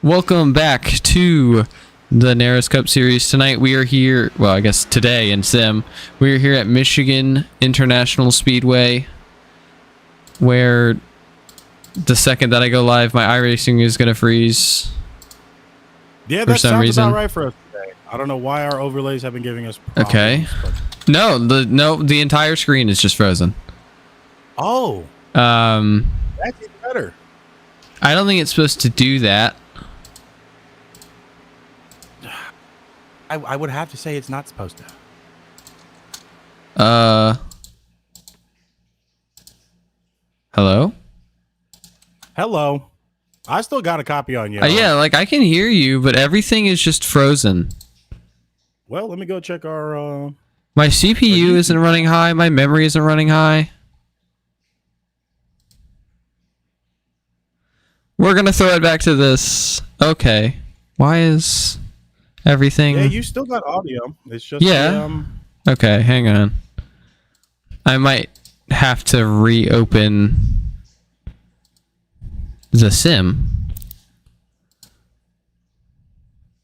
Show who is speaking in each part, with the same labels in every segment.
Speaker 1: Welcome back to the NARAS Cup Series. Tonight we are here, well, I guess today in Sim, we are here at Michigan International Speedway, where the second that I go live, my iRacing is going to freeze.
Speaker 2: Yeah, that sounds about right for us today. I don't know why our overlays have been giving us problems.
Speaker 1: Okay. No, the entire screen is just frozen.
Speaker 2: Oh. That's even better.
Speaker 1: I don't think it's supposed to do that.
Speaker 2: I would have to say it's not supposed to.
Speaker 1: Hello?
Speaker 2: Hello. I still got a copy on you.
Speaker 1: Yeah, like I can hear you, but everything is just frozen.
Speaker 2: Well, let me go check our
Speaker 1: my CPU isn't running high, my memory isn't running high. We're gonna throw it back to this. Okay. Why is everything...
Speaker 2: Yeah, you still got audio. It's just...
Speaker 1: Yeah. Okay, hang on. I might have to reopen the sim.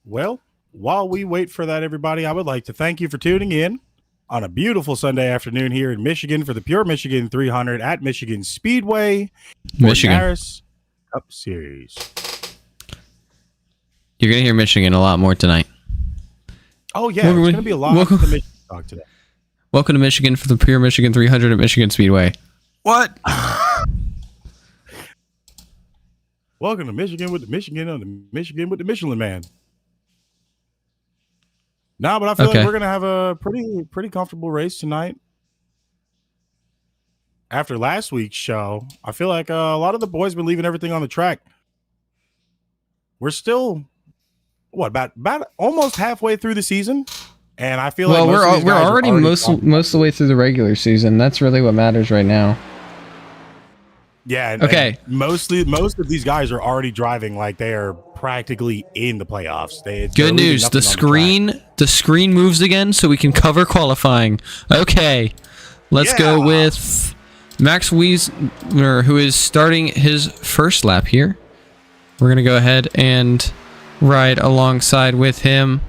Speaker 2: Well, while we wait for that, everybody, I would like to thank you for tuning in on a beautiful Sunday afternoon here in Michigan for the Pure Michigan 300 at Michigan Speedway.
Speaker 1: Michigan.
Speaker 2: NARAS Cup Series.
Speaker 1: You're going to hear Michigan a lot more tonight.
Speaker 2: Oh, yeah. There's going to be a lot of the Michigan talk today.
Speaker 1: Welcome to Michigan for the Pure Michigan 300 at Michigan Speedway. What?
Speaker 2: Welcome to Michigan with the Michigan on the Michigan with the Michelin Man. No, but I feel like we're going to have a pretty comfortable race tonight. After last week's show, I feel like a lot of the boys been leaving everything on the track. We're still, what, about almost halfway through the season, and I feel like
Speaker 1: we're already most of the way through the regular season. That's really what matters right now.
Speaker 2: Yeah.
Speaker 1: Okay.
Speaker 2: And most of these guys are already driving like they are practically in the playoffs.
Speaker 1: Good news. The screen moves again, so we can cover qualifying. Okay. Let's go with Max Wiesner, who is starting his first lap here. We're going to go ahead and ride alongside with him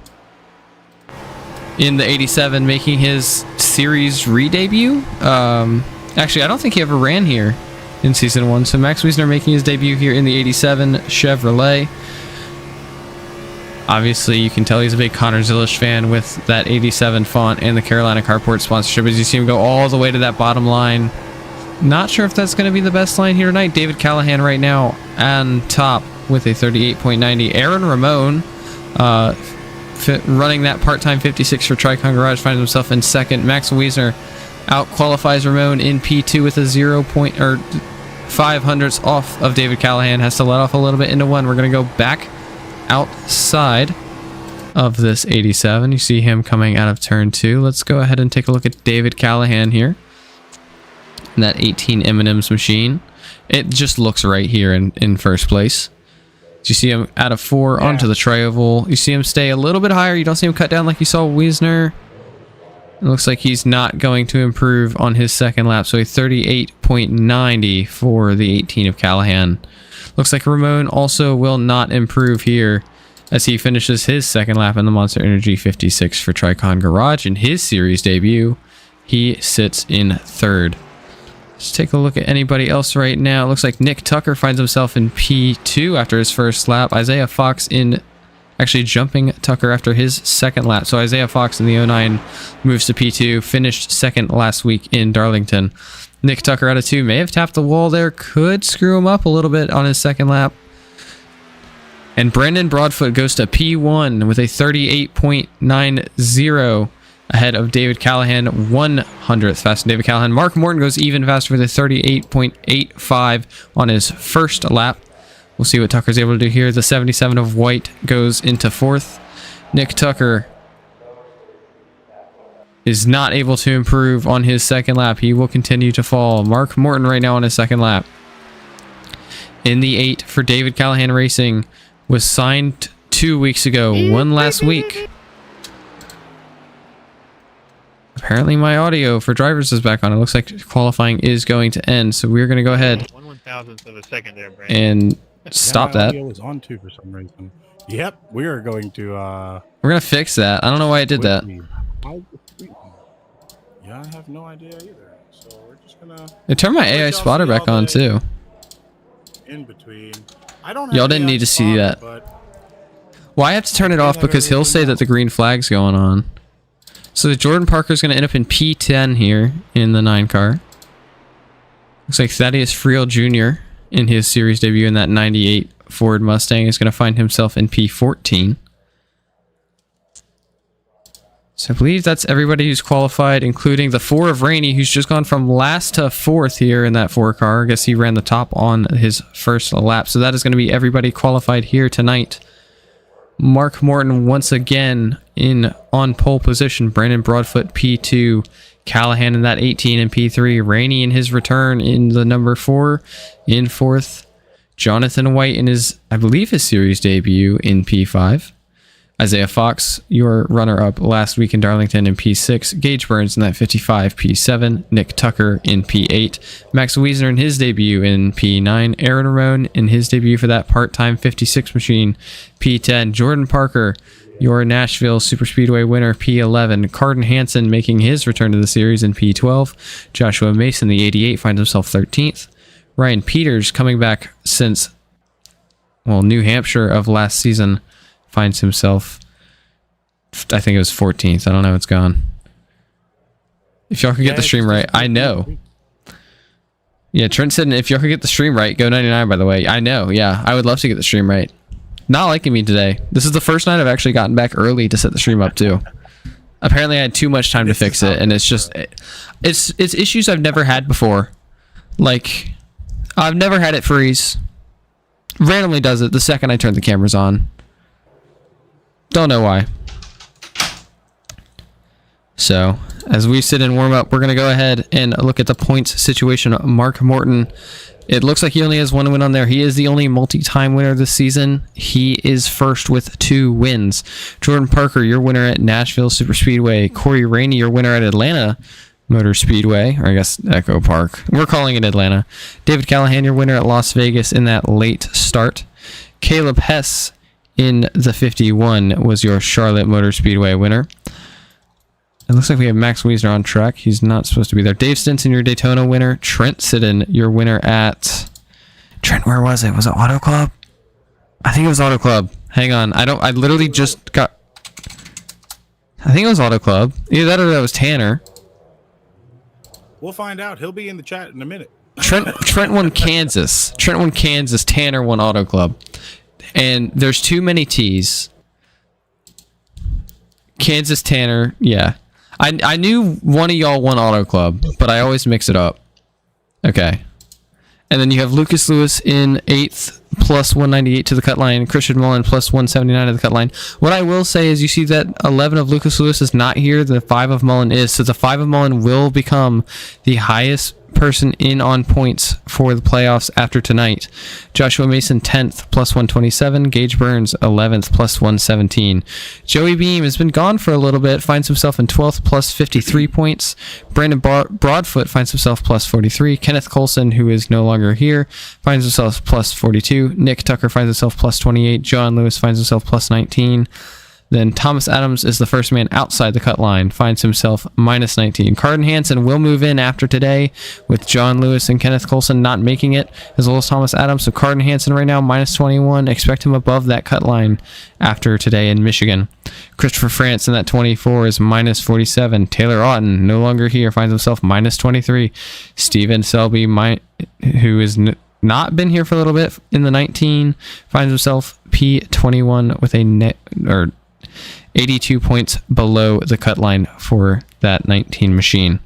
Speaker 1: in the 87, making his series re-debut. Actually, I don't think he ever ran here in Season 1. So Max Wiesner making his debut here in the 87 Chevrolet. Obviously, you can tell he's a big Connor Zilish fan with that 87 font and the Carolina Carport sponsorship, as you see him go all the way to that bottom line. Not sure if that's going to be the best line here tonight. David Callahan right now on top with a 38.90. Aaron Ramon running that part-time 56 for Tricon Garage finds himself in second. Max Wiesner out-qualifies Ramon in P2 with a 0.5 hundredths off of David Callahan. Has to let off a little bit into one. We're going to go back outside of this 87. You see him coming out of turn 2. Let's go ahead and take a look at David Callahan here. And that 18 M&M's machine. It just looks right here in first place. You see him out of 4 onto the tri-oval. You see him stay a little bit higher. You don't see him cut down like you saw Wiesner. It looks like he's not going to improve on his second lap. So a 38.90 for the 18 of Callahan. Looks like Ramon also will not improve here as he finishes his second lap in the Monster Energy 56 for Tricon Garage. In his series debut, he sits in third. Let's take a look at anybody else right now. It looks like Nick Tucker finds himself in P2 after his first lap. Isaiah Fox actually jumping Tucker after his second lap. So Isaiah Fox in the 09 moves to P2, finished second last week in Darlington. Nick Tucker out of 2 may have tapped the wall there, could screw him up a little bit on his second lap. And Brandon Broadfoot goes to P1 with a 38.90 ahead of David Callahan, 100th faster than David Callahan. Mark Morton goes even faster with a 38.85 on his first lap. We'll see what Tucker's able to do here. The 77 of White goes into 4th. Nick Tucker is not able to improve on his second lap. He will continue to fall. Mark Morton right now on his second lap. In the 8 for David Callahan Racing was signed 2 weeks ago, one last week. Apparently my audio for drivers is back on. It looks like qualifying is going to end, so we're going to go ahead
Speaker 3: 1/1000th of a second there, Brandon.
Speaker 1: and Stop
Speaker 2: my
Speaker 1: that.
Speaker 2: audio was on too for some reason. Yep, we are going to.
Speaker 1: We're gonna fix that. I don't know why it did that.
Speaker 2: Yeah, I have no idea either. So we're just gonna.
Speaker 1: It turned my AI spotter back on too.
Speaker 2: In between, I don't.
Speaker 1: Y'all didn't need to see that. Well, I have to turn it off because he'll say that the green flag's going on. So the Jordan Parker's going to end up in P10 here in the 9 car. Looks like Thaddeus Friel Jr. in his series debut in that 98 Ford Mustang is going to find himself in P14. So I believe that's everybody who's qualified, including the 4 of Rainey, who's just gone from last to 4th here in that 4 car. I guess he ran the top on his first lap. So that is going to be everybody qualified here tonight. Mark Morton once again on pole position. Brandon Broadfoot P2. Callahan in that 18 in P3. Rainey in his return in the number 4 in 4th. Jonathan White in his, I believe, his series debut in P5. Isaiah Fox, your runner-up last week in Darlington in P6. Gage Burns in that 55 P7. Nick Tucker in P8. Max Wiesner in his debut in P9. Aaron Ramon in his debut for that part-time 56 machine P10. Jordan Parker, your Nashville Superspeedway winner, P11. Carden Hansen making his return to the series in P12. Joshua Mason, the 88, finds himself 13th. Ryan Peters, coming back since, well, New Hampshire of last season, finds himself, I think it was 14th. I don't know. It's gone. If y'all could get the stream right, I know. Yeah, Trent said if y'all could get the stream right, go 99, by the way. I know. Yeah, I would love to get the stream right. Not liking me today. This is the first night I've actually gotten back early to set the stream up, too. Apparently, I had too much time to fix it, and it's just... It's issues I've never had before. Like, I've never had it freeze. Randomly does it the second I turn the cameras on. Don't know why. So, as we sit and warm up, we're going to go ahead and look at the points situation. Mark Morton, it looks like he only has 1 win on there. He is the only multi-time winner this season. He is first with 2 wins. Jordan Parker, your winner at Nashville Superspeedway. Corey Rainey, your winner at Atlanta Motor Speedway, or I guess Echo Park. We're calling it Atlanta. David Callahan, your winner at Las Vegas in that late start. Caleb Hess in the 51 was your Charlotte Motor Speedway winner. It looks like we have Max Wiesner on track. He's not supposed to be there. Dave Stinson, your Daytona winner. Trent Siddon, your winner at... Trent, where was it? Was it Auto Club? I think it was Auto Club. Hang on. I literally just got... I think it was Auto Club. Either that or that was Tanner.
Speaker 2: We'll find out. He'll be in the chat in a minute.
Speaker 1: Trent won Kansas. Trent won Kansas. Tanner won Auto Club. And there's too many T's. Kansas, Tanner, yeah. I knew one of y'all won Auto Club, but I always mix it up. Okay. And then you have Lucas Lewis in 8th, plus 198 to the cut line. Christian Mullen, plus 179 to the cut line. What I will say is you see that 11 of Lucas Lewis is not here. The 5 of Mullen is. So the 5 of Mullen will become the highest person in on points for the playoffs after tonight. Joshua Mason 10th plus 127. Gage Burns 11th plus 117. Joey Beam has been gone for a little bit, finds himself in 12th plus 53 points. Brandon Broadfoot finds himself plus 43. Kenneth Colson, who is no longer here, finds himself plus 42. Nick Tucker finds himself plus 28. John Lewis finds himself plus 19. Then Thomas Adams is the first man outside the cut line, finds himself minus 19. Carden Hansen will move in after today, with John Lewis and Kenneth Colson not making it, as well as Thomas Adams. So Carden Hansen right now, minus 21. Expect him above that cut line after today in Michigan. Christopher France in that 24 is minus 47. Taylor Otten, no longer here, finds himself minus 23. Steven Selby, who is not been here for a little bit in the 19, finds himself P21 with a 82 points below the cut line for that 19 machine.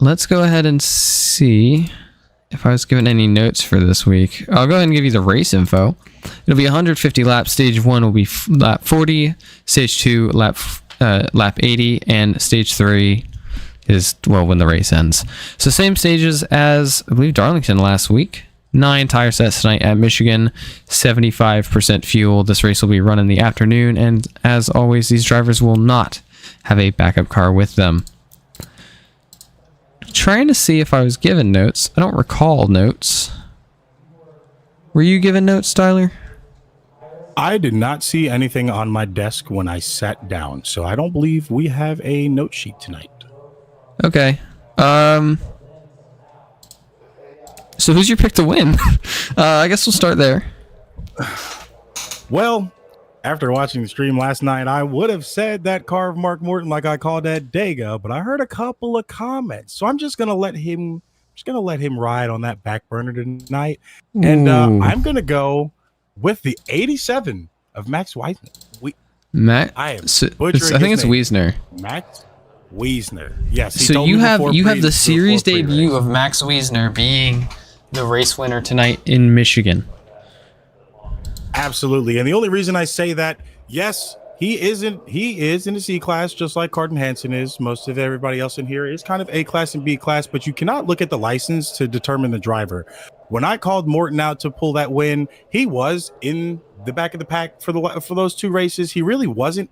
Speaker 1: Let's go ahead and see if I was given any notes for this week. I'll go ahead and give you the race info. It'll be 150 laps. Stage 1 will be lap 40. Stage 2, lap 80. And stage 3 is, well, when the race ends. So same stages as, I believe, Darlington last week. 9 tire sets tonight at Michigan, 75% fuel. This race will be run in the afternoon, and as always, these drivers will not have a backup car with them. Trying to see if I was given notes. I don't recall notes. Were you given notes, Tyler?
Speaker 2: I did not see anything on my desk when I sat down, so I don't believe we have a note sheet tonight.
Speaker 1: Okay. So who's your pick to win? I guess we'll start there.
Speaker 2: Well, after watching the stream last night, I would have said that car of Mark Morton like I called that Dega, but I heard a couple of comments, so I'm just gonna let him ride on that back burner tonight, and I'm gonna go with the 87 of Max Wiesner. I
Speaker 1: think it's Wiesner.
Speaker 2: Max Wiesner. Yes.
Speaker 1: So you have the series debut of Max Wiesner being the race winner tonight in Michigan.
Speaker 2: Absolutely. And the only reason I say that, yes, he is in the C class, just like Carden Hansen is. Most of everybody else in here is kind of A class and B class, but you cannot look at the license to determine the driver. When I called Morton out to pull that win, he was in the back of the pack for those two races. He really wasn't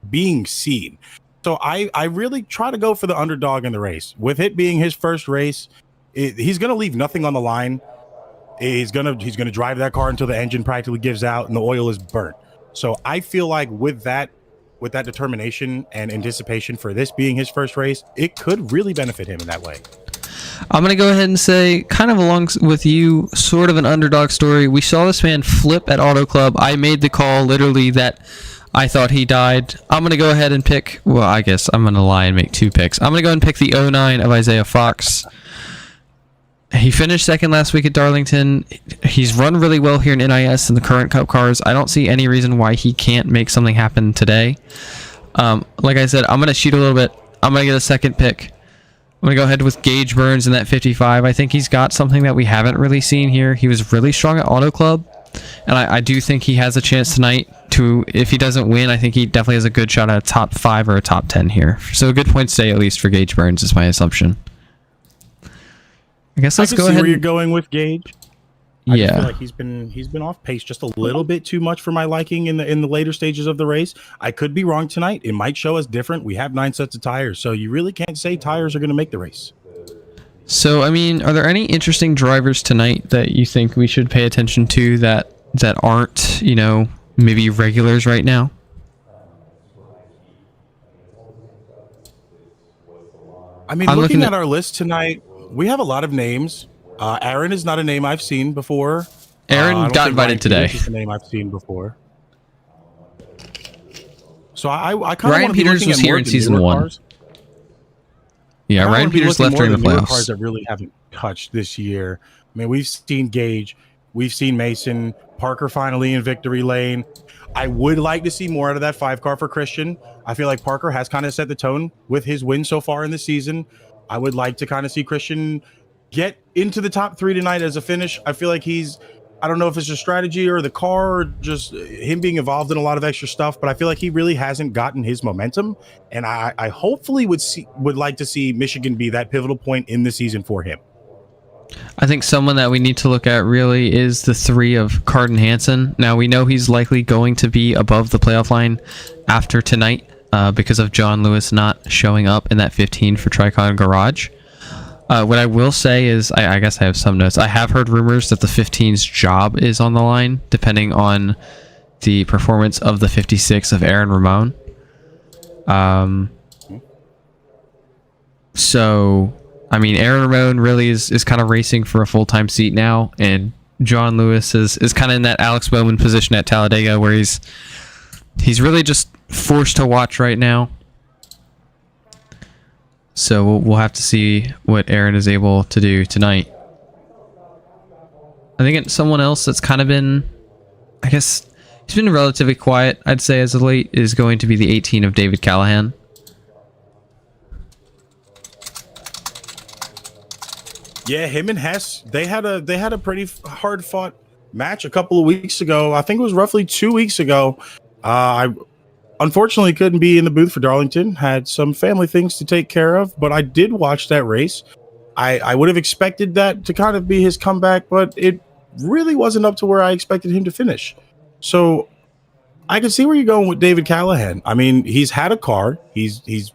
Speaker 2: being seen. So I really try to go for the underdog in the race. With it being his first race, he's going to leave nothing on the line. He's gonna drive that car until the engine practically gives out and the oil is burnt. So I feel like with that determination and anticipation for this being his first race, it could really benefit him in that way.
Speaker 1: I'm going to go ahead and say, kind of along with you, sort of an underdog story. We saw this man flip at Auto Club. I made the call literally that I thought he died. I'm going to go ahead and pick, well, I guess I'm going to lie and make two picks. I'm going to go and pick the 09 of Isaiah Fox. He finished second last week at Darlington. He's run really well here in NIS in the current Cup cars. I don't see any reason why he can't make something happen today. Like I said, I'm going to shoot a little bit. I'm going to get a second pick. I'm going to go ahead with Gage Burns in that 55. I think he's got something that we haven't really seen here. He was really strong at Auto Club, and I do think he has a chance tonight to, if he doesn't win, I think he definitely has a good shot at a top 5 or a top 10 here. So a good point to stay at least for Gage Burns is my assumption. I guess let's go ahead.
Speaker 2: Where you're going with Gage. I
Speaker 1: Yeah,
Speaker 2: feel like he's been off pace just a little bit too much for my liking in the later stages of the race. I could be wrong tonight. It might show us different. We have 9 sets of tires, so you really can't say tires are going to make the race.
Speaker 1: So I mean, are there any interesting drivers tonight that you think we should pay attention to that aren't, maybe regulars right now?
Speaker 2: I mean, looking at our list tonight, we have a lot of names. Aaron is not a name I've seen before.
Speaker 1: Aaron got invited today.
Speaker 2: Is a name I've seen before. So I kind of
Speaker 1: Ryan Peters was here in season 1.
Speaker 2: Cars.
Speaker 1: Yeah, Ryan Peters left during the playoffs.
Speaker 2: Cars that really haven't touched this year. I mean, we've seen Gage, we've seen Mason, Parker finally in victory lane. I would like to see more out of that 5 car for Christian. I feel like Parker has kind of set the tone with his win so far in the season. I would like to kind of see Christian get into the top 3 tonight as a finish. I feel like I don't know if it's a strategy or the car or just him being involved in a lot of extra stuff, but I feel like he really hasn't gotten his momentum. And I hopefully would like to see Michigan be that pivotal point in the season for him.
Speaker 1: I think someone that we need to look at really is the 3 of Carden Hansen. Now, we know he's likely going to be above the playoff line after tonight because of John Lewis not showing up in that 15 for Tricon Garage. What I will say is, I guess I have some notes. I have heard rumors that the 15's job is on the line, depending on the performance of the 56 of Aaron Ramon. So, I mean, Aaron Ramon really is kind of racing for a full-time seat now, and John Lewis is kind of in that Alex Bowman position at Talladega, where he's really just forced to watch right now. So we'll have to see what Aaron is able to do tonight. I think it's someone else that's kind of been, I guess, he's been relatively quiet, I'd say, as of late, is going to be the 18 of David Callahan.
Speaker 2: Yeah, him and Hess, they had a pretty hard fought match a couple of weeks ago. I think it was roughly 2 weeks ago. I unfortunately couldn't be in the booth for Darlington, had some family things to take care of, but I did watch that race. I would have expected that to kind of be his comeback, but it really wasn't up to where I expected him to finish. So I can see where you're going with David Callahan. I mean, he's had a car. He's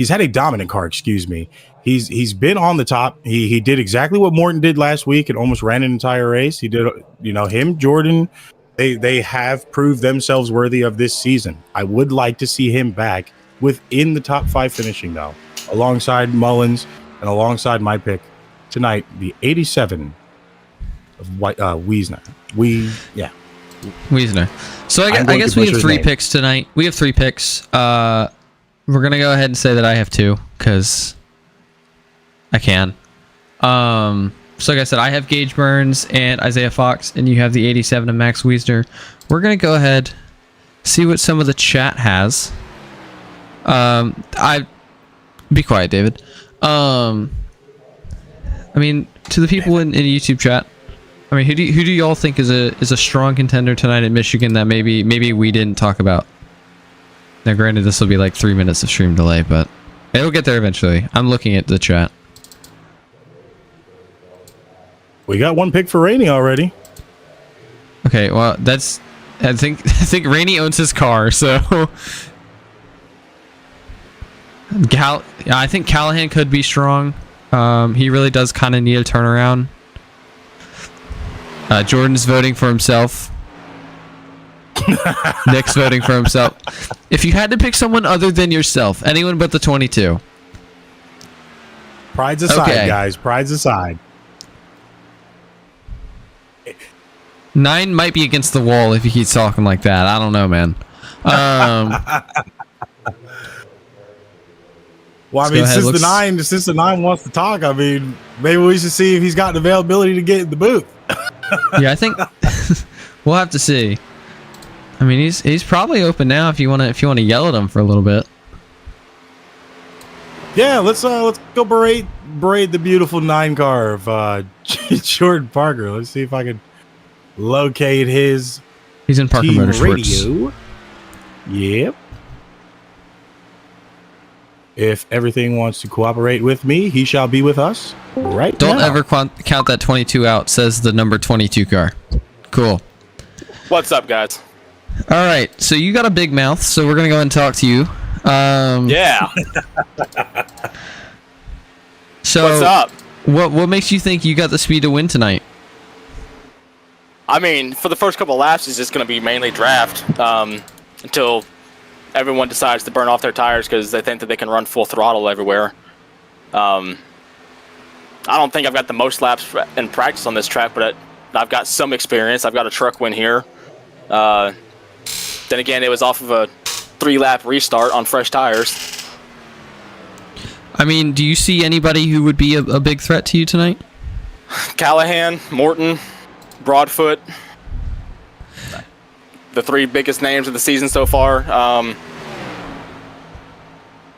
Speaker 2: had a dominant car, excuse me. he's been on the top. He did exactly what Morton did last week and almost ran an entire race. He did, him, Jordan. They have proved themselves worthy of this season. I would like to see him back within the top 5 finishing, though, alongside Mullins and alongside my pick tonight, the 87 of Wiesner.
Speaker 1: Wiesner. So I guess we have 3 picks tonight. We have 3 picks. We're going to go ahead and say that I have 2 because I can. So like I said, I have Gage Burns and Isaiah Fox, and you have the 87 of Max Wiesner. We're going to go ahead, see what some of the chat has. Be quiet, David. I mean, to the people in YouTube chat, I mean, who do y'all think is a strong contender tonight at Michigan that maybe we didn't talk about? Now, granted, this will be like 3 minutes of stream delay, but it'll get there eventually. I'm looking at the chat.
Speaker 2: We got 1 pick for Rainey already.
Speaker 1: Okay, well, I think Rainey owns his car, so I think Callahan could be strong. He really does kind of need a turnaround. Jordan's voting for himself. Nick's voting for himself. If you had to pick someone other than yourself, anyone but the 22.
Speaker 2: Pride's aside, guys. Pride's aside.
Speaker 1: 9 might be against the wall if he keeps talking like that. I don't know, man.
Speaker 2: Well, I mean, since the 9 wants to talk, I mean, maybe we should see if he's got the availability to get in the booth.
Speaker 1: Yeah, I think we'll have to see. I mean, he's probably open now if you want to yell at him for a little bit.
Speaker 2: Yeah, let's go berate the beautiful 9 car of Jordan Parker. Let's see if I can locate his.
Speaker 1: He's in Parker Motorsports.
Speaker 2: Radio. Yep. If everything wants to cooperate with me, he shall be with us right
Speaker 1: Don't
Speaker 2: now.
Speaker 1: ever count that 22 out, says the number 22 car. Cool.
Speaker 3: What's up, guys?
Speaker 1: All right, so you got a big mouth, so we're going to go ahead and talk to you.
Speaker 3: Yeah.
Speaker 1: So
Speaker 3: what's up?
Speaker 1: What makes you think you got the speed to win tonight?
Speaker 3: I mean, for the first couple of laps, it's just going to be mainly draft until everyone decides to burn off their tires because they think that they can run full throttle everywhere. I don't think I've got the most laps in practice on this track, but I've got some experience. I've got a truck win here. Then again, it was off of a 3-lap restart on fresh tires.
Speaker 1: I mean, do you see anybody who would be a big threat to you tonight?
Speaker 3: Callahan, Morton, Broadfoot, the 3 biggest names of the season so far.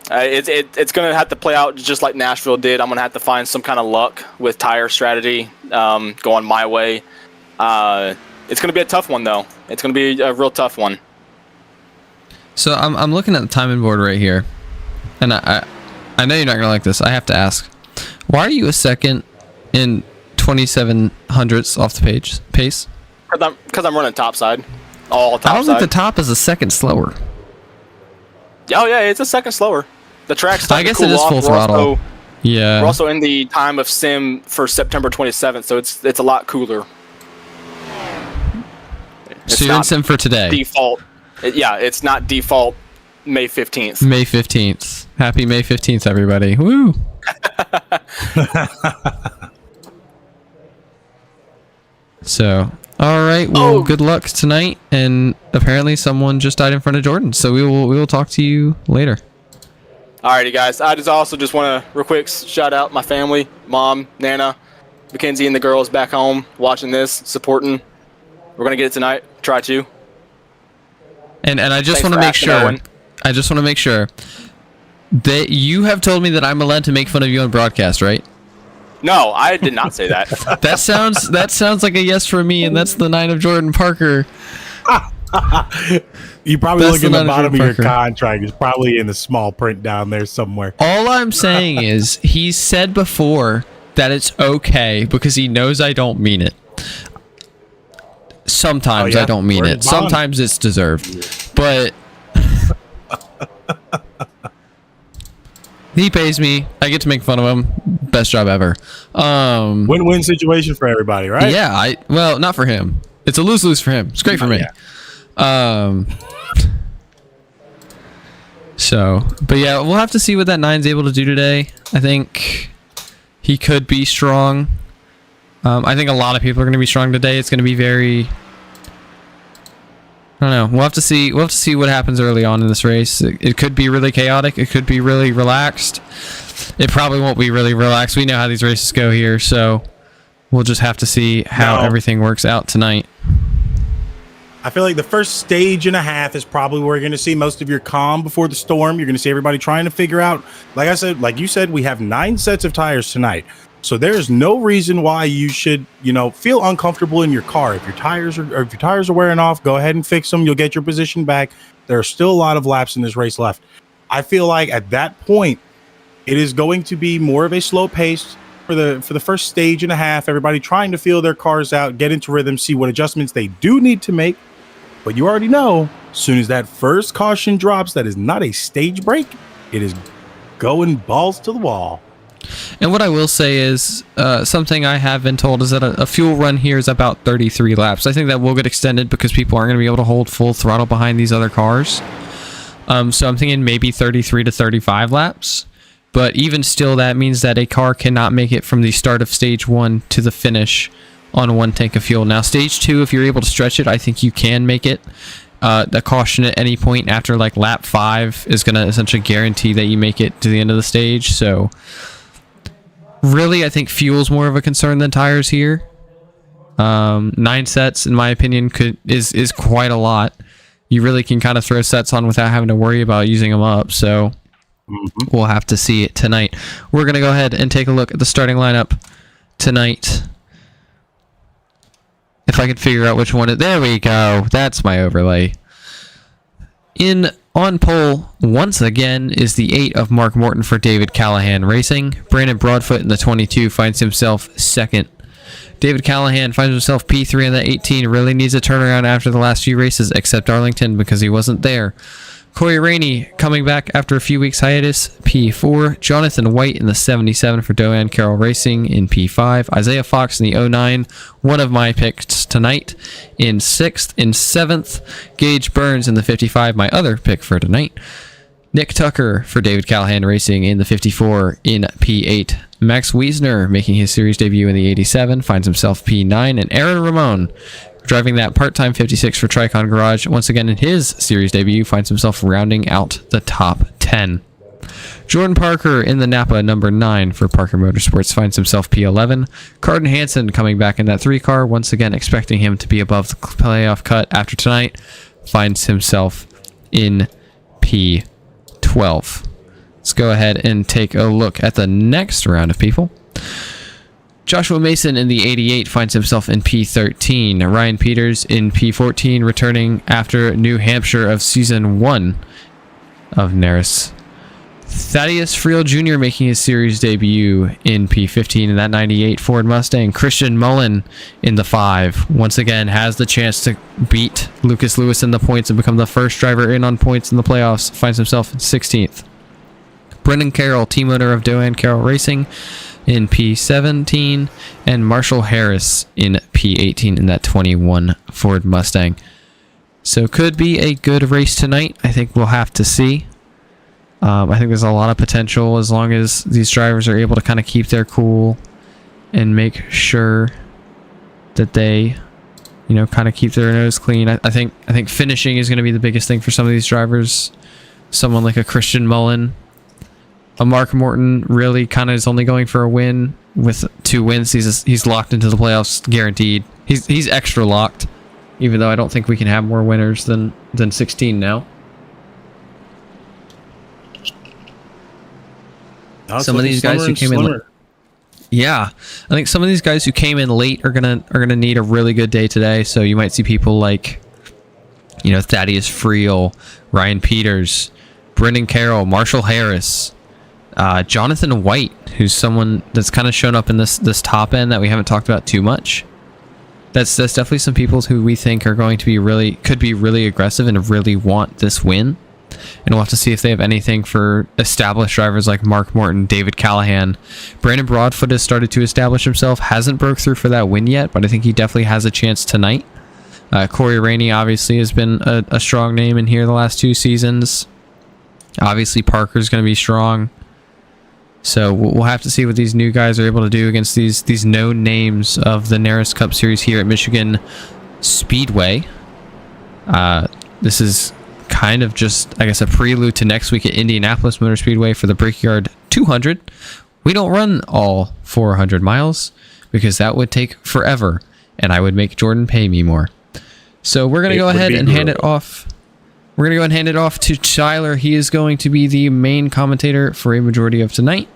Speaker 3: It's going to have to play out just like Nashville did. I'm going to have to find some kind of luck with tire strategy going my way. It's going to be a tough one, though. It's going to be a real tough one.
Speaker 1: So I'm looking at the timing board right here, and I know you're not going to like this. I have to ask, why are you a second in 2700ths off the pace?
Speaker 3: Because I'm running topside. All topside.
Speaker 1: I don't think the top is a second slower.
Speaker 3: Oh, yeah, it's a second slower. The track's starting
Speaker 1: I guess
Speaker 3: to cool
Speaker 1: it is
Speaker 3: off.
Speaker 1: full throttle. Yeah.
Speaker 3: We're also in the time of sim for September 27th, so it's a lot cooler.
Speaker 1: So you're in sim for today?
Speaker 3: Default. It's not default May 15th.
Speaker 1: May 15th. Happy May 15th, everybody. Woo! So, all right. Well, good luck tonight. And apparently someone just died in front of Jordan. So we will talk to you later.
Speaker 3: Alrighty, guys. I just want to real quick shout out my family, Mom, Nana, Mackenzie, and the girls back home watching this, supporting. We're going to get it tonight. Try to.
Speaker 1: And I just want to make sure.
Speaker 3: Owen.
Speaker 1: I just want to make sure that you have told me that I'm allowed to make fun of you on broadcast, right?
Speaker 3: No, I did not say that.
Speaker 1: That sounds like a yes for me, and that's the 9 of Jordan Parker.
Speaker 2: You probably look at the bottom of your contract. It's probably in the small print down there somewhere.
Speaker 1: All I'm saying is he's said before that it's okay because he knows I don't mean it. Sometimes I don't mean it. Sometimes it's deserved. But He pays me. I get to make fun of him. Best job ever.
Speaker 2: Win-win situation for everybody, right?
Speaker 1: Yeah. Well, not for him. It's a lose-lose for him. It's great for me.
Speaker 2: Yeah.
Speaker 1: But yeah, we'll have to see what that 9's able to do today. I think he could be strong. I think a lot of people are going to be strong today. It's going to be very... I don't know. We'll have to see. We'll have to see what happens early on in this race. It could be really chaotic. It could be really relaxed. It probably won't be really relaxed. We know how these races go here, so we'll just have to see how everything works out tonight.
Speaker 2: I feel like the first stage and a half is probably where you're going to see most of your calm before the storm. You're going to see everybody trying to figure out, like I said, like you said, we have 9 sets of tires tonight. So there's no reason why you should, feel uncomfortable in your car. If your tires are wearing off, go ahead and fix them. You'll get your position back. There are still a lot of laps in this race left. I feel like at that point, it is going to be more of a slow pace for the first stage and a half. Everybody trying to feel their cars out, get into rhythm, see what adjustments they do need to make. But you already know, as soon as that first caution drops, that is not a stage break. It is going balls to the wall.
Speaker 1: And what I will say is, something I have been told is that a fuel run here is about 33 laps. I think that will get extended because people aren't going to be able to hold full throttle behind these other cars. So I'm thinking maybe 33 to 35 laps. But even still, that means that a car cannot make it from the start of stage 1 to the finish on 1 tank of fuel. Now, stage 2, if you're able to stretch it, I think you can make it. The caution at any point after like lap 5 is going to essentially guarantee that you make it to the end of the stage. So really, I think fuel's more of a concern than tires here. 9 sets, in my opinion, is quite a lot. You really can kind of throw sets on without having to worry about using them up. So we'll have to see it tonight. We're going to go ahead and take a look at the starting lineup tonight. If I could figure out which one there we go. That's my overlay. On pole, once again, is the 8 of Mark Morton for David Callahan Racing. Brandon Broadfoot in the 22 finds himself second. David Callahan finds himself P3 in the 18. Really needs a turnaround after the last few races, except Arlington, because he wasn't there. Corey Rainey coming back after a few weeks hiatus, P4. Jonathan White in the 77 for Doan Carroll Racing in P5. Isaiah Fox in the 09, one of my picks tonight, in 6th. In 7th, Gage Burns in the 55, my other pick for tonight. Nick Tucker for David Callahan Racing in the 54 in P8. Max Wiesner making his series debut in the 87, finds himself P9. And Aaron Ramon, driving that part-time 56 for Tricon Garage, once again in his series debut, finds himself rounding out the top 10. Jordan Parker in the Napa number 9 for Parker Motorsports finds himself P11. Carden Hansen coming back in that 3 car, once again expecting him to be above the playoff cut after tonight, finds himself in P12. Let's go ahead and take a look at the next round of people. Joshua Mason in the 88 finds himself in P13. Ryan Peters in P14, returning after New Hampshire of Season 1 of NARAS. Thaddeus Friel Jr. making his series debut in P15 in that 98 Ford Mustang. Christian Mullen in the 5. Once again, has the chance to beat Lucas Lewis in the points and become the first driver in on points in the playoffs. Finds himself in 16th. Brendan Carroll, team owner of Doan Carroll Racing, in P17, and Marshall Harris in P18 in that 21 Ford Mustang. So could be a good race tonight. I think we'll have to see. I think there's a lot of potential as long as these drivers are able to kind of keep their cool and make sure that they, kind of keep their nose clean. I think finishing is going to be the biggest thing for some of these drivers. Someone like a Christian Mullen. A Mark Morton really kind of is only going for a win. With 2 wins, he's locked into the playoffs, guaranteed. He's extra locked, even though I don't think we can have more winners than 16 now. Some of these guys who came in late, I think some of these guys who came in late are gonna need a really good day today. So you might see people like, Thaddeus Friel, Ryan Peters, Brendan Carroll, Marshall Harris. Jonathan White, who's someone that's kind of shown up in this top end that we haven't talked about too much. That's definitely some people who we think are going to be could be really aggressive and really want this win. And we'll have to see if they have anything for established drivers like Mark Morton, David Callahan. Brandon Broadfoot has started to establish himself. Hasn't broke through for that win yet, but I think he definitely has a chance tonight. Corey Rainey obviously has been a strong name in here the last 2 seasons. Obviously Parker's going to be strong. So we'll have to see what these new guys are able to do against these known names of the NARAS Cup Series here at Michigan Speedway. This is kind of just, I guess, a prelude to next week at Indianapolis Motor Speedway for the Brickyard 200. We don't run all 400 miles because that would take forever, and I would make Jordan pay me more. So we're going to go ahead and hand it off. We're going to go ahead and hand it off to Tyler. He is going to be the main commentator for a majority of tonight.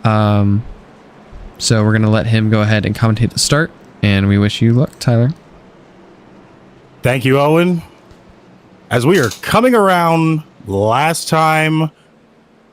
Speaker 1: So we're going to let him go ahead and commentate the start, and we wish you luck, Tyler.
Speaker 2: Thank you, Owen. As we are coming around last time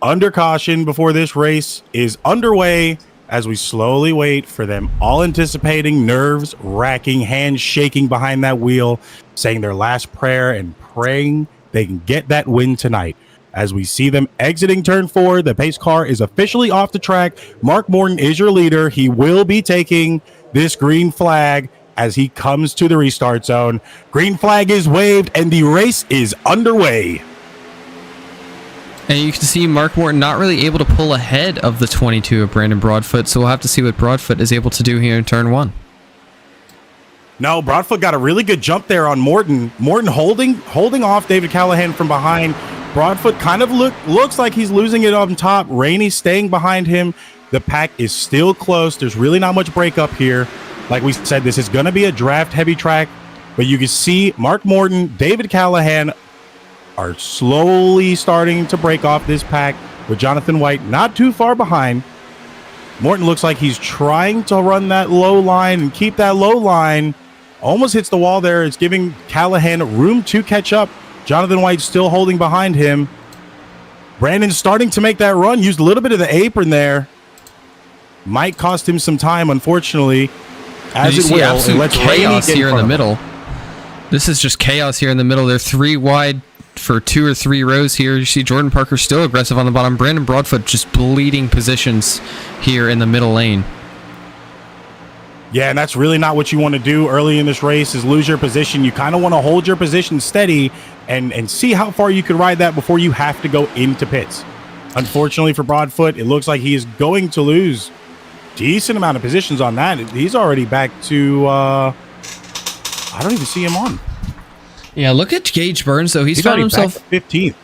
Speaker 2: under caution before this race is underway, as we slowly wait for them all anticipating, nerves racking, hands shaking behind that wheel, saying their last prayer and praying they can get that win tonight. As we see them exiting turn 4, the pace car is officially off the track. Mark Morton is your leader. He will be taking this green flag as he comes to the restart zone. Green flag is waved and the race is underway.
Speaker 1: And you can see Mark Morton not really able to pull ahead of the 22 of Brandon Broadfoot, so we'll have to see what Broadfoot is able to do here in turn 1.
Speaker 2: No, Broadfoot got a really good jump there on Morton. Morton holding off David Callahan from behind. Broadfoot kind of looks like he's losing it on top. Rainey staying behind him. The pack is still close. There's really not much breakup here. Like we said, this is going to be a draft-heavy track, but you can see Mark Morton, David Callahan are slowly starting to break off this pack with Jonathan White not too far behind. Morton looks like he's trying to run that low line and keep that low line. Almost hits the wall there. It's giving Callahan room to catch up. Jonathan White still holding behind him. Brandon's starting to make that run. Used a little bit of the apron there. Might cost him some time, unfortunately. As
Speaker 1: you
Speaker 2: it
Speaker 1: see
Speaker 2: will.
Speaker 1: absolute chaos here in the middle. This is just chaos here in the middle. They're 3 wide for 2 or 3 rows here. You see Jordan Parker still aggressive on the bottom. Brandon Broadfoot just bleeding positions here in the middle lane.
Speaker 2: Yeah, and that's really not what you want to do early in this race, is lose your position. You kind of want to hold your position steady and see how far you can ride that before you have to go into pits. Unfortunately for Broadfoot, it looks like he is going to lose decent amount of positions on that. He's already back to I don't even see him on.
Speaker 1: Yeah, look at Gage Burns though. He's found himself
Speaker 2: 15th.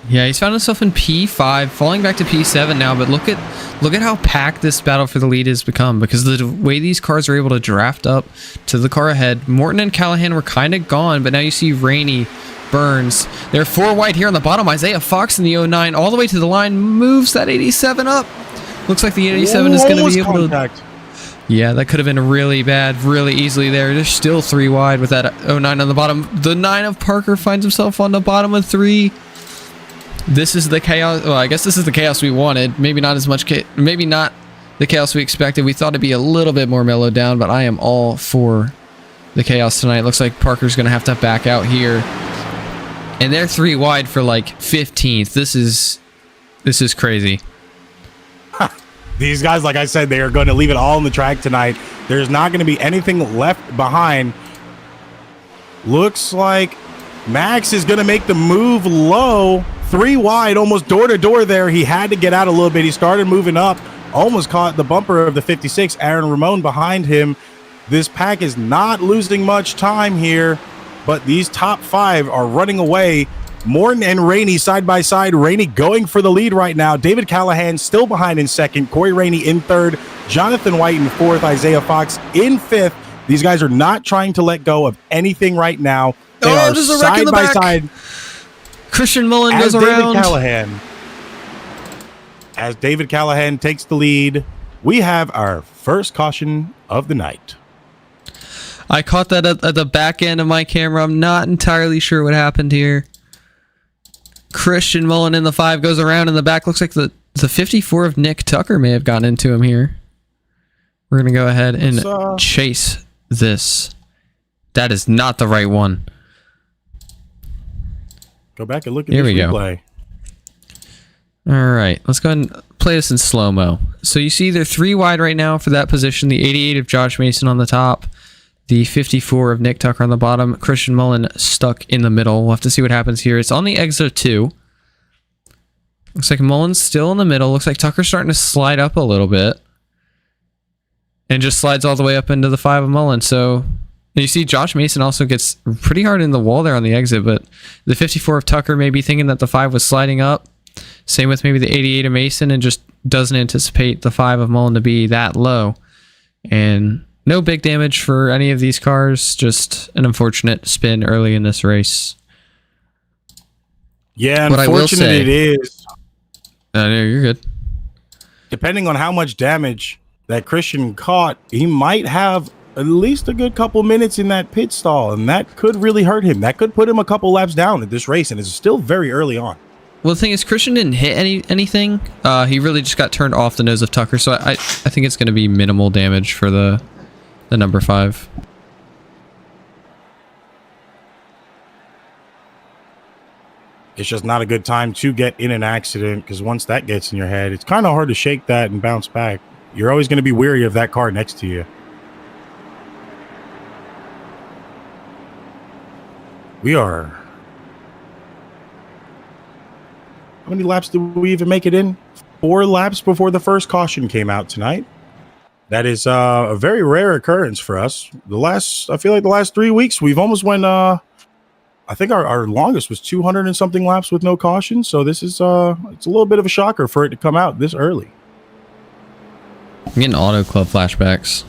Speaker 1: Yeah, he's found himself in P5, falling back to P7 now, but look at how packed this battle for the lead has become, because the way these cars are able to draft up to the car ahead. Morton and Callahan were kind of gone, but now you see Rainey, Burns. They're 4 wide here on the bottom. Isaiah Fox in the 09 all the way to the line, moves that 87 up. Looks like the 87 is going to be able to... Yeah, that could have been really bad, really easily there. They're still 3 wide with that 09 on the bottom. The 9 of Parker finds himself on the bottom of 3. This is the chaos. Well, I guess this is the chaos we wanted. Maybe not as much. Maybe not the chaos we expected. We thought it'd be a little bit more mellowed down, but I am all for the chaos tonight. Looks like Parker's going to have to back out here. And they're 3 wide for like 15th. This is crazy.
Speaker 2: These guys, like I said, they are going to leave it all on the track tonight. There's not going to be anything left behind. Looks like Max is going to make the move low. 3 wide, almost door to door there. He had to get out a little bit. He started moving up, almost caught the bumper of the 56. Aaron Ramon behind him. This pack is not losing much time here, but these top 5 are running away. Morton and Rainey side by side. Rainey going for the lead right now. David Callahan still behind in 2nd. Corey Rainey in 3rd. Jonathan White in 4th. Isaiah Fox in 5th. These guys are not trying to let go of anything right now. They are
Speaker 1: there's a wreck in the
Speaker 2: side by
Speaker 1: back.
Speaker 2: side.
Speaker 1: Christian Mullen goes around.
Speaker 2: As David Callahan takes the lead, we have our first caution of the night.
Speaker 1: I caught that at the back end of my camera. I'm not entirely sure what happened here. Christian Mullen in the 5 goes around in the back. Looks like the 54 of Nick Tucker may have gotten into him here. We're going to go ahead and chase this. That is not the right one.
Speaker 2: Go back and look at
Speaker 1: Here
Speaker 2: this
Speaker 1: we go.
Speaker 2: replay.
Speaker 1: All right, let's go ahead and play this in slow-mo. So you see they're 3 wide right now for that position. The 88 of Josh Mason on the top. The 54 of Nick Tucker on the bottom. Christian Mullen stuck in the middle. We'll have to see what happens here. It's on the exit of 2. Looks like Mullen's still in the middle. Looks like Tucker's starting to slide up a little bit. And just slides all the way up into the 5 of Mullen. So you see Josh Mason also gets pretty hard in the wall there on the exit. But the 54 of Tucker may be thinking that the 5 was sliding up. Same with maybe the 88 of Mason and just doesn't anticipate the 5 of Mullen to be that low. And no big damage for any of these cars. Just an unfortunate spin early in this race.
Speaker 2: Yeah,
Speaker 1: What I will
Speaker 2: unfortunate
Speaker 1: say-
Speaker 2: it is.
Speaker 1: No, you're good.
Speaker 2: Depending on how much damage that Christian caught, he might have at least a good couple minutes in that pit stall, and that could really hurt him. That could put him a couple laps down at this race, and it's still very early on.
Speaker 1: Well, the thing is, Christian didn't hit anything. He really just got turned off the nose of Tucker. So I think it's going to be minimal damage for the number 5.
Speaker 2: It's just not a good time to get in an accident, because once that gets in your head, it's kind of hard to shake that and bounce back. You're always going to be weary of that car next to you. We are... How many laps did we even make it in? 4 laps before the first caution came out tonight. That is a very rare occurrence for us. I feel like the last 3 weeks, we've almost went, I think our longest was 200 and something laps with no caution. So this is, it's a little bit of a shocker for it to come out this early.
Speaker 1: I'm getting Auto Club flashbacks.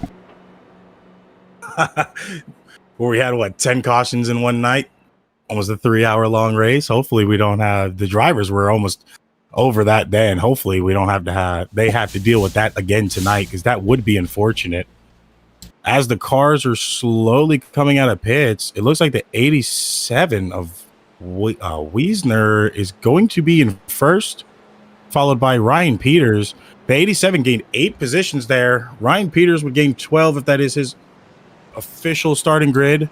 Speaker 2: Where we had, 10 cautions in one night? Almost a 3-hour-long race. Hopefully we don't have... The drivers were almost over that day, and hopefully we don't have to have... They have to deal with that again tonight, because that would be unfortunate. As the cars are slowly coming out of pits, it looks like the 87 of Wiesner is going to be in first, followed by Ryan Peters. The 87 gained 8 positions there. Ryan Peters would gain 12 if that is his official starting grid.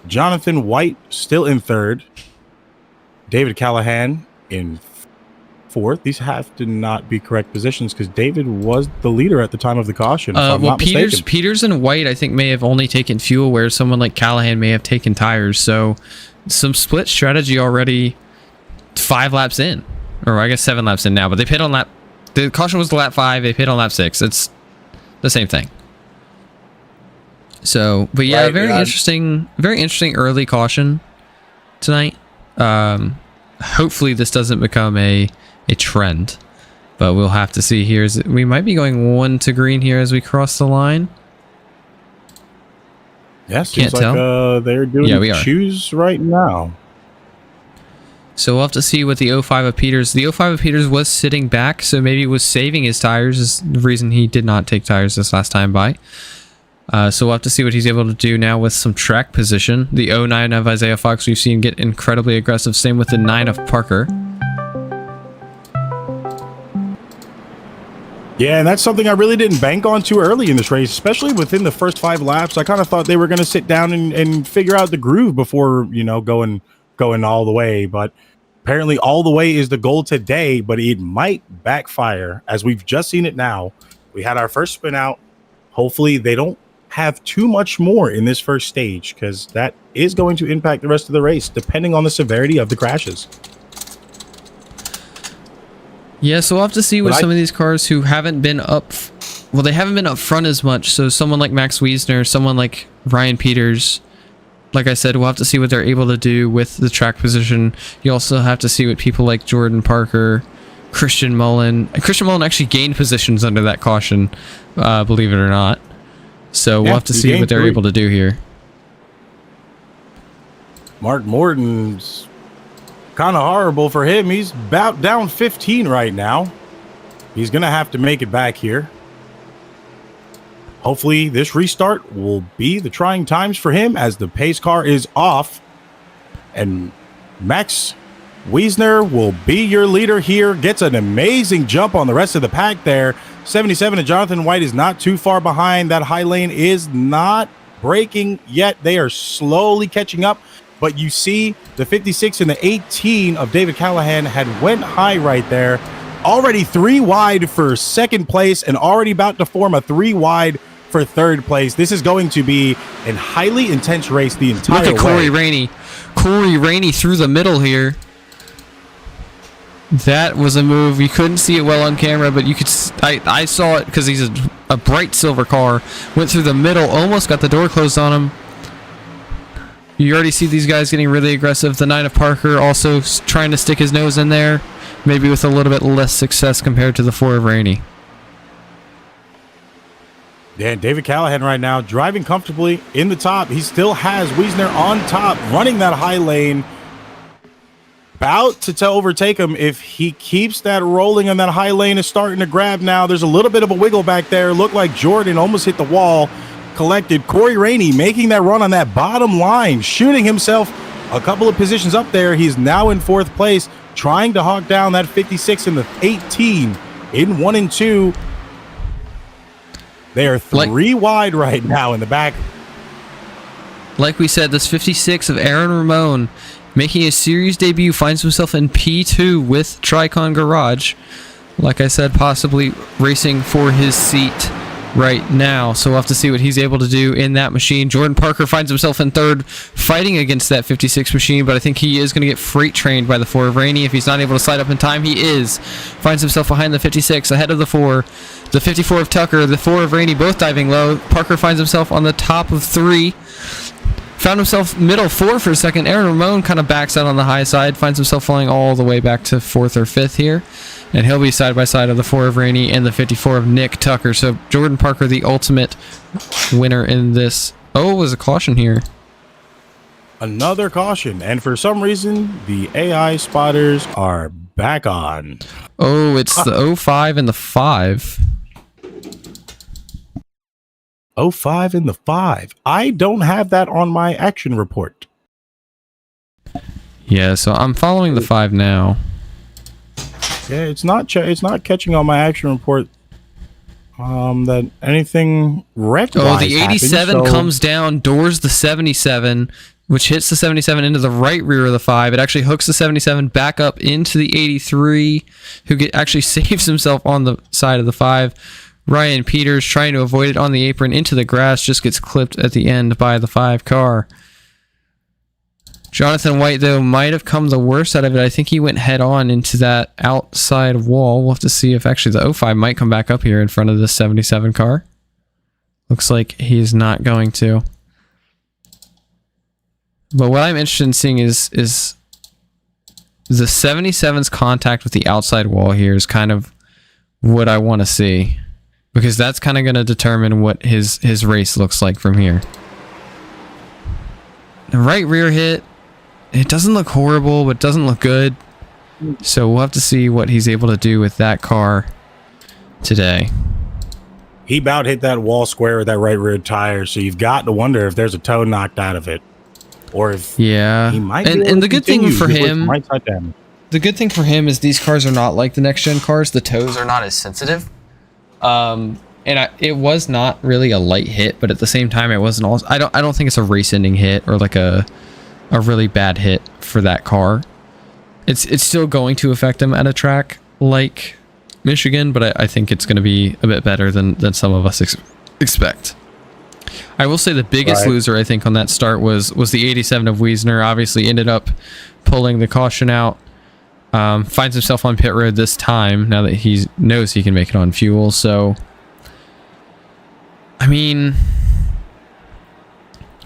Speaker 2: Jonathan White still in third. David Callahan in fourth. These have to not be correct positions, because David was the leader at the time of the caution. If I'm not mistaken.
Speaker 1: Peters and White, I think, may have only taken fuel, where someone like Callahan may have taken tires. So some split strategy already 5 laps in, or I guess 7 laps in now. But they pit on lap... The caution was the lap 5. They pit on lap 6. It's the same thing. So, but yeah,
Speaker 2: Right,
Speaker 1: very interesting early caution tonight. Hopefully this doesn't become a trend, but we'll have to see here. We might be going 1 to green here as we cross the line.
Speaker 2: Yeah, seems like they're doing choose right now.
Speaker 1: So we'll have to see what the 05 of Peters... The 05 of Peters was sitting back, so maybe was saving his tires is the reason he did not take tires this last time by. So we'll have to see what he's able to do now with some track position. The 09 of Isaiah Fox we've seen get incredibly aggressive. Same with the 9 of Parker.
Speaker 2: Yeah, and that's something I really didn't bank on too early in this race, especially within the first 5 laps. I kind of thought they were going to sit down and figure out the groove before, going all the way. But apparently all the way is the goal today, but it might backfire, as we've just seen it now. We had our first spin out. Hopefully they don't have too much more in this first stage, because that is going to impact the rest of the race, depending on the severity of the crashes.
Speaker 1: Yeah, so we'll have to see with some of these cars who haven't been up... Well, they haven't been up front as much, so someone like Max Wiesner, someone like Ryan Peters... Like I said, we'll have to see what they're able to do with the track position. You also have to see what people like Jordan Parker, Christian Mullen... Christian Mullen actually gained positions under that caution, believe it or not. So we'll have to see what they're able to do here.
Speaker 2: Mark Morton's kind of horrible for him. He's about down 15 right now. He's going to have to make it back here. Hopefully this restart will be the trying times for him, as the pace car is off. And Max Wiesner will be your leader here. Gets an amazing jump on the rest of the pack there. 77 and Jonathan White is not too far behind. That high lane is not breaking yet. They are slowly catching up. but you see the 56 and the 18 of David Callahan had went high right there. Already 3 wide for second place and already about to form a 3 wide for third place. This is going to be a highly intense race the entire way.
Speaker 1: Look at Corey Rainey. Corey Rainey through the middle here. That was a move. You couldn't see it well on camera, but you could. I saw it because he's a bright silver car. Went through the middle, almost got the door closed on him. You already see these guys getting really aggressive. The 9 of Parker also trying to stick his nose in there, maybe with a little bit less success compared to the 4 of Rainey.
Speaker 2: Yeah, David Callahan right now driving comfortably in the top. He still has Wiesner on top, running that high lane. About to overtake him. If he keeps that rolling on that high lane, is starting to grab now. There's a little bit of a wiggle back there. Looked like Jordan almost hit the wall. Collected. Corey Rainey making that run on that bottom line, shooting himself a couple of positions up there. He's now in 4th place, trying to hawk down that 56 and the 18 in 1 and 2. They are 3 wide right now in the back.
Speaker 1: Like we said, this 56 of Aaron Ramon, making his series debut, finds himself in P2 with Tricon Garage. Like I said, possibly racing for his seat right now. So we'll have to see what he's able to do in that machine. Jordan Parker finds himself in 3rd, fighting against that 56 machine, but I think he is going to get freight trained by the 4 of Rainey. If he's not able to slide up in time, he is. Finds himself behind the 56, ahead of the 4. The 54 of Tucker, the 4 of Rainey, both diving low. Parker finds himself on the top of 3. Found himself middle 4 for a second. Aaron Ramon kind of backs out on the high side, finds himself falling all the way back to 4th or 5th here. And he'll be side by side of the 4 of Rainey and the 54 of Nick Tucker. So Jordan Parker, the ultimate winner in this. Oh, it was a caution here.
Speaker 2: Another caution. And for some reason, the AI spotters are back on.
Speaker 1: Oh, it's the 05 and the 5.
Speaker 2: 05 and the 5. I don't have that on my action report.
Speaker 1: Yeah, so I'm following the 5 now.
Speaker 2: Yeah, it's not catching on my action report that anything wrecked.
Speaker 1: Oh, the 87
Speaker 2: happened, so
Speaker 1: comes down, doors the 77, which hits the 77 into the right rear of the 5. It actually hooks the 77 back up into the 83, who actually saves himself on the side of the 5. Ryan Peters trying to avoid it on the apron into the grass, just gets clipped at the end by the 5 car. Jonathan White, though, might have come the worst out of it. I think he went head on into that outside wall. We'll have to see if actually the 05 might come back up here in front of the 77 car. Looks like he's not going to. But what I'm interested in seeing is the 77's contact with the outside wall here is kind of what I want to see. Because that's kind of going to determine what his race looks like from here. The right rear hit. It doesn't look horrible, but it doesn't look good. So we'll have to see what he's able to do with that car today.
Speaker 2: he about hit that wall square with that right rear tire. So you've got to wonder if there's a toe knocked out of it, or if he might.
Speaker 1: And the good thing for him,
Speaker 2: right side down.
Speaker 1: The good thing for him is these cars are not like the next gen cars. The toes are not as sensitive. It was not really a light hit, but at the same time, it wasn't all. I don't think it's a race-ending hit or like a really bad hit for that car. It's still going to affect him at a track like Michigan, but I think it's going to be a bit better than some of us expect. I will say the biggest loser, I think, on that start was the 87 of Wiesner. Obviously ended up pulling the caution out. Finds himself on pit road this time now that he knows he can make it on fuel. So, I mean,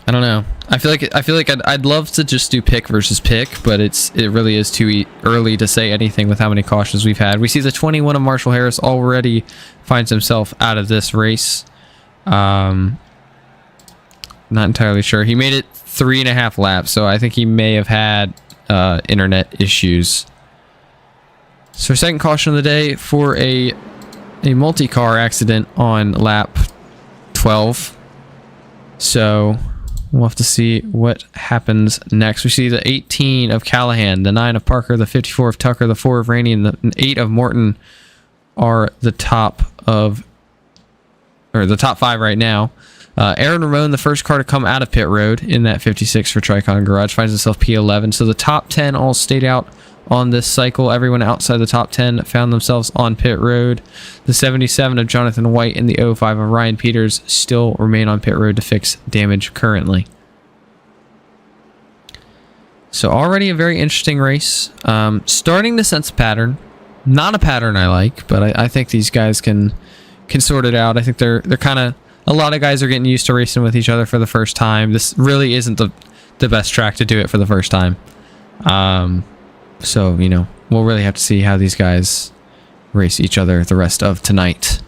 Speaker 1: I don't know. I feel like I'd love to just do pick versus pick, but it really is too early to say anything with how many cautions we've had. We see the 21 of Marshall Harris already finds himself out of this race. Not entirely sure. He made it 3.5 laps, so I think he may have had internet issues. So second caution of the day for a multi-car accident on lap 12. So we'll have to see what happens next. We see the 18 of Callahan, the 9 of Parker, the 54 of Tucker, the 4 of Rainey, and the 8 of Morton are the top 5 right now. Aaron Ramon, the first car to come out of pit road in that 56 for Tricon Garage, finds himself P11. So the top 10 all stayed out on this cycle. Everyone outside the top 10 found themselves on pit road. The 77 of Jonathan White and the 05 of Ryan Peters still remain on pit road to fix damage currently. So already a very interesting race. Starting to sense a pattern. Not a pattern I like, but I think these guys can sort it out. I think they're kind of... A lot of guys are getting used to racing with each other for the first time. This really isn't the best track to do it for the first time. So, you know, we'll really have to see how these guys race each other the rest of tonight.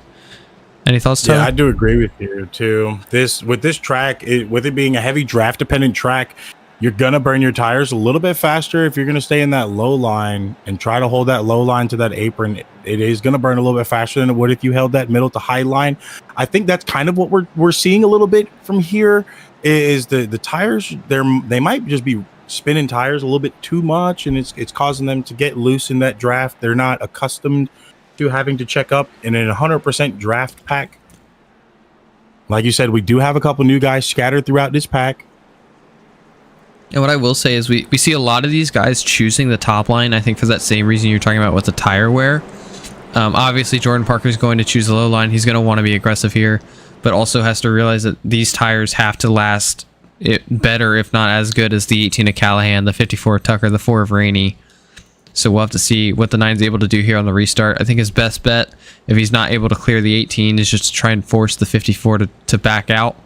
Speaker 1: Any thoughts, Tony?
Speaker 2: Yeah, I do agree with you, too. With this track, with it being a heavy draft-dependent track, you're going to burn your tires a little bit faster if you're going to stay in that low line and try to hold that low line to that apron. It is going to burn a little bit faster than it would if you held that middle to high line. I think that's kind of what we're seeing a little bit from here is the tires. They might just be spinning tires a little bit too much, and it's causing them to get loose in that draft. They're not accustomed to having to check up in a 100% draft pack. Like you said, we do have a couple new guys scattered throughout this pack.
Speaker 1: And what I will say is we see a lot of these guys choosing the top line, I think for that same reason you're talking about with the tire wear. Obviously, Jordan Parker is going to choose the low line. He's going to want to be aggressive here, but also has to realize that these tires have to last better, if not as good as the 18 of Callahan, the 54 of Tucker, the 4 of Rainey. So we'll have to see what the 9's able to do here on the restart. I think his best bet, if he's not able to clear the 18, is just to try and force the 54 to back out.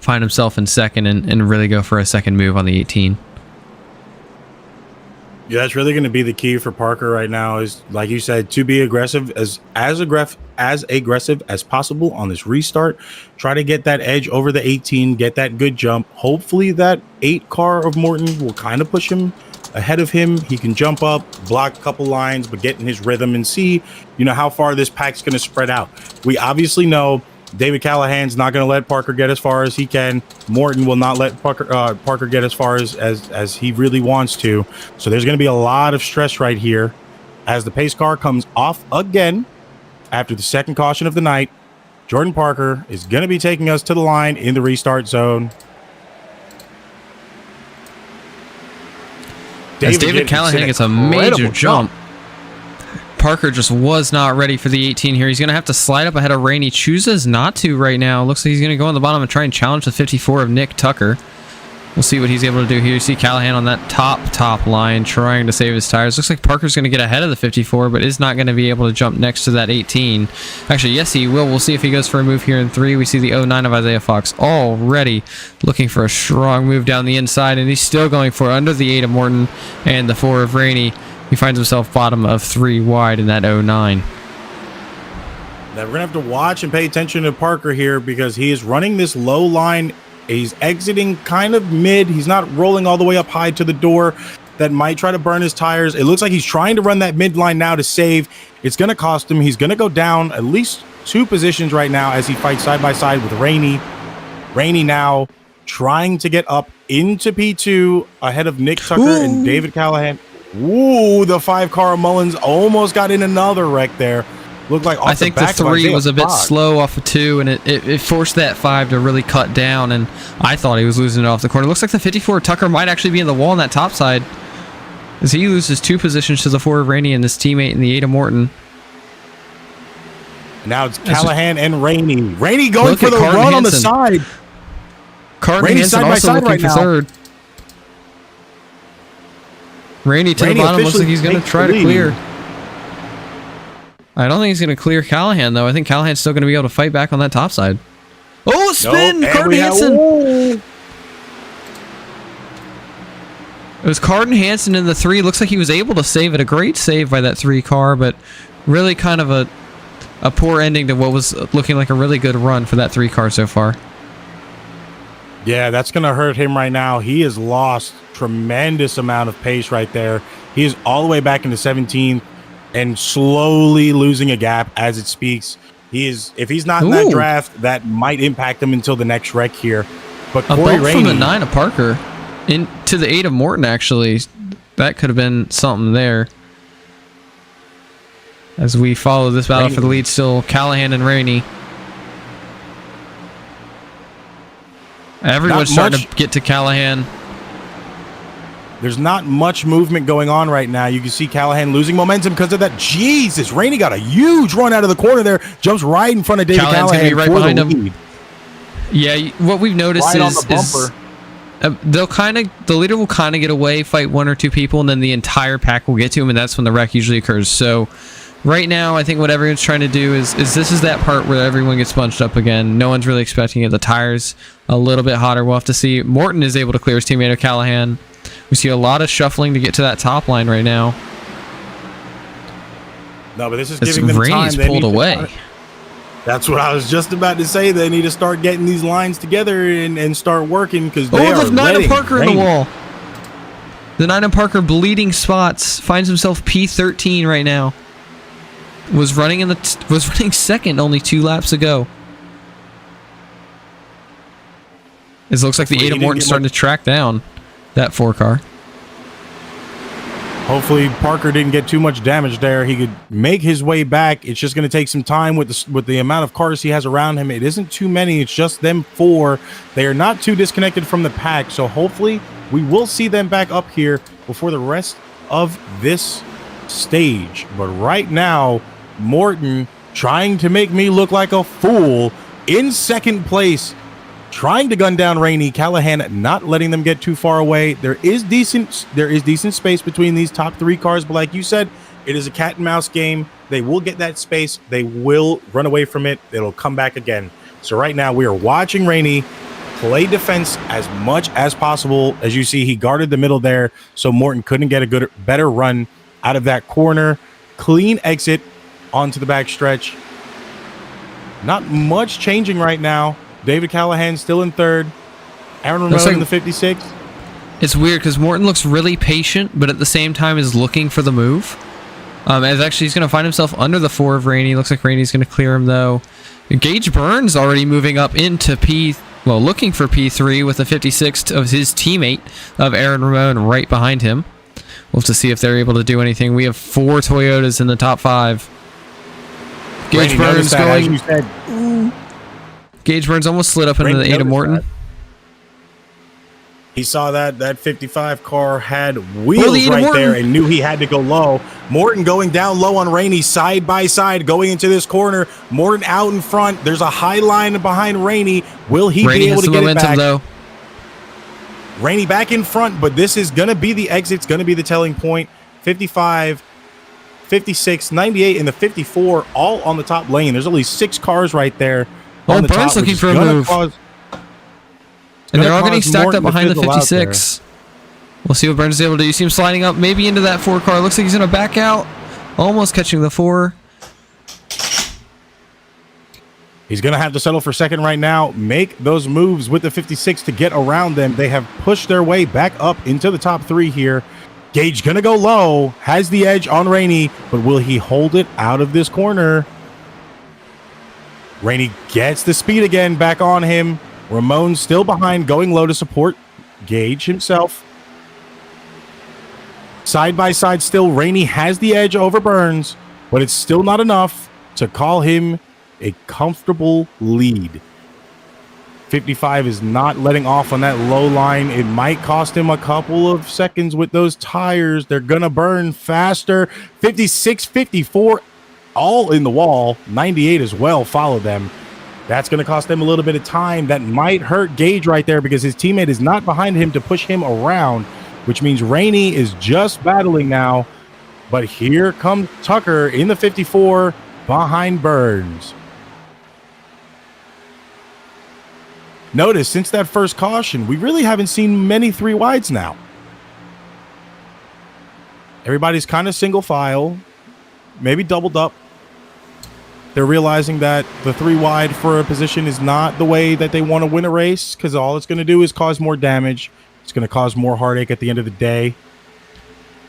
Speaker 1: Find himself in second and really go for a second move on the 18.
Speaker 2: Yeah, that's really going to be the key for Parker right now is, like you said, to be aggressive as aggressive as possible on this restart. Try to get that edge over the 18, get that good jump. Hopefully that 8 car of Morton will kind of push him ahead of him. He can jump up, block a couple lines, but get in his rhythm and see, how far this pack's going to spread out. We obviously know David Callahan's not going to let Parker get as far as he can. Morton will not let Parker get as far as he really wants to. So there's going to be a lot of stress right here as the pace car comes off again after the second caution of the night. Jordan Parker is going to be taking us to the line in the restart zone.
Speaker 1: As David Callahan gets a major jump. Parker just was not ready for the 18 here. He's going to have to slide up ahead of Rainey. Chooses not to right now. Looks like he's going to go on the bottom and try and challenge the 54 of Nick Tucker. We'll see what he's able to do here. You see Callahan on that top line trying to save his tires. Looks like Parker's going to get ahead of the 54, but is not going to be able to jump next to that 18. Actually, yes, he will. We'll see if he goes for a move here in 3. We see the 09 of Isaiah Fox already looking for a strong move down the inside, and he's still going for under the 8 of Morton and the 4 of Rainey. He finds himself bottom of 3 wide in that 09.
Speaker 2: Now we're going to have to watch and pay attention to Parker here because he is running this low line. He's exiting kind of mid. He's not rolling all the way up high to the door. That might try to burn his tires. It looks like he's trying to run that midline now to save. It's going to cost him. He's going to go down at least 2 positions right now as he fights side by side with Rainey. Rainey now trying to get up into P2 ahead of Nick Tucker and David Callahan. Ooh, the 5 car Mullins almost got in another wreck there. Looked like
Speaker 1: I think the 3 was a bit slow off of 2, and it forced that 5 to really cut down, and I thought he was losing it off the corner. Looks like the 54 Tucker might actually be in the wall on that top side as he loses 2 positions to the 4 of Rainey and his teammate in the 8 of Morton.
Speaker 2: Now it's Callahan and Rainey. Rainey going for the run on the side.
Speaker 1: Carton Hansen also looking for third. Rainey to the bottom. Looks like he's going to try to clear. I don't think he's going to clear Callahan, though. I think Callahan's still going to be able to fight back on that top side. Oh, spin! Nope. Carton Hansen! It was Carton Hansen in the 3. Looks like he was able to save it. A great save by that 3 car, but really kind of a poor ending to what was looking like a really good run for that 3 car so far.
Speaker 2: Yeah, that's going to hurt him right now. He has lost tremendous amount of pace right there. He is all the way back into 17th and slowly losing a gap as it speaks. If he's not in that draft, that might impact him until the next wreck here. But Corey Rainey
Speaker 1: from the 9 of Parker into the 8 of Morton, actually. That could have been something there. As we follow this battle for the lead, still Callahan and Rainey. Everyone's starting to get to Callahan.
Speaker 2: There's not much movement going on right now. You can see Callahan losing momentum because of that. Jesus, Rainey got a huge run out of the corner there. Jumps right in front of David
Speaker 1: Callahan's
Speaker 2: Callahan.
Speaker 1: Gonna be right behind him. Yeah, what we've noticed
Speaker 2: right
Speaker 1: is the leader will kind of get away, fight one or two people, and then the entire pack will get to him, and that's when the wreck usually occurs. So right now, I think what everyone's trying to do is this is that part where everyone gets bunched up again. No one's really expecting it. The tire's a little bit hotter. We'll have to see. Morton is able to clear his teammate of Callahan. We see a lot of shuffling to get to that top line right now.
Speaker 2: No, but this is giving them time.
Speaker 1: Rainey's pulled away.
Speaker 2: That's what I was just about to say. They need to start getting these lines together and start working because they are
Speaker 1: the Nina Parker
Speaker 2: Rainey
Speaker 1: in the wall. The Nina Parker bleeding spots finds himself P13 right now. Was running second only 2 laps ago. It looks like the Ada Morton's starting to track down that 4 car.
Speaker 2: Hopefully Parker didn't get too much damage there. He could make his way back. It's just going to take some time with the amount of cars he has around him. It isn't too many. It's just them 4. They are not too disconnected from the pack. So hopefully we will see them back up here before the rest of this stage. But right now, Morton trying to make me look like a fool in second place, trying to gun down Rainey. Callahan not letting them get too far away. There is decent space between these top 3 cars, but like you said, it is a cat and mouse game. They will get that space. They will run away from it. It'll come back again. So right now we are watching Rainey play defense as much as possible. As you see, he guarded the middle there, so Morton couldn't get a better run out of that corner. Clean exit onto the back stretch. Not much changing right now. David Callahan still in 3rd. Aaron Ramon in the 56.
Speaker 1: It's weird because Morton looks really patient, but at the same time is looking for the move. As actually he's going to find himself under the 4 of Rainey. Looks like Rainey's going to clear him though. Gage Burns already moving up into looking for P3 with the 56 of his teammate of Aaron Ramon right behind him. We'll have to see if they're able to do anything. We have 4 Toyotas in the top 5. Gage Burns going. As you said. Gage Burns almost slid up into the Ada Morton.
Speaker 2: He saw that 55 car had wheels right there and knew he had to go low. Morton going down low on Rainey, side by side, going into this corner. Morton out in front. There's a high line behind Rainey. Will he be able to get it back? Though. Rainey back in front, but this is going to be the exit. It's going to be the telling point. 55, 56, 98, and the 54 all on the top lane. There's only 6 cars right there.
Speaker 1: Oh, Burns looking for a move. And they're all getting stacked up behind the 56. We'll see what Burns is able to do. You see him sliding up maybe into that 4 car. Looks like he's going to back out. Almost catching the 4.
Speaker 2: He's going to have to settle for second right now. Make those moves with the 56 to get around them. They have pushed their way back up into the top 3 here. Gage going to go low. Has the edge on Rainey, but will he hold it out of this corner? Rainey gets the speed again back on him. Ramon still behind, going low to support Gage himself. Side by side still, Rainey has the edge over Burns, but it's still not enough to call him a comfortable lead. 55 is not letting off on that low line. It might cost him a couple of seconds with those tires. They're going to burn faster. 56, 54, all in the wall. 98 as well follow them. That's going to cost them a little bit of time. That might hurt Gage right there because his teammate is not behind him to push him around, which means Rainey is just battling now. But here comes Tucker in the 54 behind Burns. Notice, since that first caution, we really haven't seen many 3 wides now. Everybody's kind of single file, maybe doubled up. They're realizing that the 3 wide for a position is not the way that they want to win a race, because all it's going to do is cause more damage. It's going to cause more heartache at the end of the day.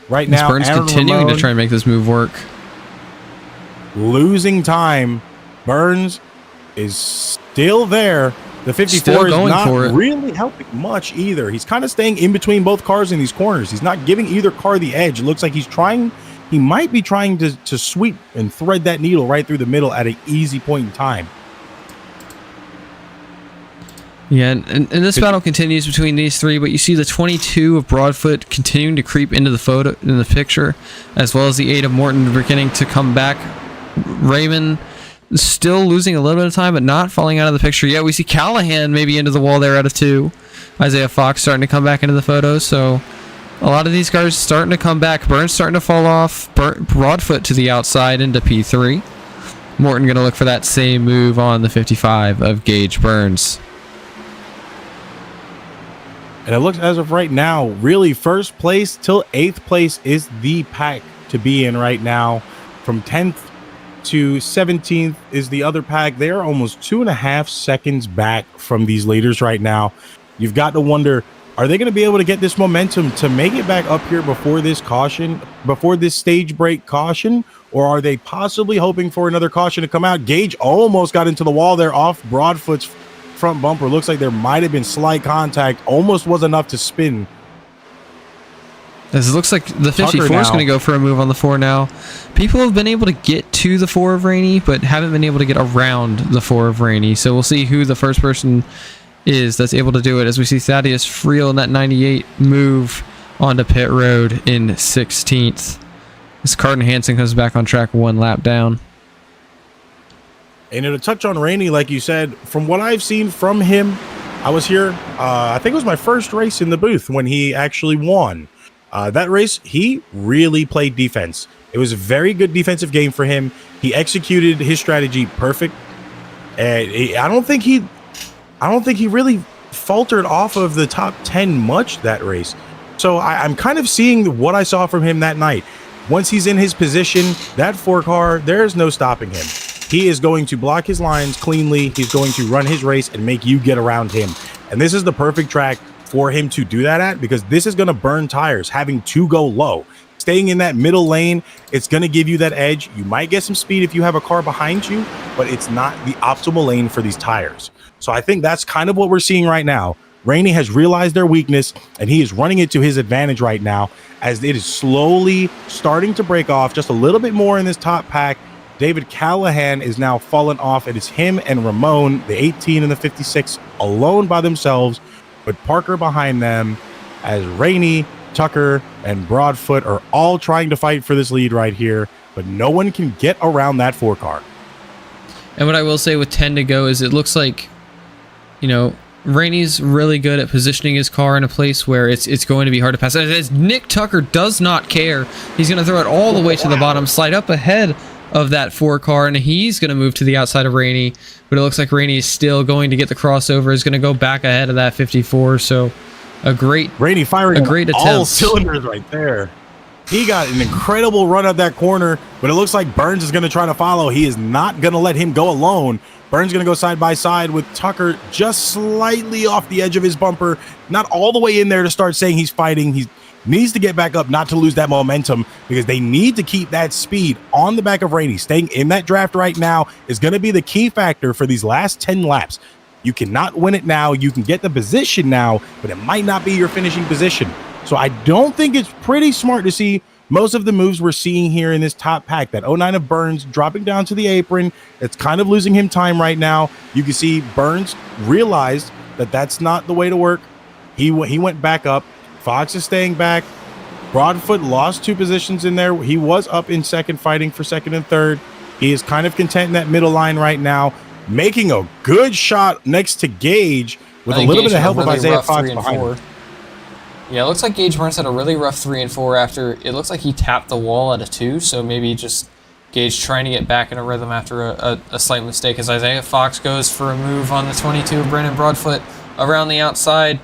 Speaker 2: Right now,
Speaker 1: Burns continuing to try and make this move work.
Speaker 2: Losing time. Burns is still there. The 54 is not really helping much either. He's kind of staying in between both cars in these corners. He's not giving either car the edge. It looks like he's trying. He might be trying to sweep and thread that needle right through the middle at an easy point in time.
Speaker 1: Yeah, and this battle continues between these three, but you see the 22 of Broadfoot continuing to creep into the picture, as well as the 8 of Morton beginning to come back. Raymond still losing a little bit of time, but not falling out of the picture yet. We see Callahan maybe into the wall there out of 2. Isaiah Fox starting to come back into the photos, so a lot of these cars starting to come back. Burns starting to fall off. Broadfoot to the outside into P3. Morton going to look for that same move on the 55 of Gage Burns.
Speaker 2: And it looks as of right now, really first place till 8th place is the pack to be in right now. From 10th to 17th is the other pack. They are almost 2.5 seconds back from these leaders right now. You've got to wonder, are they going to be able to get this momentum to make it back up here before this caution, before this stage break caution? Or are they possibly hoping for another caution to come out? Gage almost got into the wall there off Broadfoot's front bumper. Looks like there might have been slight contact. Almost was enough to spin.
Speaker 1: As it looks like the 54 is going to go for a move on the 4 now. People have been able to get to the 4 of Rainey, but haven't been able to get around the 4 of Rainey. So we'll see who the first person is that's able to do it, as we see Thaddeus Friel in that 98 move onto pit road in 16th. As Carden Hansen comes back on track 1 lap down.
Speaker 2: And to touch on Rainey, like you said, from what I've seen from him, I was here, I think it was my first race in the booth when he actually won. That race, he really played defense. It was a very good defensive game for him. He executed his strategy perfect. And I don't think he really faltered off of the top 10 much that race. So I'm kind of seeing what I saw from him that night. Once he's in his position, that 4 car, there's no stopping him. He is going to block his lines cleanly. He's going to run his race and make you get around him. And this is the perfect track for him to do that at, because this is going to burn tires, having to go low. Staying in that middle lane, it's going to give you that edge. You might get some speed if you have a car behind you, but it's not the optimal lane for these tires. So I think that's kind of what we're seeing right now. Rainey has realized their weakness, and he is running it to his advantage right now, as it is slowly starting to break off just a little bit more in this top pack. David Callahan is now fallen off. It is him and Ramon, the 18 and the 56, alone by themselves, with Parker behind them, as Rainey, Tucker, and Broadfoot are all trying to fight for this lead right here, but no one can get around that 4 car.
Speaker 1: And what I will say with 10 to go is it looks like, you know, Rainey's really good at positioning his car in a place where it's going to be hard to pass. As Nick Tucker does not care. He's going to throw it all the way to the bottom, slide up ahead of that 4 car, and he's going to move to the outside of Rainey. But it looks like Rainey is still going to get the crossover, is going to go back ahead of that 54. So
Speaker 2: Rainey firing
Speaker 1: a great attempt.
Speaker 2: All cylinders right there. He got an incredible run up that corner, but it looks like Burns is going to try to follow. He is not going to let him go alone. Burns going to go side by side with Tucker just slightly off the edge of his bumper, not all the way in there to start saying he's fighting. He needs to get back up, not to lose that momentum, because they need to keep that speed on the back of Rainey. Staying in that draft right now is going to be the key factor for these last 10 laps. You cannot win it now. You can get the position now, but it might not be your finishing position. So I don't think it's pretty smart to see most of the moves we're seeing here in this top pack. That 09 of Burns dropping down to the apron. It's kind of losing him time right now. You can see Burns realized that that's not the way to work. He went back up. Fox is staying back. Broadfoot lost 2 positions in there. He was up in second, fighting for second and third. He is kind of content in that middle line right now, making a good shot next to Gage with a little bit of help of Isaiah Fox behind him.
Speaker 1: Yeah, it looks like Gage Burns had a really rough 3 and 4 after it looks like he tapped the wall at a 2, so maybe just Gage trying to get back in a rhythm after a slight mistake, as Isaiah Fox goes for a move on the 22 of Brandon Broadfoot around the outside,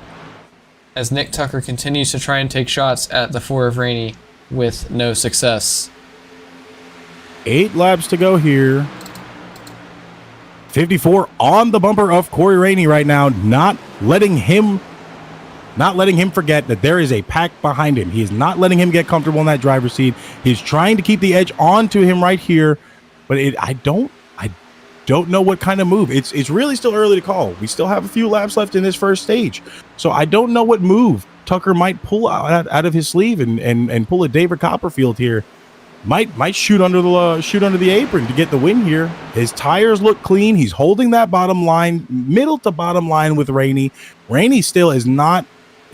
Speaker 1: as Nick Tucker continues to try and take shots at the 4 of Rainey with no success.
Speaker 2: 8 laps to go here. 54 on the bumper of Corey Rainey right now, not letting him forget that there is a pack behind him. He is not letting him get comfortable in that driver's seat. He's trying to keep the edge onto him right here, but I don't know what kind of move. It's really still early to call. We still have a few laps left in this first stage, so I don't know what move Tucker might pull out of his sleeve and pull a David Copperfield here. might shoot under the apron to get the win here. His tires look clean. He's holding that bottom line, middle to bottom line with Rainey. Rainey still is not.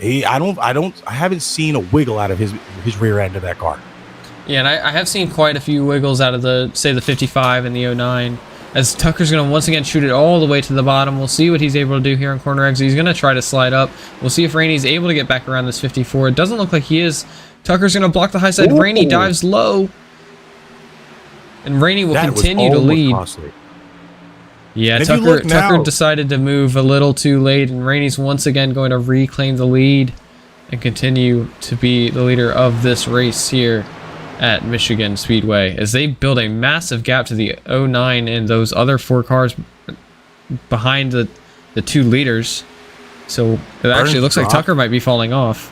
Speaker 2: I haven't seen a wiggle out of his rear end of that car.
Speaker 1: Yeah, and I have seen quite a few wiggles out of the 55 and the 09. As Tucker's going to once again shoot it all the way to the bottom. We'll see what he's able to do here on corner exit. He's going to try to slide up. We'll see if Rainey's able to get back around this 54. It doesn't look like he is. Tucker's going to block the high side.
Speaker 2: Ooh.
Speaker 1: Rainey dives low. And Rainey will continue to lead.
Speaker 2: Costly.
Speaker 1: Yeah,
Speaker 2: And
Speaker 1: Tucker decided to move a little too late, and Rainey's once again going to reclaim the lead and continue to be the leader of this race here at Michigan Speedway as they build a massive gap to the 09 and those other 4 cars behind the 2 leaders. So it actually looks like Tucker might be falling off.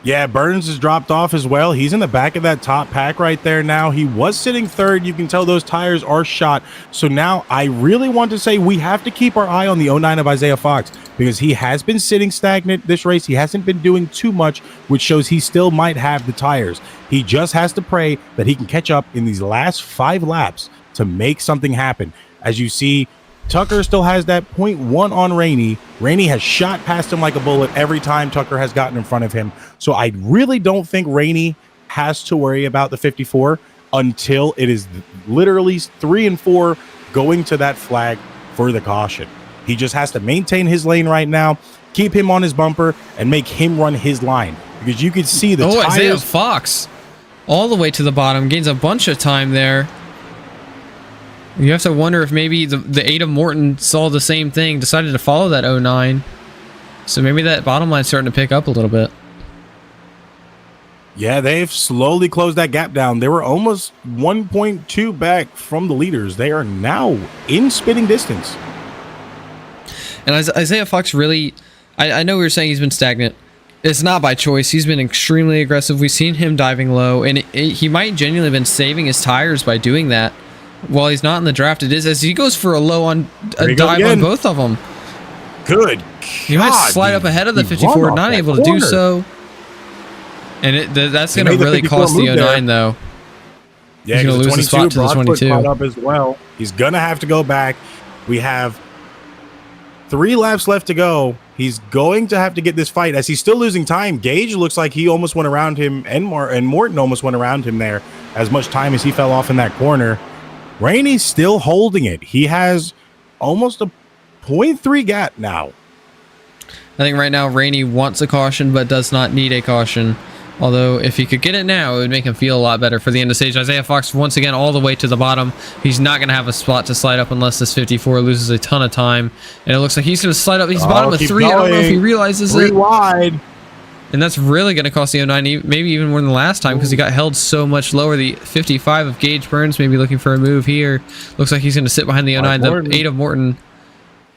Speaker 2: Yeah, Burns has dropped off as well. He's in the back of that top pack right there now. He was sitting third. You can tell those tires are shot. So now I really want to say we have to keep our eye on the 09 of Isaiah Fox because he has been sitting stagnant this race. He hasn't been doing too much, which shows he still might have the tires. He just has to pray that he can catch up in these last 5 laps to make something happen. As you see, Tucker still has that 0.1 on Rainey. Rainey has shot past him like a bullet every time Tucker has gotten in front of him. So I really don't think Rainey has to worry about the 54 until it is literally 3 and 4 going to that flag for the caution. He just has to maintain his lane right now, keep him on his bumper, and make him run his line. Because you can see the tires.
Speaker 1: Isaiah Fox all the way to the bottom, gains a bunch of time there. You have to wonder if maybe the Adam Morton saw the same thing, decided to follow that 09. So maybe that bottom line's starting to pick up a little bit.
Speaker 2: Yeah, they've slowly closed that gap down. They were almost 1.2 back from the leaders. They are now in spitting distance.
Speaker 1: And Isaiah Fox really, I know we were saying he's been stagnant. It's not by choice. He's been extremely aggressive. We've seen him diving low, and he might genuinely have been saving his tires by doing that. While he's not in the draft, it is as he goes for a low on a dive on both of them.
Speaker 2: Good.
Speaker 1: He might slide up ahead of the 54, not able to do so. And that's going to really cost the 09 though.
Speaker 2: Yeah,
Speaker 1: he's going to lose the spot to the 22.
Speaker 2: Caught up as well. He's going to have to go back. We have 3 laps left to go. He's going to have to get this fight as he's still losing time. Gage looks like he almost went around him, and Morton almost went around him there as much time as he fell off in that corner. Rainey's still holding it. He has almost a 0.3 gap now.
Speaker 1: I think right now Rainey wants a caution but does not need a caution. Although if he could get it now, it would make him feel a lot better for the end of stage. Isaiah Fox once again all the way to the bottom. He's not going to have a spot to slide up unless this 54 loses a ton of time. And it looks like he's going to slide up. He's bottom of 3. I don't know if he realizes it.
Speaker 2: Wide.
Speaker 1: And that's really going to cost the 09, maybe even more than the last time, because he got held so much lower. The 55 of Gage Burns maybe looking for a move here. Looks like he's going to sit behind the 09. The 8 of Morton.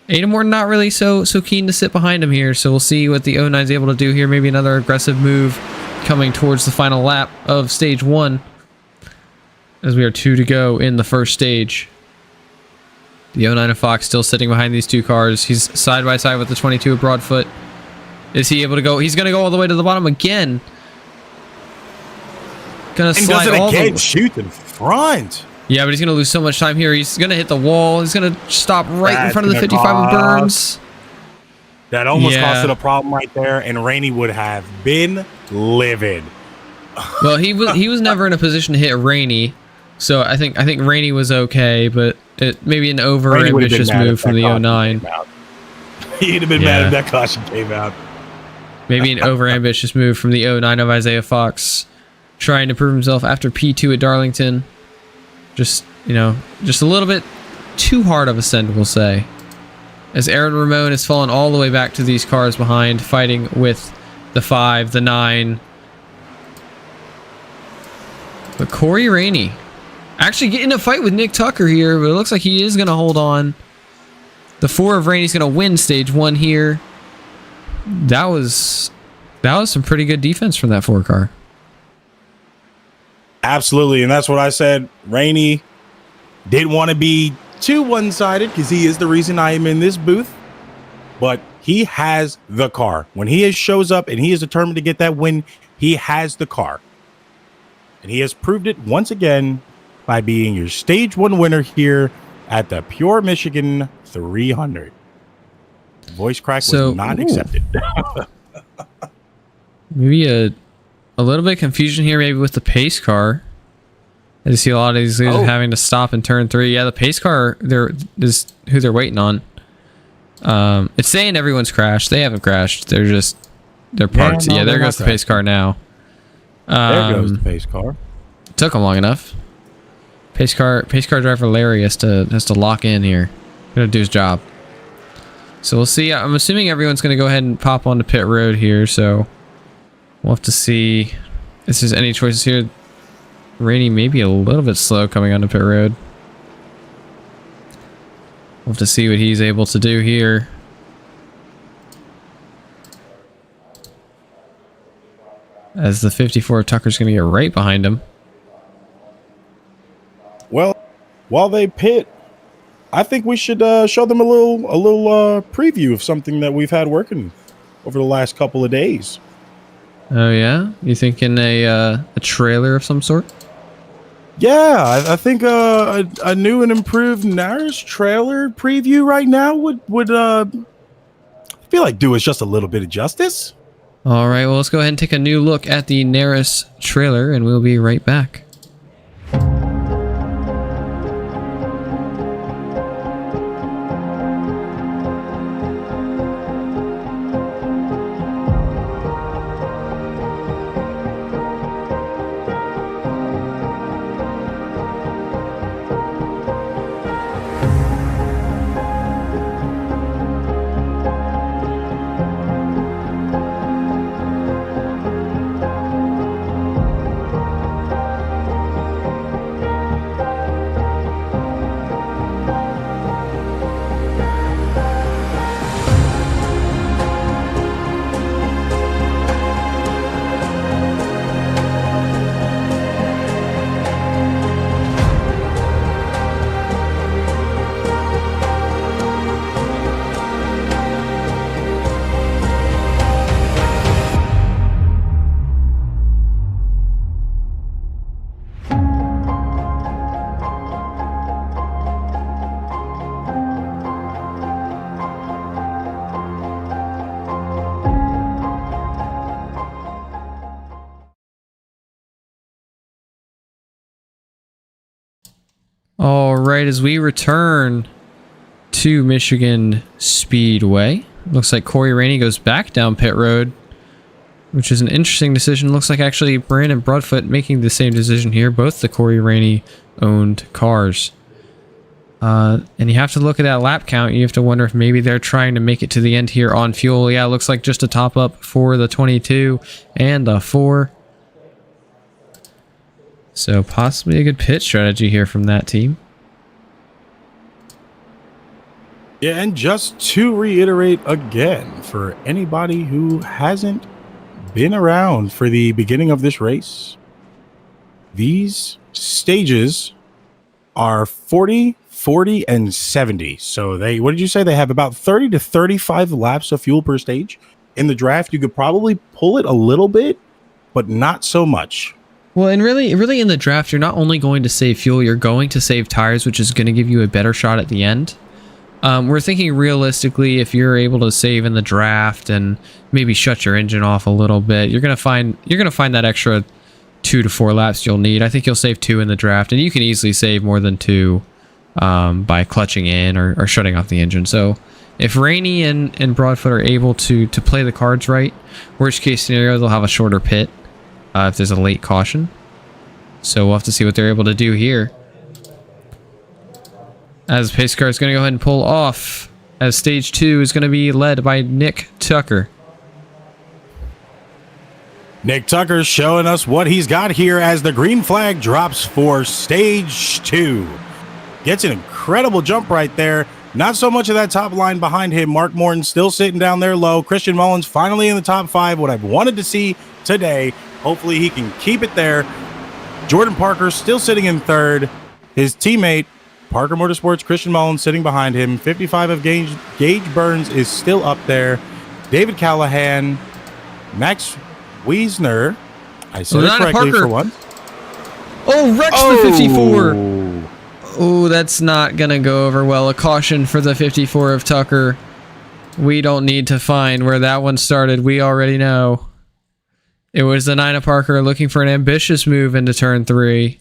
Speaker 1: 8 of Morton not really so keen to sit behind him here. So we'll see what the 09 is able to do here. Maybe another aggressive move coming towards the final lap of stage 1. As we are 2 to go in the first stage. The 09 of Fox still sitting behind these 2 cars. He's side by side with the 22 of Broadfoot. Is he able to go? He's going to go all the way to the bottom again. Going to slide all the way.
Speaker 2: Shoot in front.
Speaker 1: Yeah, but he's going to lose so much time here. He's going to hit the wall. He's going to stop right in front of the 55 of Burns.
Speaker 2: That almost cost it a problem right there, and Rainey would have been livid.
Speaker 1: Well, he was never in a position to hit Rainey, so I think Rainey was okay, but maybe an over-ambitious move from the 09.
Speaker 2: He'd have been mad if that caution came out.
Speaker 1: Maybe an over-ambitious move from the 09 of Isaiah Fox, trying to prove himself after P2 at Darlington. Just a little bit too hard of a send, we'll say. As Aaron Ramon has fallen all the way back to these cars behind, fighting with the 5, the 9. But Corey Rainey actually getting a fight with Nick Tucker here, but it looks like he is going to hold on. The 4 of Rainey's going to win stage 1 here. That was some pretty good defense from that 4 car.
Speaker 2: Absolutely, and that's what I said. Rainey didn't want to be too one-sided because he is the reason I am in this booth, but he has the car. When he shows up and he is determined to get that win, he has the car. And he has proved it once again by being your stage 1 winner here at the Pure Michigan 300. Voice crack was not accepted.
Speaker 1: Maybe a little bit of confusion here, maybe with the pace car. I just see a lot of these leaders having to stop in turn 3. Yeah, the pace car is who they're waiting on. It's saying everyone's crashed. They haven't crashed. They're parked. Yeah, there goes the pace car now.
Speaker 2: There goes the pace car.
Speaker 1: Took them long enough. Pace car driver Larry has to lock in here. Gonna do his job. So we'll see. I'm assuming everyone's gonna go ahead and pop onto pit road here. So we'll have to see if there's any choices here. Rainey may be a little bit slow coming onto pit road. We'll have to see what he's able to do here. As the 54 Tucker's going to get right behind him.
Speaker 2: Well, while they pit, I think we should show them a little preview of something that we've had working over the last couple of days.
Speaker 1: Oh yeah, you thinking a trailer of some sort?
Speaker 2: Yeah, I think a new and improved NARAS trailer preview right now would feel like do us just a little bit of justice.
Speaker 1: All right, well, let's go ahead and take a new look at the NARAS trailer, and we'll be right back. All right, as we return to Michigan Speedway, looks like Corey Rainey goes back down pit road, which is an interesting decision. Looks like actually Brandon Broadfoot making the same decision here, both the Corey Rainey owned cars. And you have to look at that lap count. You have to wonder if maybe they're trying to make it to the end here on fuel. Yeah, it looks like just a top up for the 22 and the 4. So possibly a good pit strategy here from that team.
Speaker 2: Yeah, and just to reiterate again, for anybody who hasn't been around for the beginning of this race, these stages are 40, 40, and 70. So what did you say? They have about 30 to 35 laps of fuel per stage. In the draft, you could probably pull it a little bit, but not so much.
Speaker 1: Well, and really in the draft, you're not only going to save fuel, you're going to save tires, which is going to give you a better shot at the end. We're thinking realistically, if you're able to save in the draft and maybe shut your engine off a little bit, you're gonna find that extra 2 to 4 laps you'll need. I think you'll save 2 in the draft, and you can easily save more than 2 by clutching in or shutting off the engine. So if Rainey and Broadfoot are able to play the cards right, worst case scenario, they'll have a shorter pit if there's a late caution. So we'll have to see what they're able to do here. As pace car is going to go ahead and pull off, as stage 2 is going to be led by Nick Tucker.
Speaker 2: Nick Tucker's showing us what he's got here as the green flag drops for stage 2. Gets an incredible jump right there. Not so much of that top line behind him. Mark Morton still sitting down there low. Christian Mullins finally in the top 5, what I've wanted to see today. Hopefully he can keep it there. Jordan Parker still sitting in 3rd. His teammate, Parker Motorsports, Christian Mullins sitting behind him. 55 of Gage Burns is still up there. David Callahan, Max Wiesner. I said it correctly for once.
Speaker 1: Oh, wrecks the 54. Oh, that's not going to go over well. A caution for the 54 of Tucker. We don't need to find where that one started. We already know. It was the 9 of Parker looking for an ambitious move into turn 3.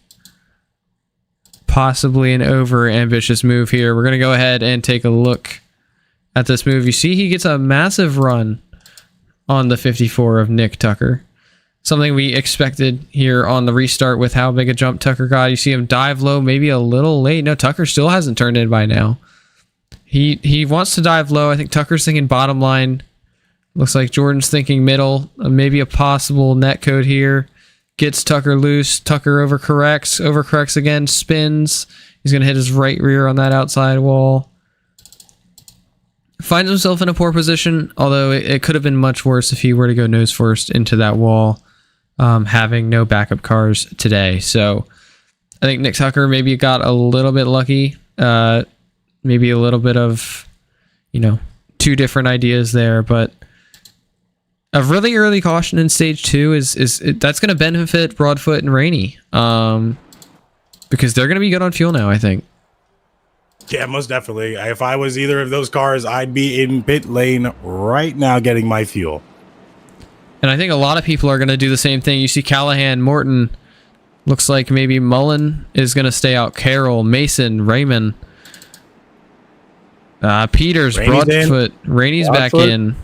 Speaker 1: Possibly an over-ambitious move here. We're going to go ahead and take a look at this move. You see he gets a massive run on the 54 of Nick Tucker. Something we expected here on the restart with how big a jump Tucker got. You see him dive low, maybe a little late. No, Tucker still hasn't turned in by now. He wants to dive low. I think Tucker's thinking bottom line. Looks like Jordan's thinking middle. Maybe a possible net code here. Gets Tucker loose. Tucker overcorrects again, spins. He's going to hit his right rear on that outside wall. Finds himself in a poor position, although it could have been much worse if he were to go nose first into that wall. Having no backup cars today. So I think Nick Tucker maybe got a little bit lucky. Maybe a little bit of, two different ideas there, but a really early caution in stage 2 that's going to benefit Broadfoot and Rainey, because they're going to be good on fuel now, I think.
Speaker 2: Yeah, most definitely. If I was either of those cars, I'd be in pit lane right now getting my fuel.
Speaker 1: And I think a lot of people are going to do the same thing. You see Callahan, Morton. Looks like maybe Mullen is going to stay out. Carroll, Mason, Raymond. Peters, Broadfoot. Rainey's back in.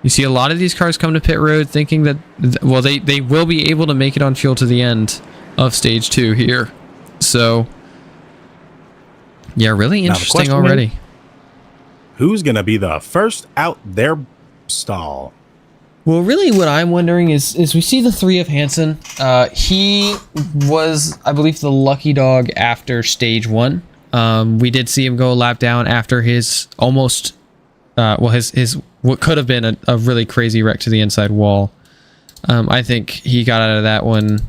Speaker 1: You see a lot of these cars come to pit road thinking that, well, they will be able to make it on fuel to the end of stage 2 here. So, yeah, really interesting already.
Speaker 2: Who's going to be the first out their stall?
Speaker 1: Well, really what I'm wondering is we see the 3 of Hansen. He was, I believe, the lucky dog after stage 1. We did see him go a lap down after his almost, his what could have been a really crazy wreck to the inside wall. I think he got out of that one.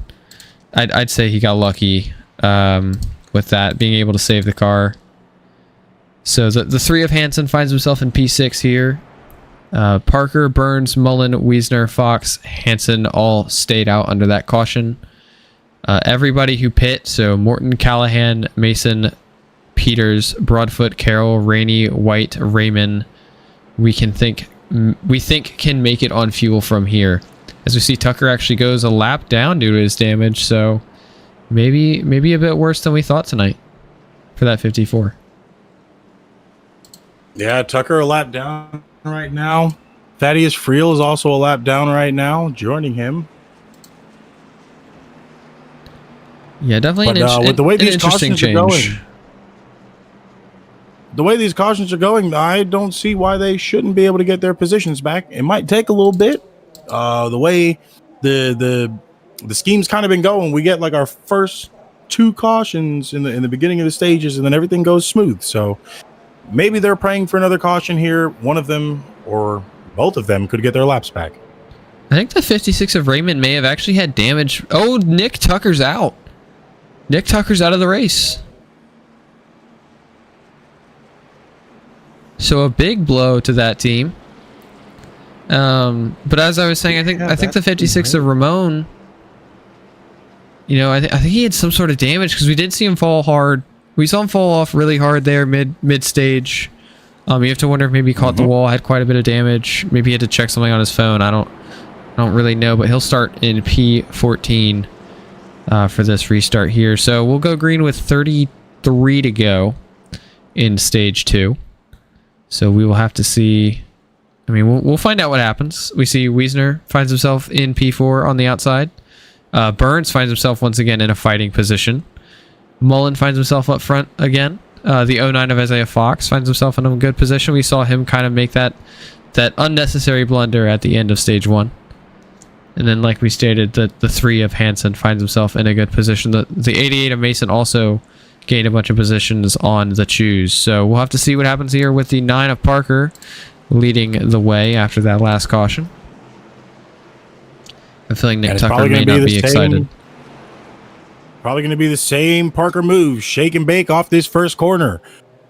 Speaker 1: I'd say he got lucky with that, being able to save the car. So the 3 of Hansen finds himself in P6 here. Parker, Burns, Mullen, Wiesner, Fox, Hansen all stayed out under that caution. Everybody who pit, so Morton, Callahan, Mason, Peters, Broadfoot, Carroll, Rainey, White, Raymond, we think can make it on fuel from here. As we see, Tucker actually goes a lap down due to his damage, so maybe a bit worse than we thought tonight for that 54.
Speaker 2: Yeah, Tucker a lap down right now. Thaddeus Friel is also a lap down right now, joining him.
Speaker 1: Yeah, definitely
Speaker 2: with the way these
Speaker 1: interesting
Speaker 2: cautions are going, the way these cautions are going, I don't see why they shouldn't be able to get their positions back. It might take a little bit. The way the scheme's kind of been going, we get like our first 2 cautions in the beginning of the stages, and then everything goes smooth. So maybe they're praying for another caution here. One of them or both of them could get their laps back.
Speaker 1: I think the 56 of Raymond may have actually had damage. Oh, Nick Tucker's out. Nick Tucker's out of the race. So a big blow to that team. But as I was saying, I think the 56 of Ramon, I think he had some sort of damage, because we did see him fall hard. We saw him fall off really hard there mid stage. You have to wonder if maybe he caught the wall, had quite a bit of damage. Maybe he had to check something on his phone. I don't really know, but he'll start in P14 for this restart here. So we'll go green with 33 to go in stage 2. So we will have to see. I mean, we'll find out what happens. We see Wiesner finds himself in P4 on the outside. Burns finds himself once again in a fighting position. Mullen finds himself up front again. The 09 of Isaiah Fox finds himself in a good position. We saw him kind of make that unnecessary blunder at the end of stage 1. And then, like we stated, the 3 of Hansen finds himself in a good position. The 88 of Mason also gained a bunch of positions on the choose. So we'll have to see what happens here with the 9 of Parker leading the way after that last caution. I'm feeling Nick Tucker may not be excited.
Speaker 2: Probably going to be the same Parker move, shake and bake off this first corner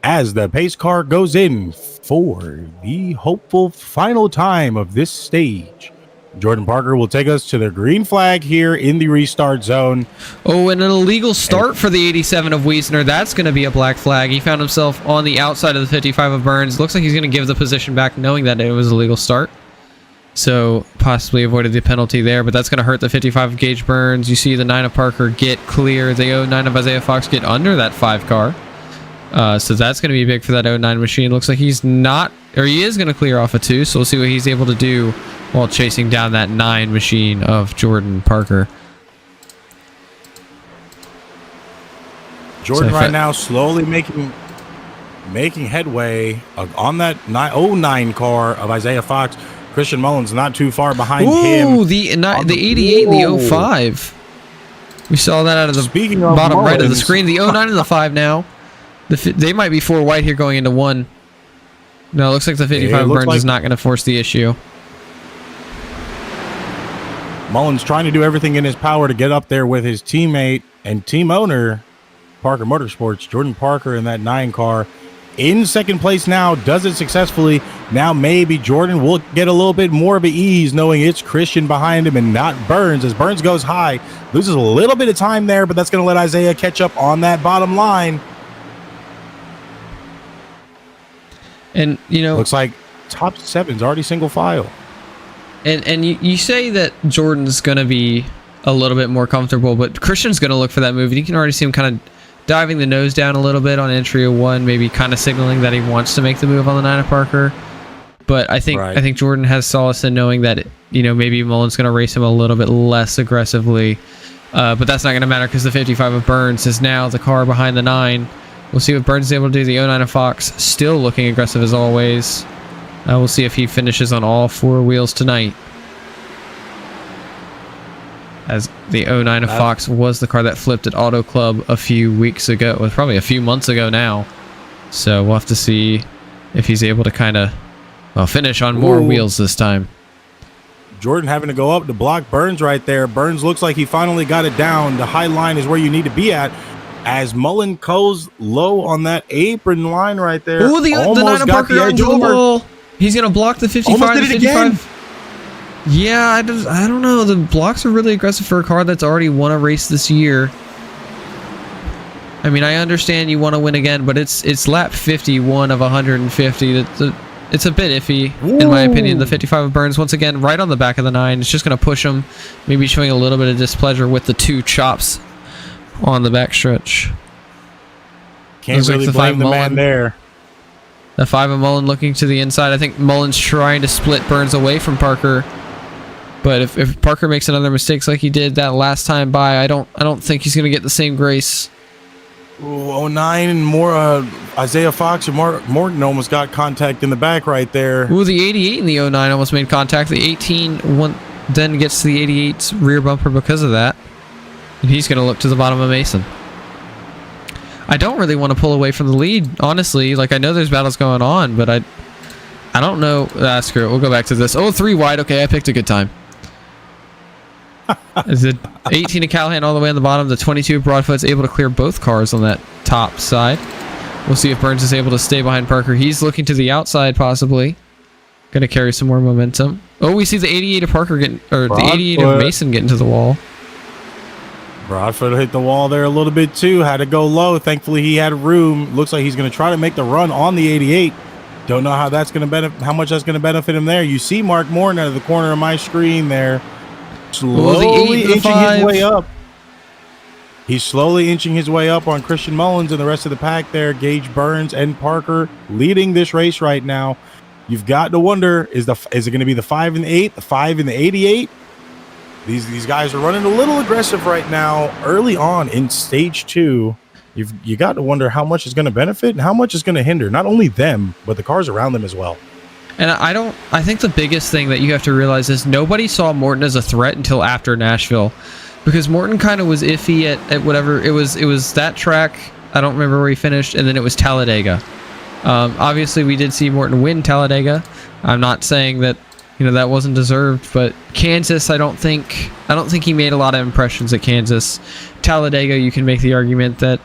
Speaker 2: as the pace car goes in for the hopeful final time of this stage. Jordan Parker will take us to the green flag here in the restart zone.
Speaker 1: Oh, and an illegal start for the 87 of Wiesner. That's going to be a black flag. He found himself on the outside of the 55 of Burns. Looks like he's going to give the position back knowing that it was a legal start. So possibly avoided the penalty there, but that's going to hurt the 55 of Gage Burns. You see the 9 of Parker get clear. The 09 of Isaiah Fox get under that 5 car. So that's going to be big for that 09 machine. Looks like he's not, or he is going to clear off a 2. So we'll see what he's able to do while chasing down that 9 machine of Jordan Parker.
Speaker 2: Jordan right now slowly making headway on that 09 car of Isaiah Fox. Christian Mullins not too far behind him.
Speaker 1: The 88 and the 05. We saw that out of the bottom right of the screen. The 09 and the 5 now. They might be 4 white here going into 1. No, it looks like the 55 Burns is not going to force the issue.
Speaker 2: Mullins trying to do everything in his power to get up there with his teammate and team owner, Parker Motorsports, Jordan Parker in that 9 car. In second place now, does it successfully. Now maybe Jordan will get a little bit more of an ease knowing it's Christian behind him and not Burns. As Burns goes high, loses a little bit of time there, but that's going to let Isaiah catch up on that bottom line.
Speaker 1: And, you know,
Speaker 2: looks like top 7's already single file.
Speaker 1: And you say that Jordan's going to be a little bit more comfortable, but Christian's going to look for that move. And you can already see him kind of diving the nose down a little bit on entry of 1, maybe kind of signaling that he wants to make the move on the 9 of Parker. But I think Jordan has solace in knowing that, you know, maybe Mullins going to race him a little bit less aggressively. But that's not going to matter because the 55 of Burns is now the car behind the 9. We'll see what Burns is able to do. The 09 of Fox still looking aggressive as always. We'll see if he finishes on all 4 wheels tonight. As the 09 of Fox was the car that flipped at Auto Club a few weeks ago. Well, probably a few months ago now. So we'll have to see if he's able to kind of finish on more wheels this time.
Speaker 2: Jordan having to go up to block Burns right there. Burns looks like he finally got it down. The high line is where you need to be at. As Mullen goes low on that apron line right there.
Speaker 1: Oh, the 9 of Parker got into the wall. He's going to block the 55.
Speaker 2: Almost did it again.
Speaker 1: Yeah, I don't know. The blocks are really aggressive for a car that's already won a race this year. I mean, I understand you want to win again, but it's lap 51 of 150. It's a bit iffy, in my opinion. The 55 of Burns, once again, right on the back of the 9. It's just going to push him, maybe showing a little bit of displeasure with the 2 chops on the backstretch.
Speaker 2: Can't really blame the man there.
Speaker 1: The 5 of Mullen looking to the inside. I think Mullen's trying to split Burns away from Parker. But if Parker makes another mistake like he did that last time by, I don't think he's going to get the same grace.
Speaker 2: Ooh, 09 and more Isaiah Fox and Morton almost got contact in the back right there.
Speaker 1: Ooh, the 88 and the 09 almost made contact. The 18 then gets to the 88's rear bumper because of that. And he's going to look to the bottom of Mason. I don't really want to pull away from the lead, honestly. Like, I know there's battles going on, but I don't know. Screw it. We'll go back to this. Oh, 3 wide. Okay, I picked a good time. Is it 18 of Callahan all the way on the bottom? The 22 of Broadfoot's able to clear both cars on that top side. We'll see if Burns is able to stay behind Parker. He's looking to the outside, possibly. Going to carry some more momentum. Oh, we see the 88 of Parker getting, or the 88 of Mason getting to the wall.
Speaker 2: Broadfoot hit the wall there a little bit too. Had to go low. Thankfully, he had room. Looks like he's going to try to make the run on the 88. Don't know how that's going to benefit. How much that's going to benefit him there. You see Mark Morton out of the corner of my screen there, slowly inching his way up. He's slowly inching his way up on Christian Mullins and the rest of the pack there. Gage Burns and Parker leading this race right now. You've got to wonder: is it going to be the 5 and the 8, the 5 and the 88? These guys are running a little aggressive right now, early on in stage 2. You got to wonder how much is going to benefit and how much is going to hinder not only them but the cars around them as well.
Speaker 1: And I think the biggest thing that you have to realize is nobody saw Morton as a threat until after Nashville, because Morton kind of was iffy at whatever it was that track. I don't remember where he finished, and then it was Talladega. Obviously, we did see Morton win Talladega. I'm not saying that that wasn't deserved, but Kansas, I don't think he made a lot of impressions at Kansas. Talladega, you can make the argument that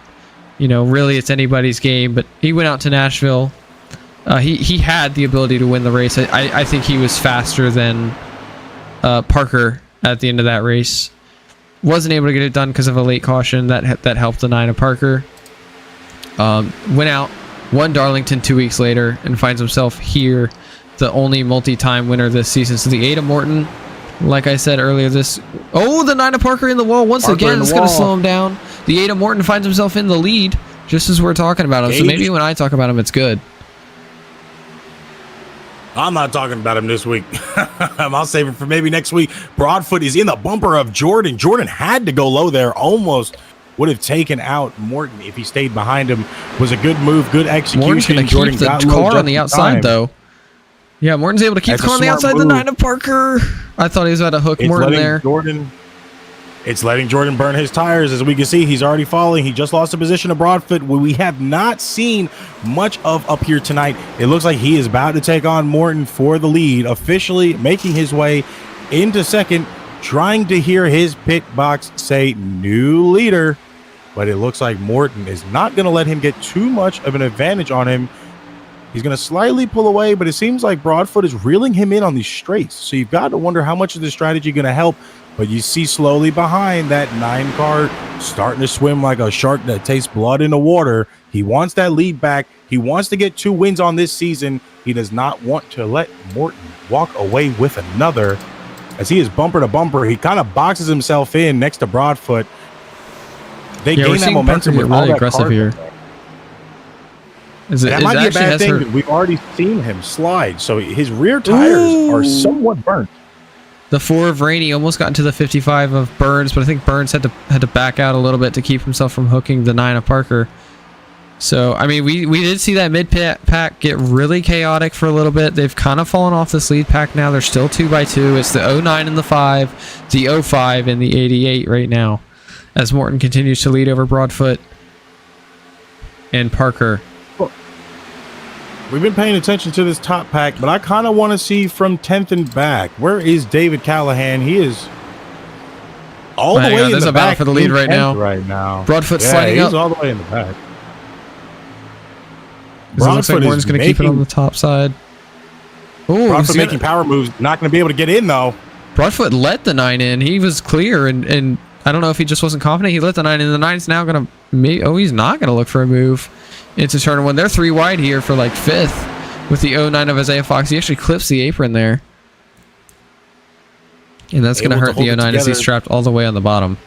Speaker 1: really it's anybody's game, but he went out to Nashville. He had the ability to win the race. I think he was faster than Parker at the end of that race. Wasn't able to get it done because of a late caution that helped the 9 of Parker. Went out, won Darlington 2 weeks later, and finds himself here, the only multi-time winner this season. So the 8 of Morton, like I said earlier, the 9 of Parker in the wall once again. It's going to slow him down. The 8 of Morton finds himself in the lead, just as we're talking about him. So maybe when I talk about him, it's good.
Speaker 2: I'm not talking about him this week. I'll save it for maybe next week. Broadfoot is in the bumper of Jordan. Jordan had to go low there. Almost would have taken out Morton if he stayed behind him. Was a good move, good execution.
Speaker 1: Morton's going to keep the car on the outside, though. Yeah, Morton's able to keep the car on the outside. The 9 of Parker. I thought he was about to hook Morton there.
Speaker 2: It's letting Jordan burn his tires. As we can see, he's already falling. He just lost a position to Broadfoot. We have not seen much of up here tonight. It looks like he is about to take on Morton for the lead, officially making his way into second, trying to hear his pit box say new leader. But it looks like Morton is not going to let him get too much of an advantage on him. He's going to slightly pull away, but it seems like Broadfoot is reeling him in on these straights. So you've got to wonder how much of this strategy going to help. But you see slowly behind that 9 car starting to swim like a shark that tastes blood in the water. He wants that lead back. He wants to get 2 wins on this season. He does not want to let Morton walk away with another. As he is bumper to bumper, he kind of boxes himself in next to Broadfoot. They gain that momentum with really aggressive here. That might be a bad thing. We've already seen him slide, so his rear tires are somewhat burnt.
Speaker 1: The 4 of Rainey almost got into the 55 of Burns, but I think Burns had to back out a little bit to keep himself from hooking the 9 of Parker. So, I mean, we did see that mid-pack get really chaotic for a little bit. They've kind of fallen off this lead pack now. They're still 2x2. It's the 09 and the 5, the 05 and the 88 right now, as Morton continues to lead over Broadfoot and Parker.
Speaker 2: We've been paying attention to this top pack, but I kind of want to see from 10th and back. Where is David Callahan? He is all the way in the back. There's a battle
Speaker 1: for the lead right now. Broadfoot sliding up.
Speaker 2: He's all the way in the back.
Speaker 1: It looks like Morton's going to keep it on the top side.
Speaker 2: Oh, Broadfoot making power moves. Not going to be able to get in, though.
Speaker 1: Broadfoot let the 9 in. He was clear, and I don't know if he just wasn't confident. He let the 9 in. The 9's now going to... Oh, he's not going to look for a move. It's a turn 1. They're 3 wide here for like 5th with the 09 of Isaiah Fox. He actually clips the apron there. And that's going to hurt the 09 as he's strapped all the way on the bottom.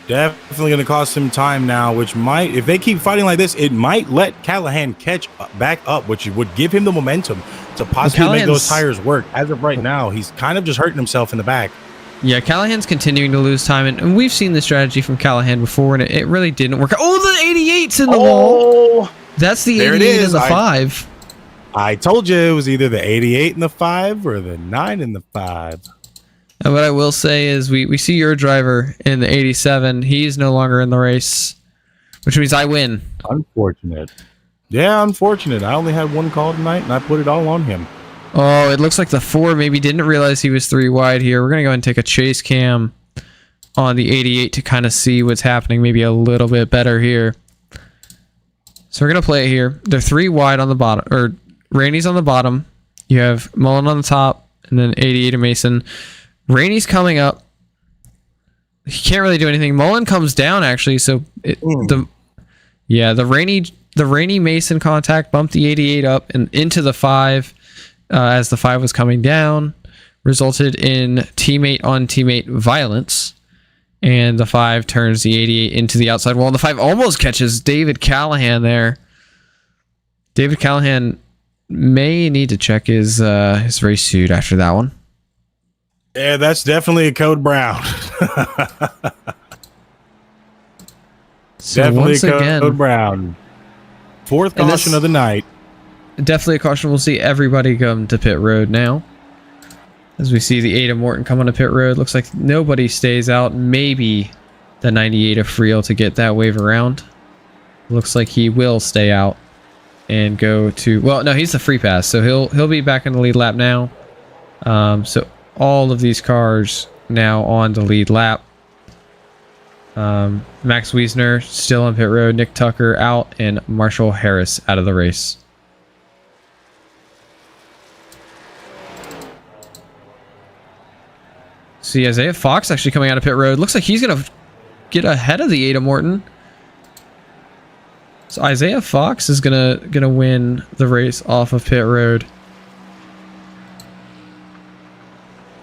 Speaker 2: Definitely going to cost him time now, which might, if they keep fighting like this, it might let Callahan catch back up, which would give him the momentum to possibly make those tires work. As of right now, he's kind of just hurting himself in the back.
Speaker 1: Yeah, Callahan's continuing to lose time, and we've seen this strategy from Callahan before, and it really didn't work. Oh, the 88's in the wall. That's the 88 and the 5.
Speaker 2: I told you it was either the 88 and the 5 or the 9 and the 5.
Speaker 1: And what I will say is we see your driver in the 87. He's no longer in the race, which means I win.
Speaker 2: Unfortunate. Yeah, unfortunate. I only had 1 call tonight, and I put it all on him.
Speaker 1: Oh, it looks like the 4 maybe didn't realize he was 3 wide here. We're going to go ahead and take a chase cam on the 88 to kind of see what's happening maybe a little bit better here. So we're going to play it here. They're 3 wide on the bottom, or Rainey's on the bottom. You have Mullen on the top, and then 88 and Mason. Rainey's coming up. He can't really do anything. Mullen comes down, actually, so the Rainey Mason contact bumped the 88 up and into the 5. As the 5 was coming down, resulted in teammate on teammate violence, and the 5 turns the 88 into the outside wall, and the 5 almost catches David Callahan there. David Callahan may need to check his race suit after that one.
Speaker 2: Yeah, that's definitely a code brown.
Speaker 1: So
Speaker 2: definitely a code brown. 4th caution of the night.
Speaker 1: Definitely a caution. We'll see everybody come to pit road now. As we see the 8 of Morton come on to pit road. Looks like nobody stays out. Maybe the 98 of Friel to get that wave around. Looks like he will stay out and go to... Well, no, he's the free pass. So he'll be back in the lead lap now. So all of these cars now on the lead lap. Max Wiesner still on pit road. Nick Tucker out. And Marshall Harris out of the race. See Isaiah Fox actually coming out of pit road. Looks like he's gonna get ahead of the Ada Morton. So Isaiah Fox is gonna win the race off of pit road.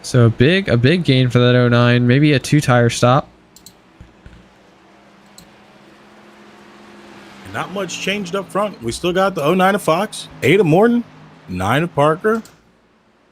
Speaker 1: So a big gain for that 09. Maybe a 2-tire stop.
Speaker 2: Not much changed up front. We still got the 09 of Fox, 8 of Morton, 9 of Parker,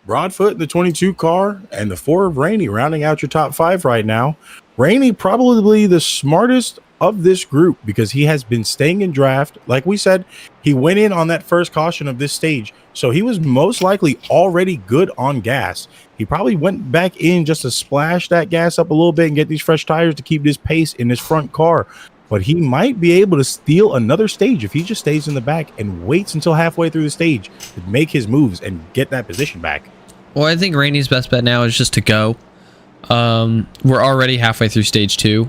Speaker 2: Broadfoot in the 22 car, and the 4 of Rainey rounding out your top 5 right now. Rainey probably the smartest of this group because he has been staying in draft. Like we said, he went in on that first caution of this stage, so he was most likely already good on gas. He probably went back in just to splash that gas up a little bit and get these fresh tires to keep this pace in his front car. But he might be able to steal another stage if he just stays in the back and waits until halfway through the stage to make his moves and get that position back.
Speaker 1: Well, I think Rainey's best bet now is just to go. We're already halfway through stage 2.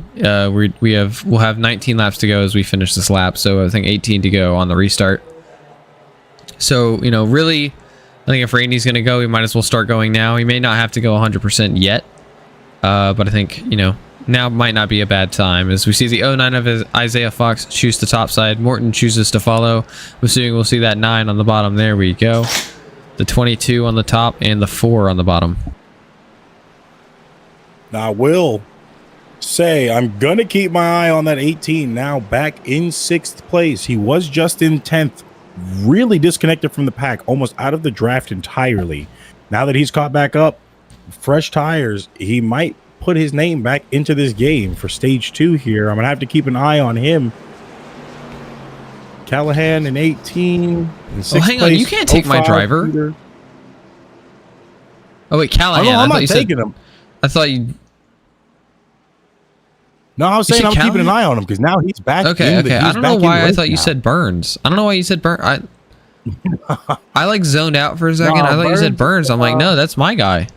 Speaker 1: We'll have 19 laps to go as we finish this lap, so I think 18 to go on the restart. So, you know, really, I think if Rainey's going to go, we might as well start going now. He may not have to go 100% yet, but I think, you know, now might not be a bad time. As we see the 09 of Isaiah Fox choose the top side, Morton chooses to follow. I'm assuming we'll see that 9 on the bottom. There we go. The 22 on the top and the 4 on the bottom.
Speaker 2: Now, I will say I'm going to keep my eye on that 18 now back in 6th place. He was just in 10th, really disconnected from the pack, almost out of the draft entirely. Now that he's caught back up, fresh tires, he might put his name back into this game for stage 2 here. I'm going to have to keep an eye on him. Callahan in 18. In 6th
Speaker 1: hang on. You can't take my driver.
Speaker 2: Peter.
Speaker 1: Oh, wait, Callahan.
Speaker 2: I'm not taking him.
Speaker 1: I thought you...
Speaker 2: No, I was saying I'm keeping an eye on him because now he's back.
Speaker 1: Okay. I don't know why I thought you said Burns. I don't know why you said Burns. I like zoned out for a second. I thought you said Burns. I'm like, no, that's my guy.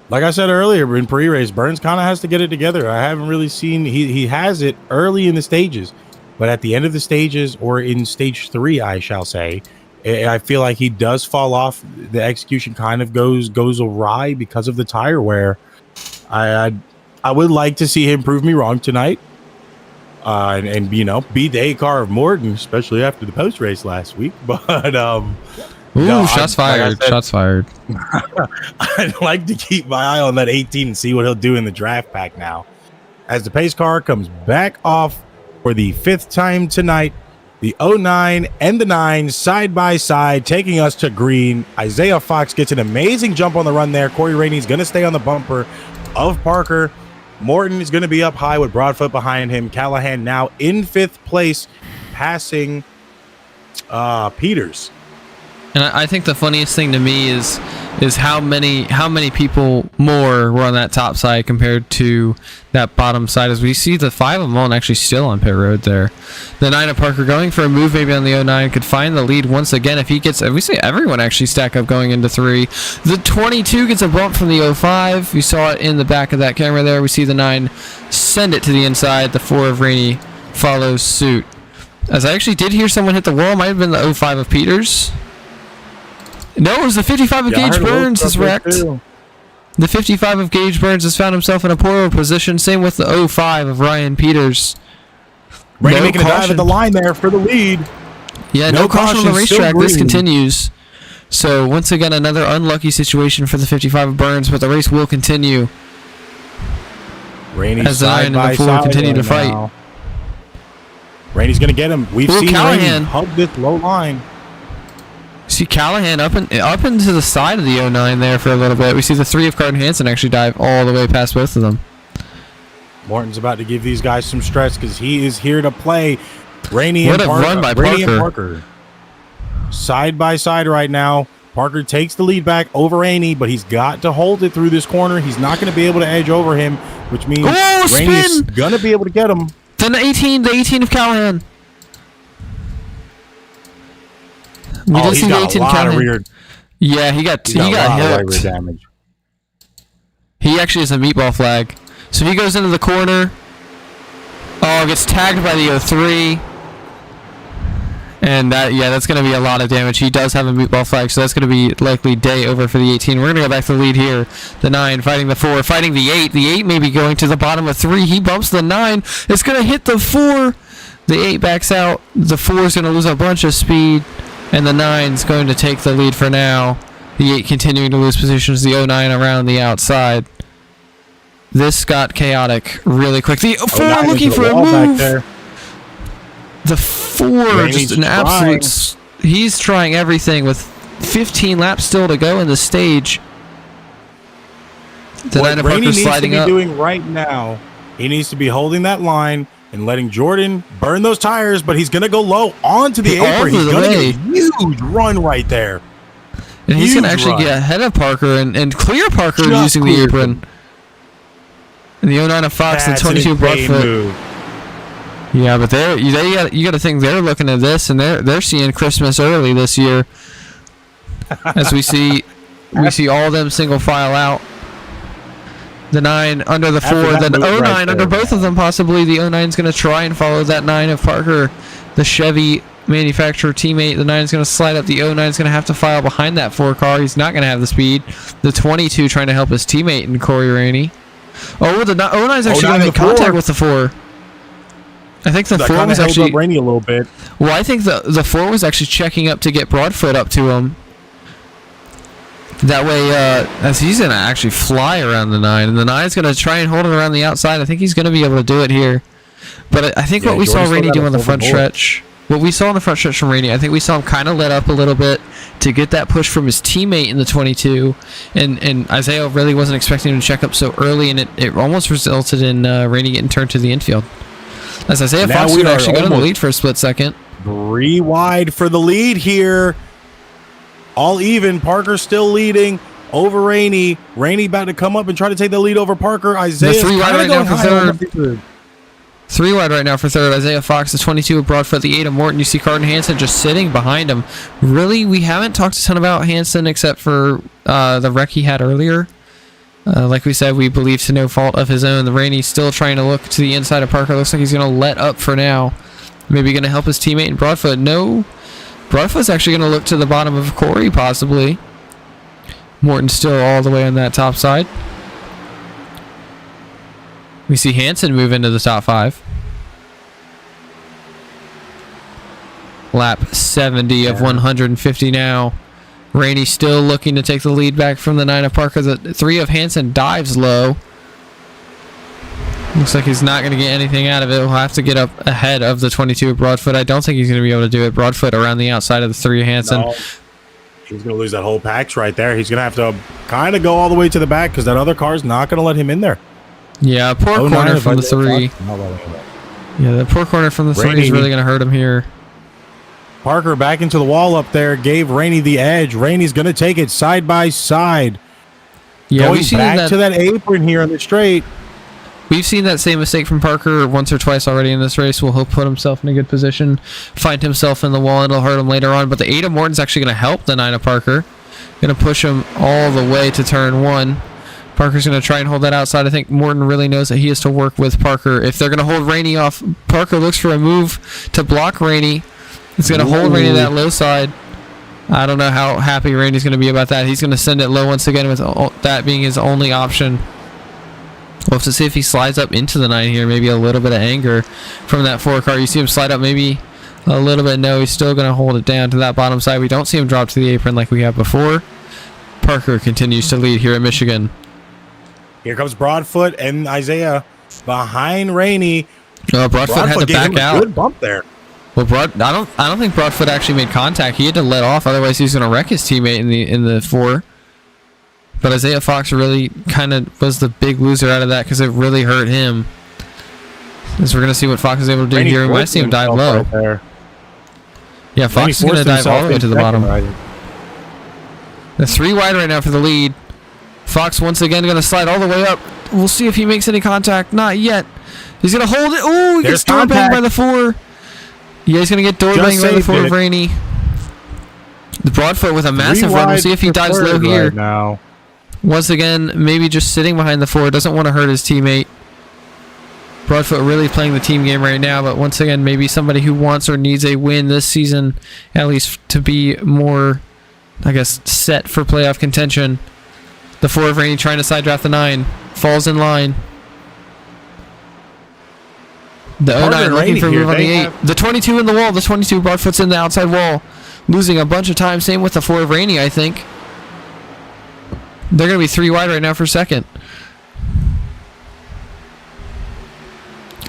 Speaker 2: Like I said earlier in pre-race, Burns kind of has to get it together. I haven't really seen he has it early in the stages, but at the end of the stages or in stage 3, I shall say, I feel like he does fall off. The execution kind of goes awry because of the tire wear. I would like to see him prove me wrong tonight, and you know, beat the A car of Morton, especially after the post race last week. But
Speaker 1: shots fired! Shots fired!
Speaker 2: I'd like to keep my eye on that 18 and see what he'll do in the draft pack now, as the pace car comes back off for the 5th time tonight. The 09 and the 9 side by side, taking us to green. Isaiah Fox gets an amazing jump on the run there. Corey Rainey's going to stay on the bumper of Parker. Morton is going to be up high with Broadfoot behind him. Callahan now in 5th place, passing Peters.
Speaker 1: And I think the funniest thing to me is how many people more were on that top side compared to that bottom side. As we see the 5 of them actually still on pit road there. The 9 of Parker going for a move maybe on the 09 could find the lead once again if we see everyone actually stack up going into 3. The 22 gets a bump from the 05. You saw it in the back of that camera there. We see the 9 send it to the inside. The 4 of Rainey follows suit. As I actually did hear someone hit the wall. Might have been the 05 of Peters. No, it was the 55 of Gage Burns is wrecked. The 55 of Gage Burns has found himself in a poorer position. Same with the 05 of Ryan Peters.
Speaker 2: Rainey making a dive at the line there for the lead.
Speaker 1: Yeah, no caution on the racetrack. This continues. So once again, another unlucky situation for the 55 of Burns, but the race will continue.
Speaker 2: Rainey's
Speaker 1: as the 9 and the 4 continue to fight.
Speaker 2: Now. Rainey's going to get him. We've seen
Speaker 1: Callahan
Speaker 2: Rainey hug this low line.
Speaker 1: See Callahan up into the side of the 09 there for a little bit. We see the 3 of Carden Hansen actually dive all the way past both of them.
Speaker 2: Morton's about to give these guys some stress because he is here to play. Rainey
Speaker 1: and
Speaker 2: Parker side by side right now. Parker takes the lead back over Rainey, but he's got to hold it through this corner. He's not going to be able to edge over him, which means Rainey is going to be able to get him.
Speaker 1: Then the 18 of Callahan.
Speaker 2: He's got a lot of rear.
Speaker 1: Yeah, he got hit.
Speaker 2: Damage.
Speaker 1: He actually has a meatball flag. So he goes into the corner. Oh, gets tagged by the 03. And that's going to be a lot of damage. He does have a meatball flag, so that's going to be likely day over for the 18. We're going to go back to the lead here. The 9 fighting the 4, fighting the 8. The 8 may be going to the bottom of 3. He bumps the 9. It's going to hit the 4. The 8 backs out. The 4 is going to lose a bunch of speed, and the 9 is going to take the lead for now. The 8 continuing to lose positions. The 09 around the outside. This got chaotic really quick. The 4 looking for a move. The 4 just an absolute. He's trying everything with 15 laps still to go in the stage. The 9 of Parker sliding up.
Speaker 2: What Rainey needs to be doing right now, he needs to be holding that line and letting Jordan burn those tires, but he's going to go low onto the apron. He's going to get a huge run right there.
Speaker 1: And he's going to actually get ahead of Parker and clear Parker using the apron. And the 09 of Fox, the 22 Broadfoot. Yeah, but you got to think they're looking at this and they're seeing Christmas early this year. As we see all of them single file out. The 9 under the 4, the 09 right under both of them possibly. The 09 is going to try and follow that 9 of Parker, the Chevy manufacturer teammate. The 9 is going to slide up. The 09 is going to have to file behind that 4 car. He's not going to have the speed. The 22 trying to help his teammate in Corey Rainey. Oh, the 09 is actually going to make contact with the 4. I think the 4 was actually
Speaker 2: Rainey a little bit.
Speaker 1: Well, I think the 4 was actually checking up to get Broadfoot up to him. That way, as he's going to actually fly around the 9, and the 9 is going to try and hold it around the outside. I think he's going to be able to do it here. But I think what we saw Rainey do on the front stretch, what we saw on the front stretch from Rainey, I think we saw him kind of let up a little bit to get that push from his teammate in the 22. And Isaiah really wasn't expecting him to check up so early, and it almost resulted in Rainey getting turned to the infield. As Isaiah Fox would actually go to the lead for a split second.
Speaker 2: 3 wide for the lead here. All even. Parker still leading over Rainey. Rainey about to come up and try to take the lead over Parker. Isaiah
Speaker 1: 3 wide right now for third. 3 wide right now for third. Isaiah Fox, the 22 of Broadfoot, the 8 of Morton. You see Carden Hansen just sitting behind him. Really, we haven't talked a ton about Hansen except for the wreck he had earlier. Like we said, we believe to no fault of his own. The Rainey's still trying to look to the inside of Parker. Looks like he's going to let up for now. Maybe going to help his teammate in Broadfoot. No. Broadfoot's actually going to look to the bottom of Corey, possibly. Morton's still all the way on that top side. We see Hansen move into the top 5. Lap 70 of 150 now. Rainey still looking to take the lead back from the 9 of Parker. The 3 of Hansen dives low. Looks like he's not going to get anything out of it. He'll have to get up ahead of the 22 of Broadfoot. I don't think he's going to be able to do it. Broadfoot around the outside of the 3 of Hansen.
Speaker 2: No. He's going to lose that whole patch right there. He's going to have to kind of go all the way to the back because that other car's not going to let him in there.
Speaker 1: Yeah, poor corner from the 3. Yeah, the poor corner from the 3 is really going to hurt him here.
Speaker 2: Parker back into the wall up there, gave Rainey the edge. Rainey's going to take it side by side.
Speaker 1: Yeah,
Speaker 2: going back to that apron here on the straight.
Speaker 1: We've seen that same mistake from Parker once or twice already in this race. He'll put himself in a good position, find himself in the wall, and it'll hurt him later on. But the 8 of Morton's actually going to help the 9 of Parker. Going to push him all the way to turn 1. Parker's going to try and hold that outside. I think Morton really knows that he has to work with Parker. If they're going to hold Rainey off, Parker looks for a move to block Rainey. It's going to hold Rainey to that low side. I don't know how happy Rainey's going to be about that. He's going to send it low once again with that being his only option. We'll have to see if he slides up into the 9 here. Maybe a little bit of anger from that 4 car. You see him slide up maybe a little bit. No, he's still going to hold it down to that bottom side. We don't see him drop to the apron like we have before. Parker continues to lead here in Michigan.
Speaker 2: Here comes Broadfoot and Isaiah behind Rainey.
Speaker 1: Broadfoot had to back out.
Speaker 2: Good bump there.
Speaker 1: Well, I don't think Broadfoot actually made contact. He had to let off, otherwise he's going to wreck his teammate in the 4. But Isaiah Fox really kind of was the big loser out of that because it really hurt him. As we're going to see what Fox is able to do
Speaker 2: Rainey
Speaker 1: here. We might see him dive low.
Speaker 2: Right
Speaker 1: yeah, Fox is going to dive all the way to the bottom. The 3 wide right now for the lead. Fox once again going to slide all the way up. We'll see if he makes any contact. Not yet. He's going to hold it. Oh, he gets door banged by the 4. Yeah, he's going to get door banged by the 4 of Rainey. The Broadfoot with a massive run. We'll see if he dives low here.
Speaker 2: Right now. Once
Speaker 1: again, maybe just sitting behind the 4. Doesn't want to hurt his teammate. Broadfoot really playing the team game right now, but once again, maybe somebody who wants or needs a win this season, at least to be more, I guess, set for playoff contention. The 4 of Rainey trying to side draft the 9. Falls in line. The 09 looking for a move on the 8. The 22 in the wall. The 22 Broadfoot's in the outside wall. Losing a bunch of time. Same with the 4 of Rainey, I think. They're going to be 3 wide right now for second.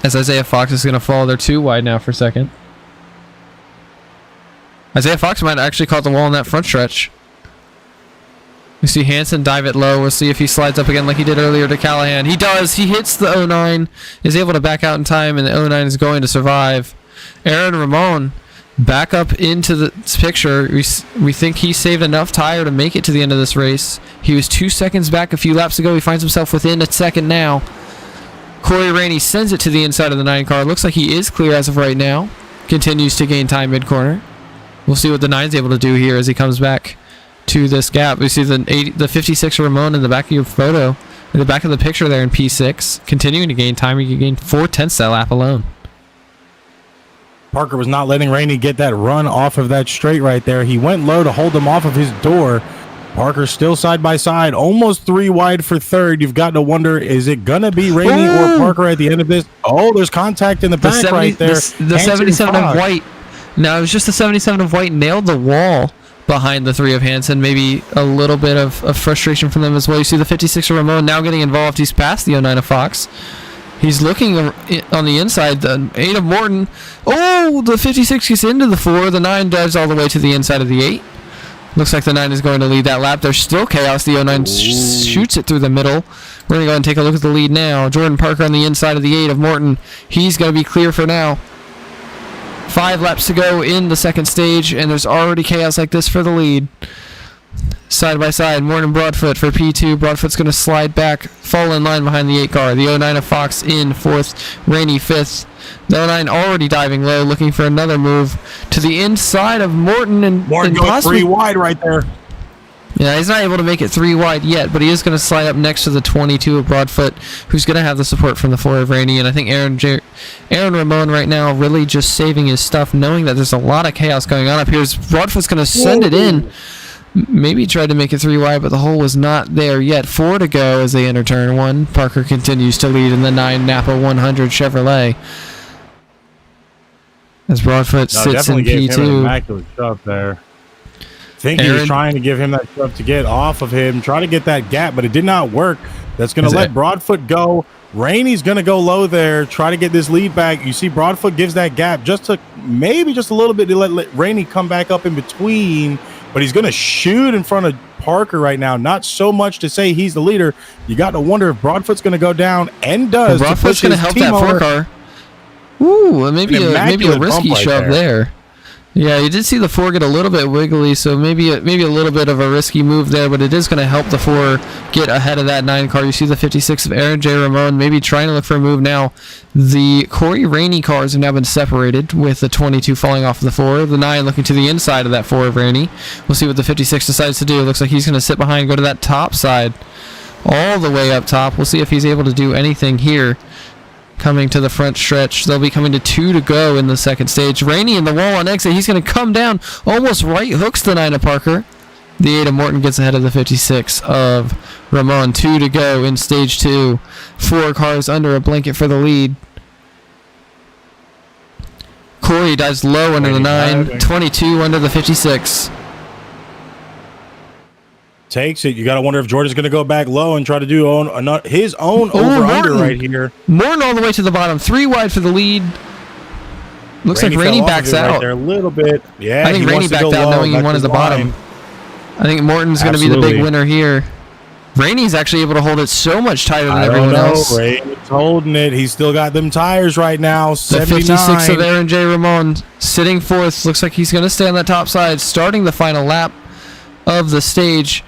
Speaker 1: As Isaiah Fox is going to fall. They're 2 wide now for second. Isaiah Fox might have actually caught the wall in that front stretch. We see Hansen dive it low. We'll see if he slides up again like he did earlier to Callahan. He does. He hits the 09. Is able to back out in time, and the 09 is going to survive. Aaron Ramon back up into the picture. We think he saved enough tire to make it to the end of this race. He was 2 seconds back a few laps ago. He finds himself within a second now. Corey Rainey sends it to the inside of the 9 car. Looks like he is clear as of right now. Continues to gain time mid-corner. We'll see what the 9's able to do here as he comes back to this gap. We see the 56 Ramon in the back of your photo, in the back of the picture there in P6. Continuing to gain time. He can gain 4/10 that lap alone.
Speaker 2: Parker was not letting Rainey get that run off of that straight right there. He went low to hold him off of his door. Parker still side by side, almost 3 wide for third. You've got to wonder, is it going to be Rainey or Parker at the end of this? Oh, there's contact in the back right there.
Speaker 1: The 77 of White. No, it was just the 77 of White nailed the wall behind the 3 of Hansen. Maybe a little bit of frustration from them as well. You see the 56 of Ramon now getting involved. He's past the 09 of Fox. He's looking on the inside. The 8 of Morton. Oh, the 56 gets into the 4. The 9 dives all the way to the inside of the 8. Looks like the 9 is going to lead that lap. There's still chaos. The 09 shoots it through the middle. We're going to go and take a look at the lead now. Jordan Parker on the inside of the 8 of Morton. He's going to be clear for now. 5 laps to go in the second stage, and there's already chaos like this for the lead. Side by side, Morton Broadfoot for P2. Broadfoot's going to slide back, fall in line behind the 8 car. The 09 of Fox in 4th, Rainey 5th. The 09 already diving low, looking for another move to the inside of Morton. And
Speaker 2: Morton goes 3 wide right there.
Speaker 1: Yeah, he's not able to make it 3 wide yet, but he is going to slide up next to the 22 of Broadfoot, who's going to have the support from the 4 of Rainey. And I think Aaron Ramon right now really just saving his stuff, knowing that there's a lot of chaos going on up here. Broadfoot's going to send it in. Maybe tried to make it 3 wide, but the hole was not there yet. 4 to go as they enter turn 1. Parker continues to lead in the 9 Napa 100 Chevrolet. As Broadfoot sits in
Speaker 2: P2. Him an immaculate shove there. I think he was trying to give him that shove to get off of him, try to get that gap, but it did not work. That's going to let Broadfoot go. Rainey's going to go low there, try to get this lead back. You see Broadfoot gives that gap just to maybe just a little bit to let Rainey come back up in between, but he's going to shoot in front of Parker right now. Not so much to say he's the leader. You got to wonder if Broadfoot's going to go down, and does.
Speaker 1: Well, Broadfoot's going to help that 4 car. Ooh, maybe a risky shove there. Yeah, you did see the 4 get a little bit wiggly, so maybe a little bit of a risky move there, but it is going to help the 4 get ahead of that 9 car. You see the 56 of Aaron J. Ramon maybe trying to look for a move now. The Corey Rainey cars have now been separated, with the 22 falling off the 4. The 9 looking to the inside of that 4 of Rainey. We'll see what the 56 decides to do. It looks like he's going to sit behind, go to that top side, all the way up top. We'll see if he's able to do anything here. Coming to the front stretch. They'll be coming to 2 to go in the second stage. Rainey in the wall on exit. He's going to come down. Almost right hooks the 9 of Parker. The 8 of Morton gets ahead of the 56 of Ramon. 2 to go in stage 2. 4 cars under a blanket for the lead. Corey dives low under the 9. 22 under the 56.
Speaker 2: Takes it. You got to wonder if Jordan's going to go back low and try to do his own over-under right here.
Speaker 1: Morton all the way to the bottom. 3 wide for the lead. Looks like Rainey backs out.
Speaker 2: Right there a little bit. Yeah,
Speaker 1: I think Rainey backed out knowing he wanted the bottom. I think Morton's going to be the big winner here. Rainey's actually able to hold it so much tighter than everyone else.
Speaker 2: Rainey's holding it. He's still got them tires right now. 79.
Speaker 1: The 56 of Aaron J. Ramon sitting 4th. Looks like he's going to stay on that top side, starting the final lap of the stage.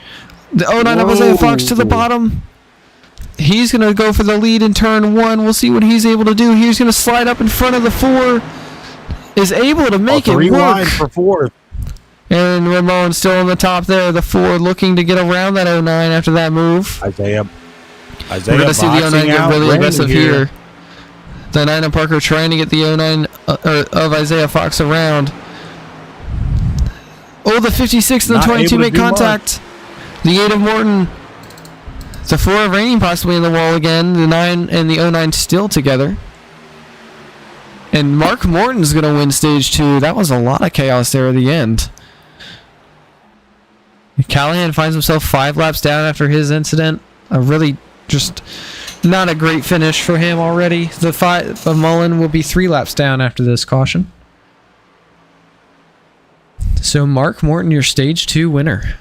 Speaker 1: The 09 of Isaiah Fox to the bottom. He's going to go for the lead in turn 1. We'll see what he's able to do. He's going to slide up in front of the 4. Is able to make it work.
Speaker 2: 3 wide for 4th.
Speaker 1: Aaron Ramon still on the top there. The 4 looking to get around that 09 after that move.
Speaker 2: Isaiah
Speaker 1: We're going to see the 09 get really aggressive here. The 9 of Parker trying to get the 09 of Isaiah Fox around. Oh, the 56 and the 22 make contact. The 8 of Morton. The 4 of Rainey possibly in the wall again. The 9 and the 09 still together. And Mark Morton's going to win stage 2. That was a lot of chaos there at the end. Callahan finds himself 5 laps down after his incident. A really just not a great finish for him already. The 5 of Mullen will be 3 laps down after this caution. So Mark Morton, your stage 2 winner.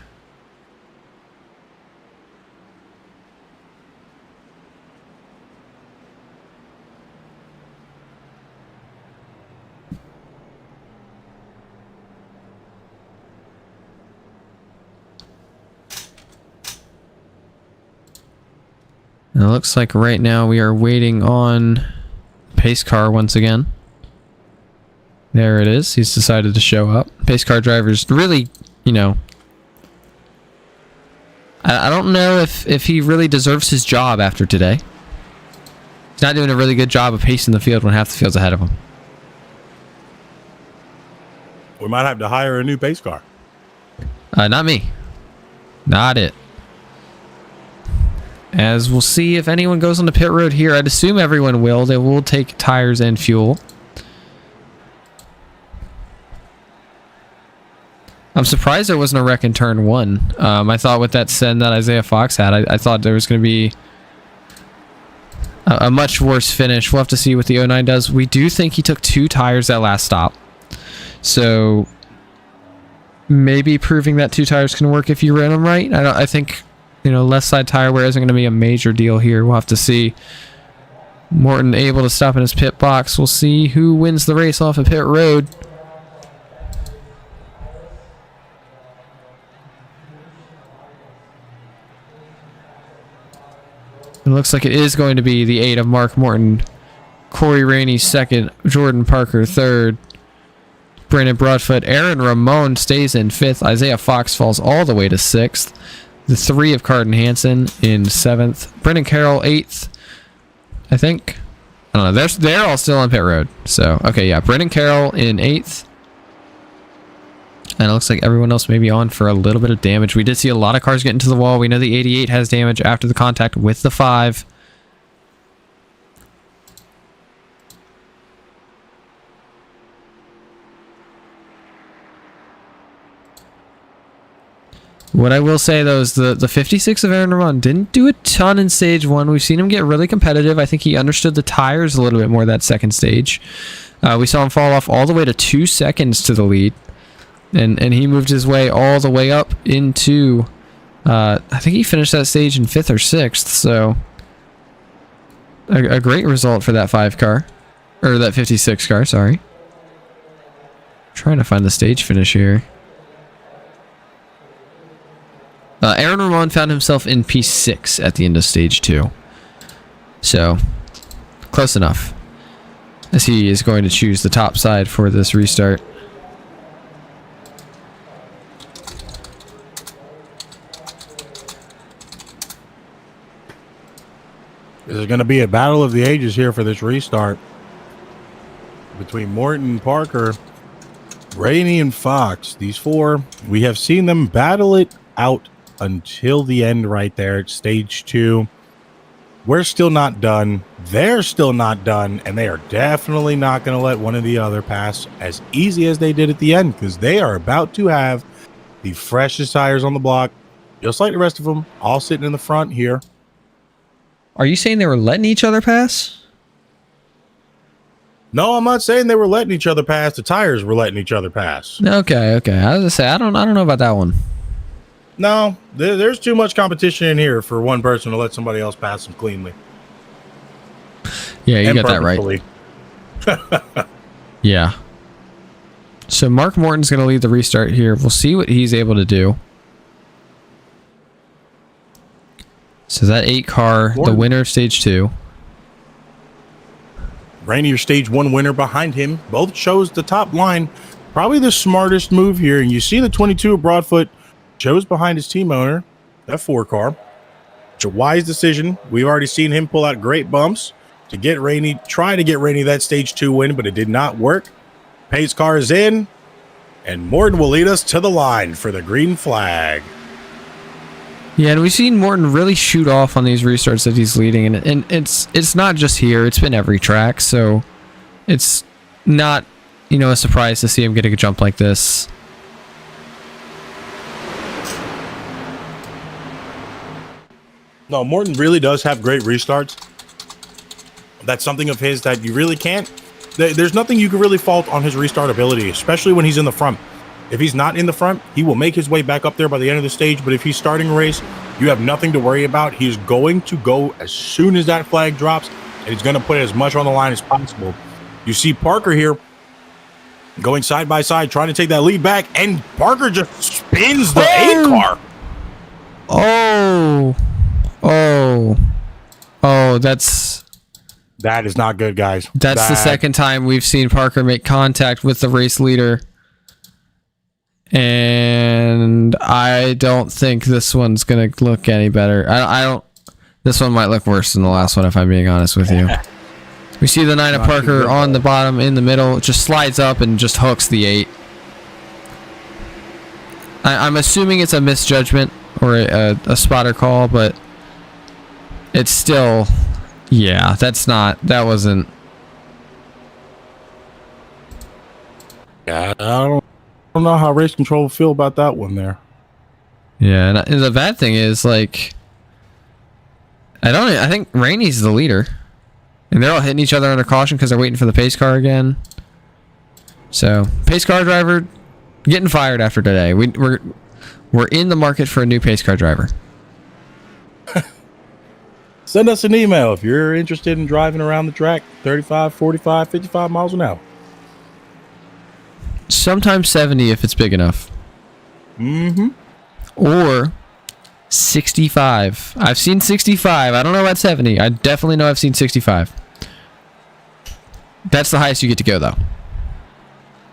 Speaker 1: It looks like right now we are waiting on pace car once again. There it is. He's decided to show up. Pace car driver's really, you know, I don't know if he really deserves his job after today. He's not doing a really good job of pacing the field when half the field's ahead of him.
Speaker 2: We might have to hire a new pace car.
Speaker 1: Not me. Not it. As we'll see if anyone goes on the pit road here. I'd assume everyone will. They will take tires and fuel. I'm surprised there wasn't a wreck in turn 1. I thought with that send that Isaiah Fox had, I thought there was going to be a much worse finish. We'll have to see what the 09 does. We do think he took 2 tires that last stop. So maybe proving that 2 tires can work if you ran them right. I think, you know, left side tire wear isn't going to be a major deal here. We'll have to see. Morton able to stop in his pit box. We'll see who wins the race off of pit road. It looks like it is going to be the 8 of Mark Morton. Corey Rainey 2nd. Jordan Parker 3rd. Brandon Broadfoot. Aaron Ramon stays in 5th. Isaiah Fox falls all the way to 6th. The 3 of Carden Hansen in 7th. Brendan Carroll 8th. I think. I don't know. They're all still on pit road. So, okay, yeah. Brendan Carroll in 8th. And it looks like everyone else may be on for a little bit of damage. We did see a lot of cars get into the wall. We know the 88 has damage after the contact with the 5. What I will say, though, is the 56 of Aaron Ramon didn't do a ton in stage 1. We've seen him get really competitive. I think he understood the tires a little bit more that second stage. We saw him fall off all the way to 2 seconds to the lead. And he moved his way all the way up into... I think he finished that stage in 5th or 6th, so... A great result for that 5 car. Or that 56 car, sorry. Trying to find the stage finish here. Aaron Ramon found himself in P6 at the end of stage 2. So, close enough. As he is going to choose the top side for this restart.
Speaker 2: There's going to be a battle of the ages here for this restart between Morton, Parker, Rainey, and Fox. These 4, we have seen them battle it out until the end right there at stage 2. We're still not done. They're still not done, and they are definitely not going to let one or the other pass as easy as they did at the end, because they are about to have the freshest tires on the block, just like the rest of them, all sitting in the front here.
Speaker 1: Are you saying they were letting each other pass?
Speaker 2: No, I'm not saying they were letting each other pass. The tires were letting each other pass.
Speaker 1: Okay. I was gonna say I don't know about that one.
Speaker 2: No, there's too much competition in here for one person to let somebody else pass them cleanly.
Speaker 1: Yeah, you got that right. Yeah. So Mark Morton's going to lead the restart here. We'll see what he's able to do. So that 8 car, the winner of stage 2.
Speaker 2: Rainey, your stage 1 winner behind him. Both chose the top line. Probably the smartest move here. And you see the 22 of Broadfoot chose behind his team owner, that 4 car. It's a wise decision. We've already seen him pull out great bumps. to get Rainey, try to get Rainey that stage 2 win, but it did not work. Pace car is in, and Morton will lead us to the line for the green flag.
Speaker 1: Yeah, and we've seen Morton really shoot off on these restarts that he's leading, and it's not just here; it's been every track, so it's not, you know, a surprise to see him getting a jump like this.
Speaker 2: No, Morton really does have great restarts. That's something of his that you really can't. There's nothing you can really fault on his restart ability, especially when he's in the front. If he's not in the front, he will make his way back up there by the end of the stage. But if he's starting a race, you have nothing to worry about. He's going to go as soon as that flag drops, and he's going to put as much on the line as possible. You see Parker here going side by side, trying to take that lead back, and Parker just spins the 8 car. That is not good, guys.
Speaker 1: That's the second time we've seen Parker make contact with the race leader. And I don't think this one's going to look any better. I don't. This one might look worse than the last one, if I'm being honest with you. We see the 9 of Parker on the bottom, in the middle. It just slides up and just hooks the 8. I'm assuming it's a misjudgment or a spotter call, but it's still... Yeah, that wasn't...
Speaker 2: Yeah, I don't know how race control will feel about that one there.
Speaker 1: Yeah, and the bad thing is, like... I think Rainey's the leader. And they're all hitting each other under caution because they're waiting for the pace car again. So, pace car driver getting fired after today. We're in the market for a new pace car driver.
Speaker 2: Send us an email if you're interested in driving around the track 35, 45, 55 miles an hour.
Speaker 1: Sometimes 70 if it's big enough.
Speaker 2: Mm-hmm.
Speaker 1: Or 65. I've seen 65. I don't know about 70. I definitely know I've seen 65. That's the highest you get to go, though.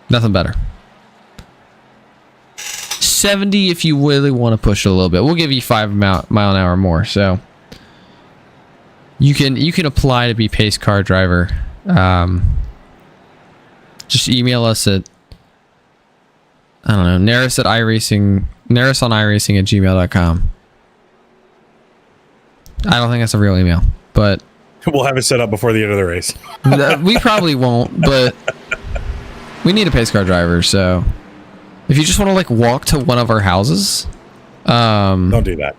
Speaker 1: Nothing better. 70 if you really want to push it a little bit. We'll give you 5 mile an hour more, so... You can apply to be pace car driver. Just email us at, I don't know, NARAS on iRacing@gmail.com. I don't think that's a real email, but
Speaker 2: we'll have it set up before the end of the race.
Speaker 1: We probably won't, but we need a pace car driver. So if you just want to like walk to one of our houses,
Speaker 2: don't do that.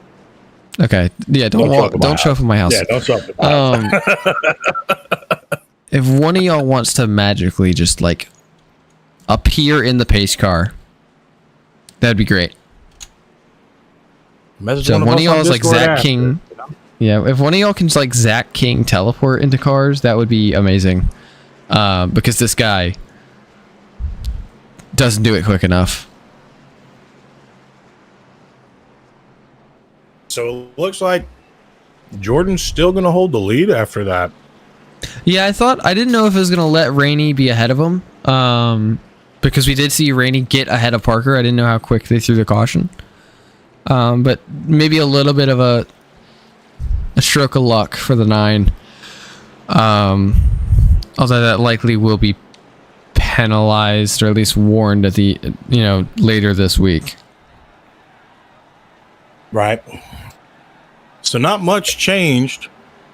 Speaker 1: Okay. Yeah, don't show up at my house.
Speaker 2: Yeah, don't show up at my house.
Speaker 1: If one of y'all wants to magically just like appear in the pace car, that'd be great. So one of y'all is like Zach King. Yeah, if one of y'all can just like Zach King teleport into cars, that would be amazing. Because this guy doesn't do it quick enough.
Speaker 2: So it looks like Jordan's still going to hold the lead after that.
Speaker 1: Yeah, I didn't know if it was going to let Rainey be ahead of him. Because we did see Rainey get ahead of Parker. I didn't know how quick they threw the caution. But maybe a little bit of a stroke of luck for the 9. Although that likely will be penalized or at least warned at the later this week.
Speaker 2: Right. So not much changed.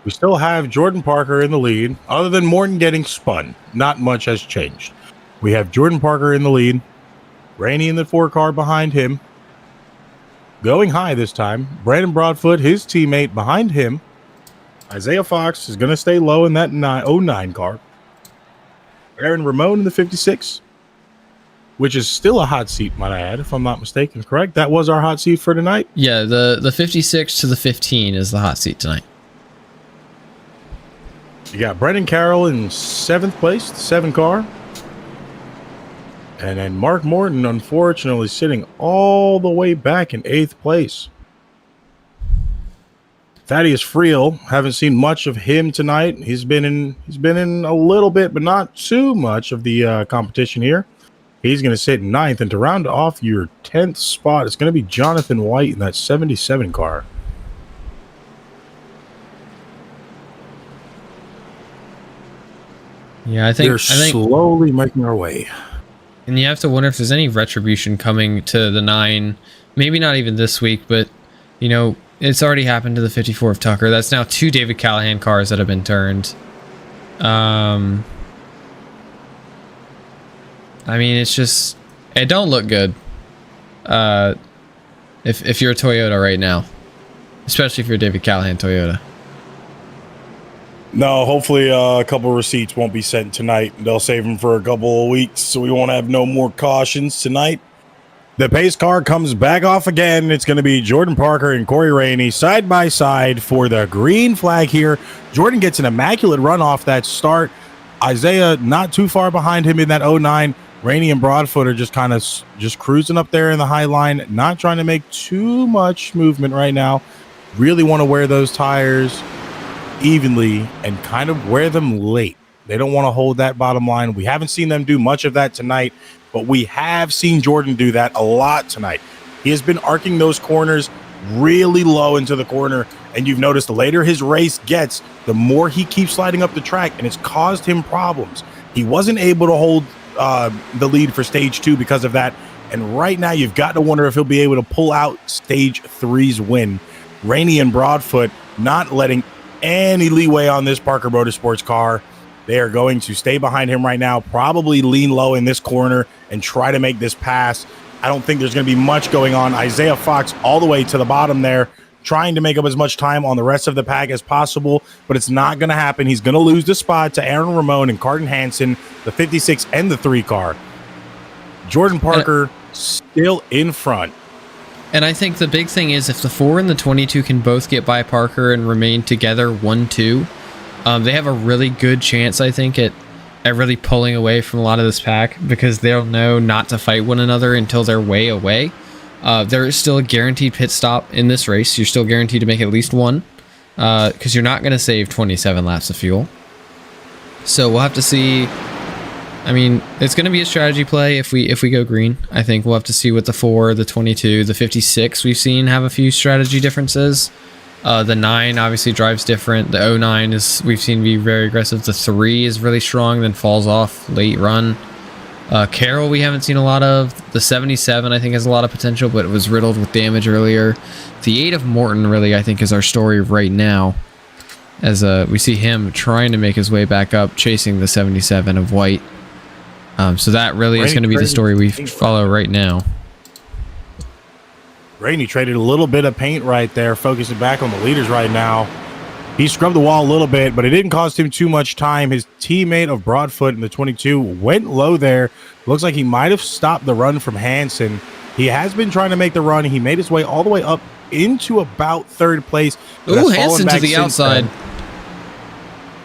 Speaker 2: We still have Jordan Parker in the lead. Other than Morton getting spun, not much has changed. We have Jordan Parker in the lead. Rainey in the 4 car behind him. Going high this time. Brandon Broadfoot, his teammate, behind him. Isaiah Fox is going to stay low in that 09 car. Aaron Ramon in the 56, which is still a hot seat, might I add, if I'm not mistaken. Correct? That was our hot seat for tonight?
Speaker 1: Yeah, the 56 to the 15 is the hot seat tonight.
Speaker 2: You got Brendan Carroll in 7th place, the 7 car. And then Mark Morton, unfortunately, sitting all the way back in 8th place. Thaddeus Friel, haven't seen much of him tonight. He's been in a little bit, but not too much of the competition here. He's going to sit in 9th, and to round off your 10th spot, it's going to be Jonathan White in that 77 car.
Speaker 1: Yeah, I
Speaker 2: We're
Speaker 1: think,
Speaker 2: slowly making our way.
Speaker 1: and you have to wonder if there's any retribution coming to the 9. Maybe not even this week, but you know, it's already happened to the 54 of Tucker. That's now 2 David Callahan cars that have been turned. I mean, it's just, it don't look good. If you're a Toyota right now, especially if you're David Callahan Toyota.
Speaker 2: No, hopefully a couple of receipts won't be sent tonight. They'll save them for a couple of weeks, so we won't have no more cautions tonight. The pace car comes back off again. It's going to be Jordan Parker and Corey Rainey side by side for the green flag here. Jordan gets an immaculate run off that start. Isaiah not too far behind him in that 09. Rainey and Broadfoot are just kind of just cruising up there in the high line, not trying to make too much movement right now. Really want to wear those tires evenly and kind of wear them late. They don't want to hold that bottom line. We haven't seen them do much of that tonight, but we have seen Jordan do that a lot tonight. He has been arcing those corners really low into the corner, and you've noticed the later his race gets, the more he keeps sliding up the track, and it's caused him problems. He wasn't able to hold the lead for stage 2 because of that, and right now you've got to wonder if he'll be able to pull out stage 3's win. Rainey and Broadfoot not letting any leeway on this Parker Motorsports car. They are going to stay behind him right now, probably lean low in this corner and try to make this pass. I don't think there's going to be much going on. Isaiah Fox all the way to the bottom there, trying to make up as much time on the rest of the pack as possible, but it's not going to happen. He's going to lose the spot to Aaron Ramon and Carden Hansen, the 56 and the 3 car. Jordan Parker still in front.
Speaker 1: And I think the big thing is if the 4 and the 22 can both get by Parker and remain together 1-2, they have a really good chance, I think, at really pulling away from a lot of this pack, because they'll know not to fight one another until they're way away. There is still a guaranteed pit stop in this race. You're still guaranteed to make at least one, because you're not going to save 27 laps of fuel. So we'll have to see. I mean, it's going to be a strategy play if we go green. I think we'll have to see what the 4, the 22, the 56 we've seen have a few strategy differences. The 9 obviously drives different. The 09 is, we've seen, be very aggressive. The 3 is really strong, then falls off late run. Carroll we haven't seen a lot of. The 77 I think has a lot of potential, but it was riddled with damage earlier. The 8 of Morton really I think is our story right now, as we see him trying to make his way back up, chasing the 77 of White. So that really is going to be the story we follow right now.
Speaker 2: Rainey traded a little bit of paint right there, focusing back on the leaders right now. He scrubbed the wall a little bit, but it didn't cost him too much time. His teammate of Broadfoot in the 22 went low there. Looks like he might have stopped the run from Hansen. He has been trying to make the run. He made his way all the way up into about 3rd place.
Speaker 1: Ooh, Hansen to the outside.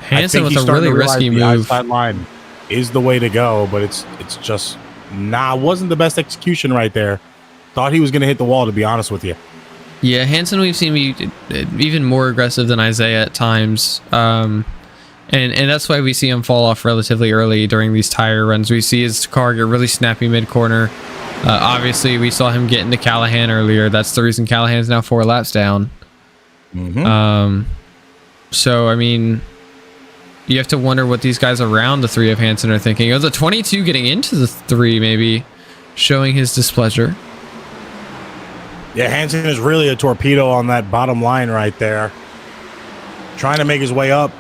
Speaker 1: Hansen with a really risky move.
Speaker 2: Outside line is the way to go, but it's just wasn't the best execution right there. Thought he was going to hit the wall, to be honest with you.
Speaker 1: Yeah, Hansen we've seen be even more aggressive than Isaiah at times, and that's why we see him fall off relatively early during these tire runs. We see his car get really snappy mid corner. Obviously, we saw him get into Callahan earlier. That's the reason Callahan's now 4 laps down. So I mean, you have to wonder what these guys around the 3 of Hansen are thinking. Oh, the 22 getting into the 3 maybe, showing his displeasure.
Speaker 2: Yeah, Hansen is really a torpedo on that bottom line right there. Trying to make his way up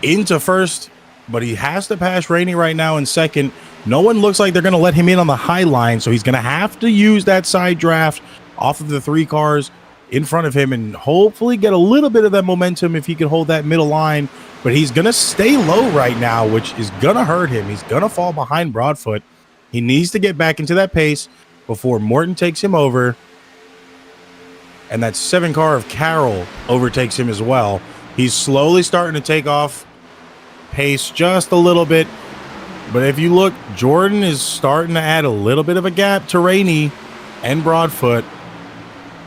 Speaker 2: into 1st, but he has to pass Rainey right now in 2nd. No one looks like they're going to let him in on the high line, so he's going to have to use that side draft off of the 3 cars in front of him and hopefully get a little bit of that momentum if he can hold that middle line. But he's going to stay low right now, which is going to hurt him. He's going to fall behind Broadfoot. He needs to get back into that pace before Morton takes him over. And that 7 car of Carroll overtakes him as well. He's slowly starting to take off pace just a little bit. But if you look, Jordan is starting to add a little bit of a gap to Rainey and Broadfoot.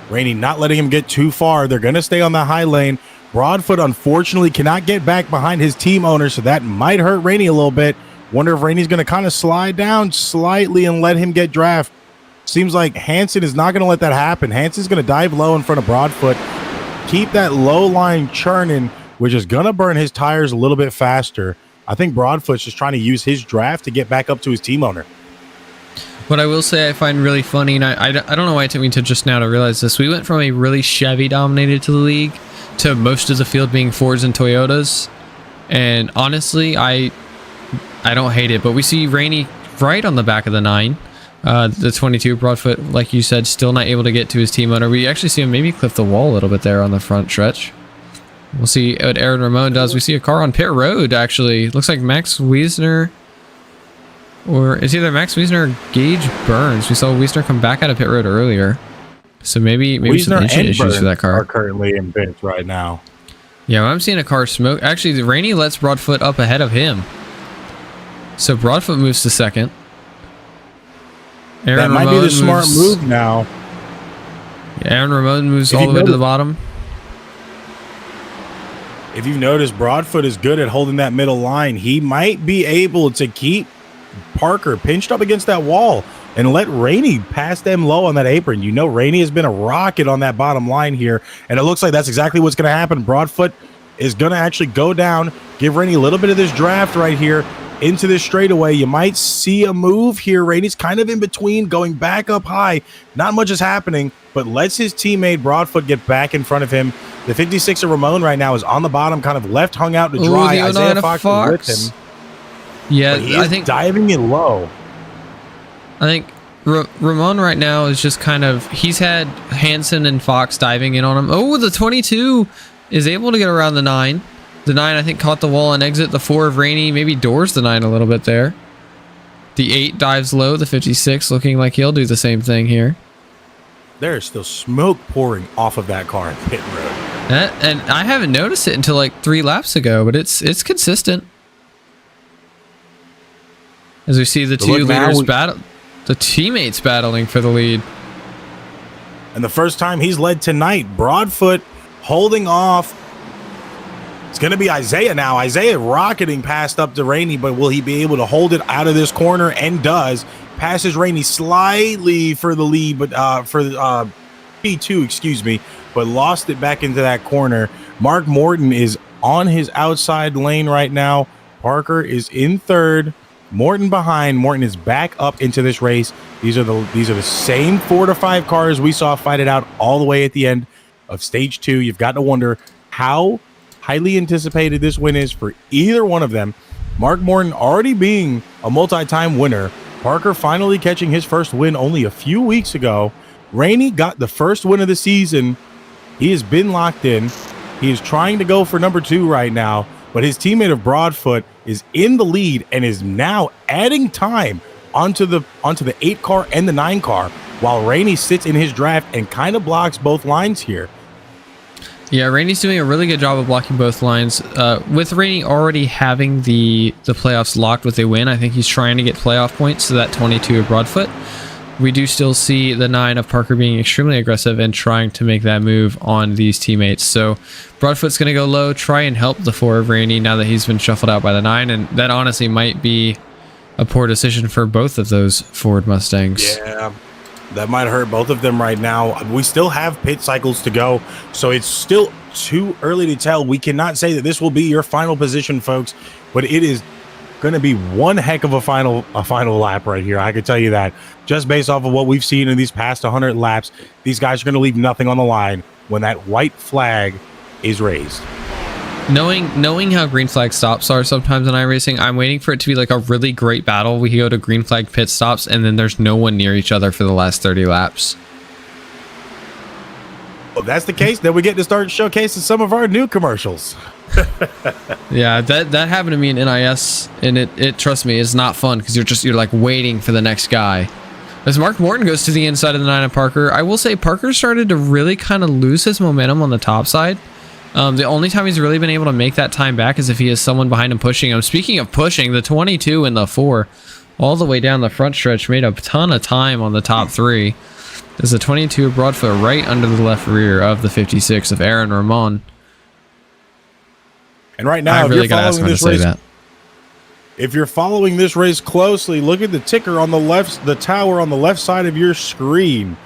Speaker 2: Rainey not letting him get too far. They're going to stay on the high lane. Broadfoot, unfortunately, cannot get back behind his team owner, so that might hurt Rainey a little bit. Wonder if Rainey's going to kind of slide down slightly and let him get draft. Seems like Hansen is not going to let that happen. Hansen's going to dive low in front of Broadfoot, keep that low line churning, which is going to burn his tires a little bit faster. I think Broadfoot's just trying to use his draft to get back up to his team owner.
Speaker 1: What I will say I find really funny, and I don't know why it took me to just now to realize this, we went from a really Chevy-dominated to the league to most of the field being Fords and Toyotas. And honestly, I don't hate it, but we see Rainey right on the back of the 9. The 22 Broadfoot, like you said, still not able to get to his team owner. We actually see him maybe clip the wall a little bit there on the front stretch. We'll see what Aaron Ramon does. We see a car on pit road, actually. Looks like Max Wiesner, or it's either Max Wiesner or Gage Burns. We saw Wiesner come back out of pit road earlier. So maybe some engine issues for that car.
Speaker 2: Are currently in pits right now.
Speaker 1: Yeah, I'm seeing a car smoke. Actually, the Rainey lets Broadfoot up ahead of him. So Broadfoot moves to second.
Speaker 2: That might be the smart move now.
Speaker 1: Aaron Ramon moves all the way to the bottom.
Speaker 2: If you've noticed, Broadfoot is good at holding that middle line. He might be able to keep Parker pinched up against that wall and let Rainey pass them low on that apron. You know, Rainey has been a rocket on that bottom line here, and it looks like that's exactly what's going to happen. Broadfoot is going to actually go down, give Rainey a little bit of this draft right here into this straightaway. You might see a move here. Rainey's kind of in between, going back up high. Not much is happening, but lets his teammate Broadfoot get back in front of him. The 56 of Ramon right now is on the bottom, kind of left hung out to dry. Isaiah Fox is with him.
Speaker 1: Yeah, I think
Speaker 2: diving in low.
Speaker 1: I think Ramon right now is just kind of, he's had Hansen and Fox diving in on him. Oh, the 22 is able to get around the 9. The 9, I think, caught the wall and exit. The 4 of Rainey maybe doors the 9 a little bit there. The 8 dives low. The 56 looking like he'll do the same thing here.
Speaker 2: There's still smoke pouring off of that car in pit road.
Speaker 1: And I haven't noticed it until like 3 laps ago, but it's consistent. As we see the two leaders battle, the teammates battling for the lead.
Speaker 2: And the first time he's led tonight, Broadfoot holding off. It's going to be Isaiah now. Isaiah rocketing past up to Rainey, but will he be able to hold it out of this corner? And does. Passes Rainey slightly for the lead, but for P2, excuse me, but lost it back into that corner. Mark Morton is on his outside lane right now. Parker is in third. Morton behind. Morton is back up into this race. These are the same 4 to 5 cars we saw fight it out all the way at the end of stage 2. You've got to wonder how highly anticipated this win is for either one of them. Mark Morton already being a multi-time winner. Parker finally catching his first win only a few weeks ago. Rainey got the first win of the season. He has been locked in. He is trying to go for number 2 right now, but his teammate of Broadfoot is in the lead and is now adding time onto the 8 car and the 9 car, while Rainey sits in his draft and kind of blocks both lines here.
Speaker 1: Yeah, Rainey's doing a really good job of blocking both lines. With Rainey already having the playoffs locked with a win, I think he's trying to get playoff points to that 22 of Broadfoot. We do still see the 9 of Parker being extremely aggressive and trying to make that move on these teammates. So Broadfoot's going to go low, try and help the 4 of Rainey now that he's been shuffled out by the 9, and that honestly might be a poor decision for both of those Ford Mustangs.
Speaker 2: Yeah, that might hurt both of them right now. We still have pit cycles to go, so it's still too early to tell. We cannot say that this will be your final position, folks, but it is going to be one heck of a final lap right here. I can tell you that. Just based off of what we've seen in these past 100 laps, these guys are going to leave nothing on the line when that white flag is raised.
Speaker 1: Knowing how green flag stops are sometimes in iRacing, I'm waiting for it to be like a really great battle. We go to green flag pit stops, and then there's no one near each other for the last 30 laps.
Speaker 2: If that's the case, then we get to start showcasing some of our new commercials.
Speaker 1: Yeah, that happened to me in NIS, and it trust me, it's not fun because you're like waiting for the next guy. As Mark Morton goes to the inside of the 9 of Parker, I will say Parker started to really kind of lose his momentum on the top side. The only time he's really been able to make that time back is if he has someone behind him pushing him. Speaking of pushing, the 22 and the 4 all the way down the front stretch made a ton of time on the top 3. There's a 22 Broadfoot right under the left rear of the 56 of Aaron Ramon.
Speaker 2: And right now,
Speaker 1: I really got to ask him to say that.
Speaker 2: If you're following this race closely, look at the ticker on the left, the tower on the left side of your screen.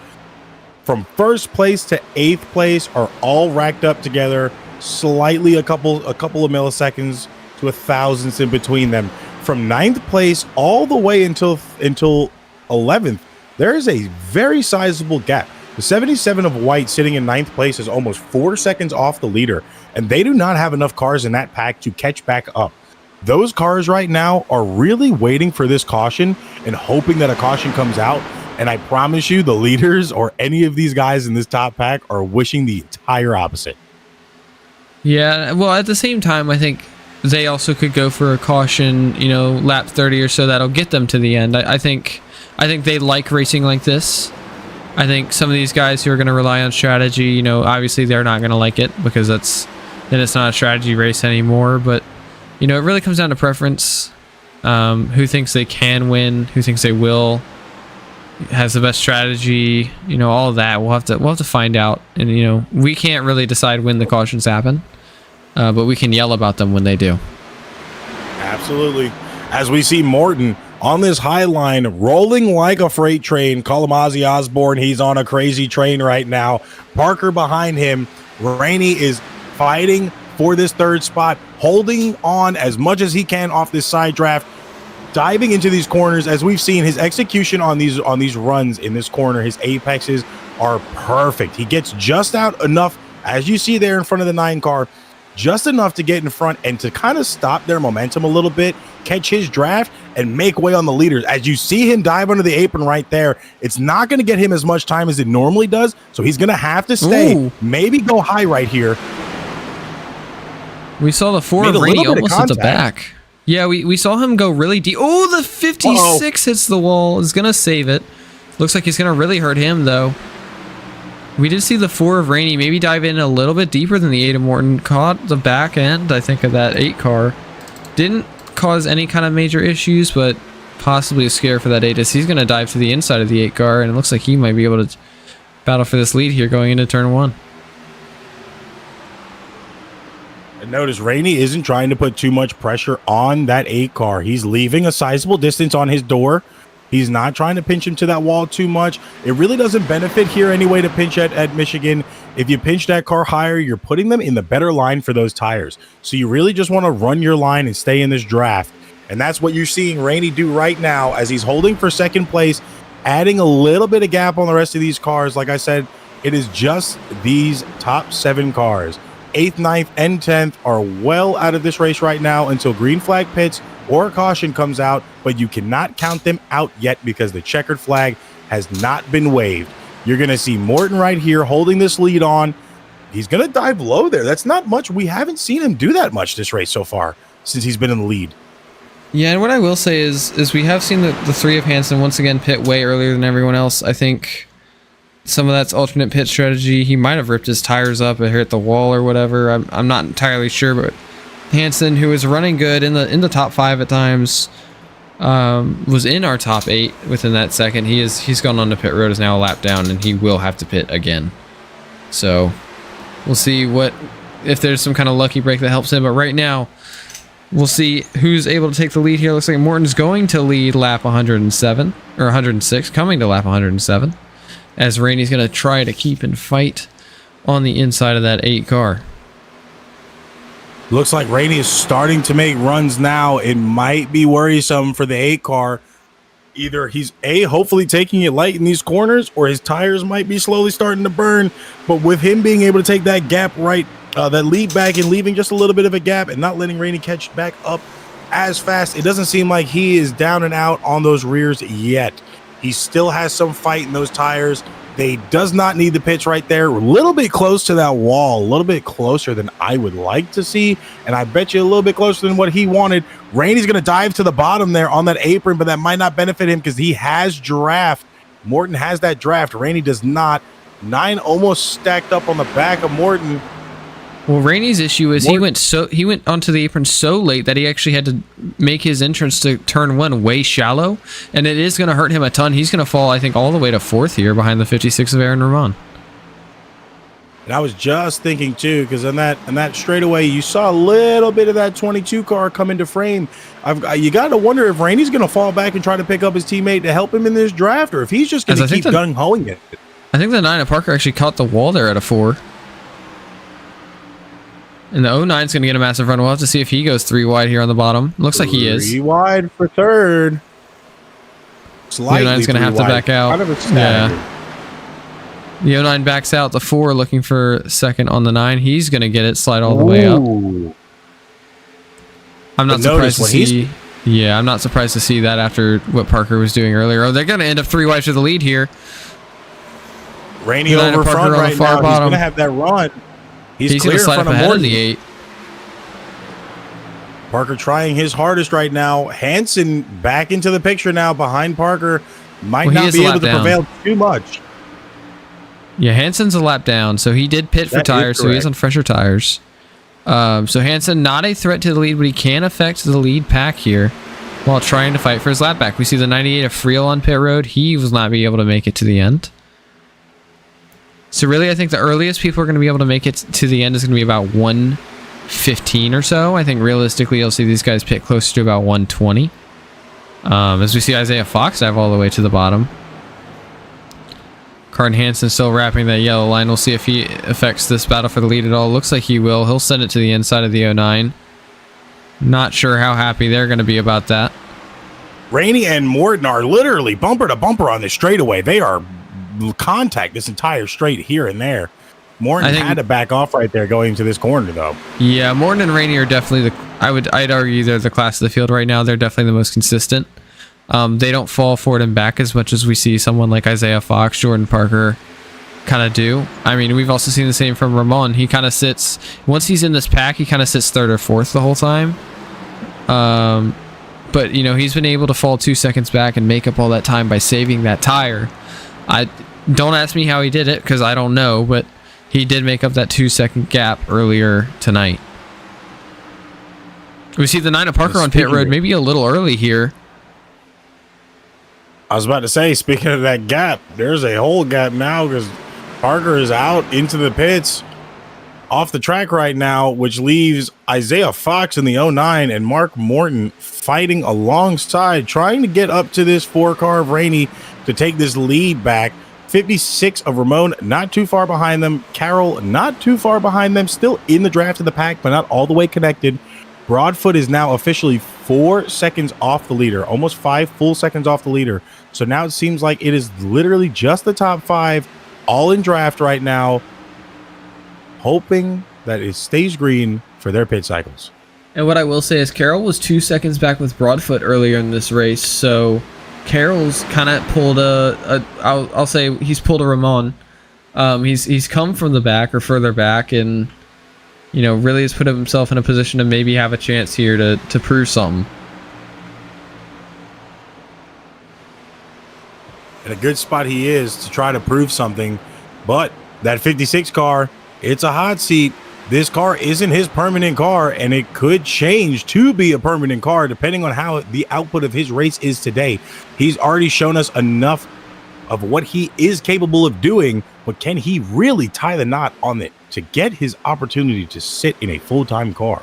Speaker 2: From first place to 8th place are all racked up together, slightly a couple of milliseconds to a thousandths in between them. From 9th place all the way until 11th, there is a very sizable gap. The 77 of white sitting in 9th place is almost 4 seconds off the leader, and they do not have enough cars in that pack to catch back up. Those cars right now are really waiting for this caution and hoping that a caution comes out. And I promise you, the leaders or any of these guys in this top pack are wishing the entire opposite.
Speaker 1: Yeah, well, at the same time, I think they also could go for a caution, you know, lap 30 or so that'll get them to the end. I think they like racing like this. I think some of these guys who are going to rely on strategy, you know, obviously they're not going to like it because then it's not a strategy race anymore. But, you know, it really comes down to preference. Who thinks they can win, who thinks they will, has the best strategy, you know, all of that. We'll have to find out. And, you know, we can't really decide when the cautions happen, but we can yell about them when they do.
Speaker 2: Absolutely. As we see Morton on this high line, rolling like a freight train. Call him Ozzy Osbourne. He's on a crazy train right now. Parker behind him. Rainey is fighting for this third spot, holding on as much as he can off this side draft, diving into these corners. As we've seen, his execution on these runs in this corner, his apexes are perfect. He gets just out enough, as you see there in front of the 9 car, just enough to get in front and to kind of stop their momentum a little bit, catch his draft, and make way on the leaders. As you see him dive under the apron right there, it's not going to get him as much time as it normally does, so he's going to have to stay.
Speaker 1: Ooh.
Speaker 2: Maybe go high right here.
Speaker 1: We saw the 4 of Rainey almost at the back. Yeah, we saw him go really deep. Oh, the 56 hits the wall. Is going to save it. Looks like he's going to really hurt him, though. We did see the 4 of Rainey maybe dive in a little bit deeper than the 8 of Morton. Caught the back end, I think, of that 8 car. Didn't cause any kind of major issues, but possibly a scare for that 8 as he's going to dive to the inside of the 8 car, and it looks like he might be able to battle for this lead here going into turn 1.
Speaker 2: And notice Rainey isn't trying to put too much pressure on that 8 car. He's leaving a sizable distance on his door. He's not trying to pinch him to that wall too much. It really doesn't benefit here anyway to pinch at Michigan. If you pinch that car higher, you're putting them in the better line for those tires. So you really just want to run your line and stay in this draft. And that's what you're seeing Rainey do right now as he's holding for second place, adding a little bit of gap on the rest of these cars. Like I said, it is just these top 7 cars. 8th, 9th, and 10th are well out of this race right now until green flag pits or a caution comes out, but you cannot count them out yet because the checkered flag has not been waved. You're going to see Morton right here holding this lead on. He's going to dive low there. That's not much. We haven't seen him do that much this race so far since he's been in the lead.
Speaker 1: Yeah, and what I will say is we have seen the 3 of Hansen once again pit way earlier than everyone else. I think some of that's alternate pit strategy. He might have ripped his tires up or hit the wall or whatever. I'm not entirely sure, but Hansen, who was running good in the top 5 at times, was in our top 8 within that second. He's gone on to pit road, is now a lap down, and he will have to pit again. So we'll see if there's some kind of lucky break that helps him. But right now, we'll see who's able to take the lead here. Looks like Morton's going to lead lap 107 or 106, coming to lap 107. As Rainey's going to try to keep and fight on the inside of that 8 car.
Speaker 2: Looks like Rainey is starting to make runs now. It might be worrisome for the 8 car. Either he's hopefully taking it light in these corners, or his tires might be slowly starting to burn. But with him being able to take that gap right, that lead back and leaving just a little bit of a gap and not letting Rainey catch back up as fast, it doesn't seem like he is down and out on those rears yet. He still has some fight in those tires. They does not need the pitch right there. A little bit close to that wall, a little bit closer than I would like to see. And I bet you a little bit closer than what he wanted. Rainey's going to dive to the bottom there on that apron, but that might not benefit him because he has draft. Morton has that draft. Rainey does not. 9 almost stacked up on the back of Morton.
Speaker 1: Well, Rainey's issue is he went onto the apron so late that he actually had to make his entrance to turn 1 way shallow, and it is going to hurt him a ton. He's going to fall, I think, all the way to 4th here behind the 56 of Aaron Ramon.
Speaker 2: And I was just thinking too, because on that straightaway, you saw a little bit of that 22 car come into frame. You got to wonder if Rainey's going to fall back and try to pick up his teammate to help him in this draft, or if he's just going to keep gung-hoing it.
Speaker 1: I think the 9 of Parker actually caught the wall there at a 4. And the 09 is going to get a massive run. We'll have to see if he goes 3 wide here on the bottom. Looks like he is.
Speaker 2: 3 wide for third. Slightly
Speaker 1: the 09's going to have to back out.
Speaker 2: Kind of a stagger.
Speaker 1: The 09 backs out the 4, looking for second on the 9. He's going to get it, slide all the way up. I'm not surprised to see. Yeah, I'm not surprised to see that after what Parker was doing earlier. Oh, they're going to end up 3 wide for the lead here.
Speaker 2: Rainey over front right now. He's going to have that run. He's
Speaker 1: going to slide up ahead of the 8.
Speaker 2: Parker trying his hardest right now. Hansen back into the picture now behind Parker. Might not be able to prevail too much.
Speaker 1: Yeah, Hansen's a lap down, so he did pit for tires, so he is on fresher tires. So Hansen, not a threat to the lead, but he can affect the lead pack here while trying to fight for his lap back. We see the 98 of Friel on pit road. He will not be able to make it to the end. So really, I think the earliest people are going to be able to make it to the end is going to be about 1:15 or so. I think realistically, you'll see these guys pit closer to about 1:20. As we see Isaiah Fox dive all the way to the bottom. Carden Hansen still wrapping that yellow line. We'll see if he affects this battle for the lead at all. Looks like he will. He'll send it to the inside of the 09. Not sure how happy they're going to be about that.
Speaker 2: Rainey and Morton are literally bumper to bumper on this straightaway. They are contact this entire straight here and there. Morton had to back off right there going into this corner, though.
Speaker 1: Yeah, Morton and Rainey are definitely I'd argue they're the class of the field right now. They're definitely the most consistent. They don't fall forward and back as much as we see someone like Isaiah Fox, Jordan Parker kind of do. I mean, we've also seen the same from Ramon. He kind of sits, once he's in this pack, he kind of sits 3rd or 4th the whole time. But, you know, he's been able to fall 2 seconds back and make up all that time by saving that tire. Don't ask me how he did it, because I don't know, but he did make up that 2-second gap earlier tonight. We see the 9 of Parker on pit road, maybe a little early here.
Speaker 2: I was about to say, speaking of that gap, there's a whole gap now because Parker is out into the pits off the track right now, which leaves Isaiah Fox in the 09 and Mark Morton fighting alongside, trying to get up to this 4-car of Rainey to take this lead back. 56 of Ramon, not too far behind them. Carroll, not too far behind them. Still in the draft of the pack, but not all the way connected. Broadfoot is now officially 4 seconds off the leader, almost 5 full seconds off the leader. So now it seems like it is literally just the top 5, all in draft right now, hoping that it stays green for their pit cycles.
Speaker 1: And what I will say is Carroll was 2 seconds back with Broadfoot earlier in this race, so Carroll's kind of pulled I'll say he's pulled a Ramon. He's come from the back or further back, and you know, really has put himself in a position to maybe have a chance here to prove something.
Speaker 2: In a good spot he is to try to prove something, but that 56 car, it's a hot seat. This car isn't his permanent car, and it could change to be a permanent car depending on how the output of his race is today. He's already shown us enough of what he is capable of doing, but can he really tie the knot on it to get his opportunity to sit in a full-time car?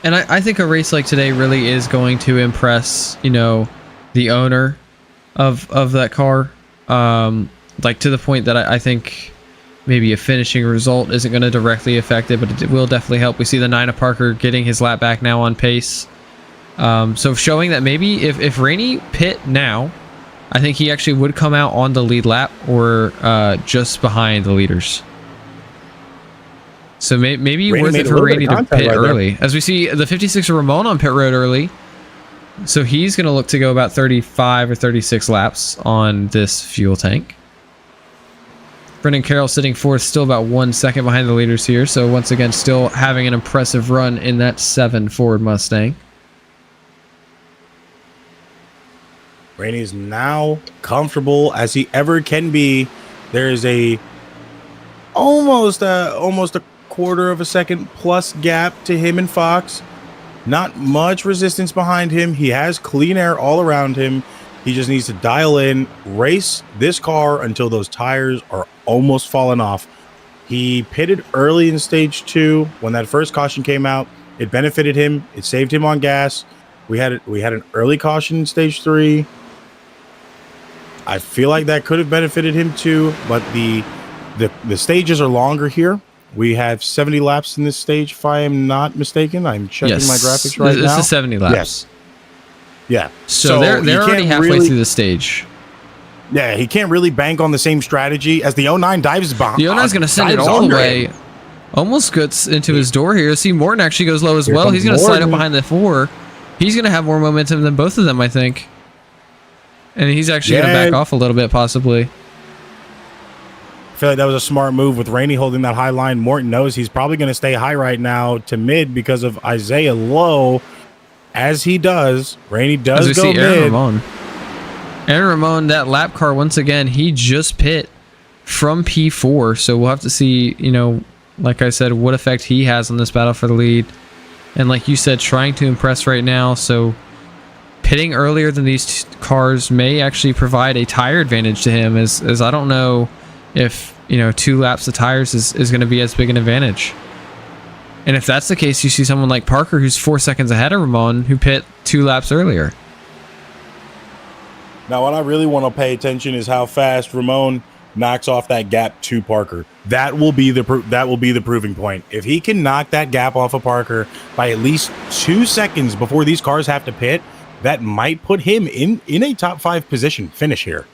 Speaker 1: And I think a race like today really is going to impress, you know, the owner of that car, like to the point that I think maybe a finishing result isn't going to directly affect it, but it will definitely help. We see the 9 of Parker getting his lap back now on pace, so showing that maybe if Rainey pit now, I think he actually would come out on the lead lap or just behind the leaders. So maybe worth it for Rainey to pit early. As we see the 56 of Ramon on pit road early. So he's going to look to go about 35 or 36 laps on this fuel tank. Brendan Carroll sitting 4th, still about 1 second behind the leaders here. So once again, still having an impressive run in that 7 Ford Mustang.
Speaker 2: Rainey is now comfortable as he ever can be. There is almost a quarter of a second plus gap to him and Fox. Not much resistance behind him. He has clean air all around him. He just needs to dial in, race this car until those tires are almost falling off. He pitted early in stage 2 when that first caution came out. It benefited him. It saved him on gas. We had an early caution in stage 3. I feel like that could have benefited him too, but the stages are longer here. We have 70 laps in this stage, if I am not mistaken. I'm checking my graphics right now.
Speaker 1: This is 70 laps.
Speaker 2: Yes. Yeah.
Speaker 1: So they're already halfway through the stage.
Speaker 2: Yeah, he can't really bank on the same strategy as the 09 dives behind.
Speaker 1: The 09 is going to send it all the way. Almost gets into his door here. See, Morton actually goes low as well. He's going to slide up behind the 4. He's going to have more momentum than both of them, I think. And he's actually going to back off a little bit, possibly.
Speaker 2: I feel like that was a smart move with Rainey holding that high line. Morton knows he's probably going to stay high right now to mid because of Isaiah low. As he does, Rainey does go mid.
Speaker 1: Aaron Ramon, that lap car, once again, he just pit from P4. So we'll have to see, you know, like I said, what effect he has on this battle for the lead. And like you said, trying to impress right now. So pitting earlier than these cars may actually provide a tire advantage to him, as I don't know if, you know, 2 laps of tires is going to be as big an advantage. And if that's the case, you see someone like Parker, who's 4 seconds ahead of Ramon, who pit 2 laps earlier.
Speaker 2: Now, what I really want to pay attention is how fast Ramon knocks off that gap to Parker. That will be the proving point. If he can knock that gap off of Parker by at least 2 seconds before these cars have to pit, that might put him in a top 5 position finish here.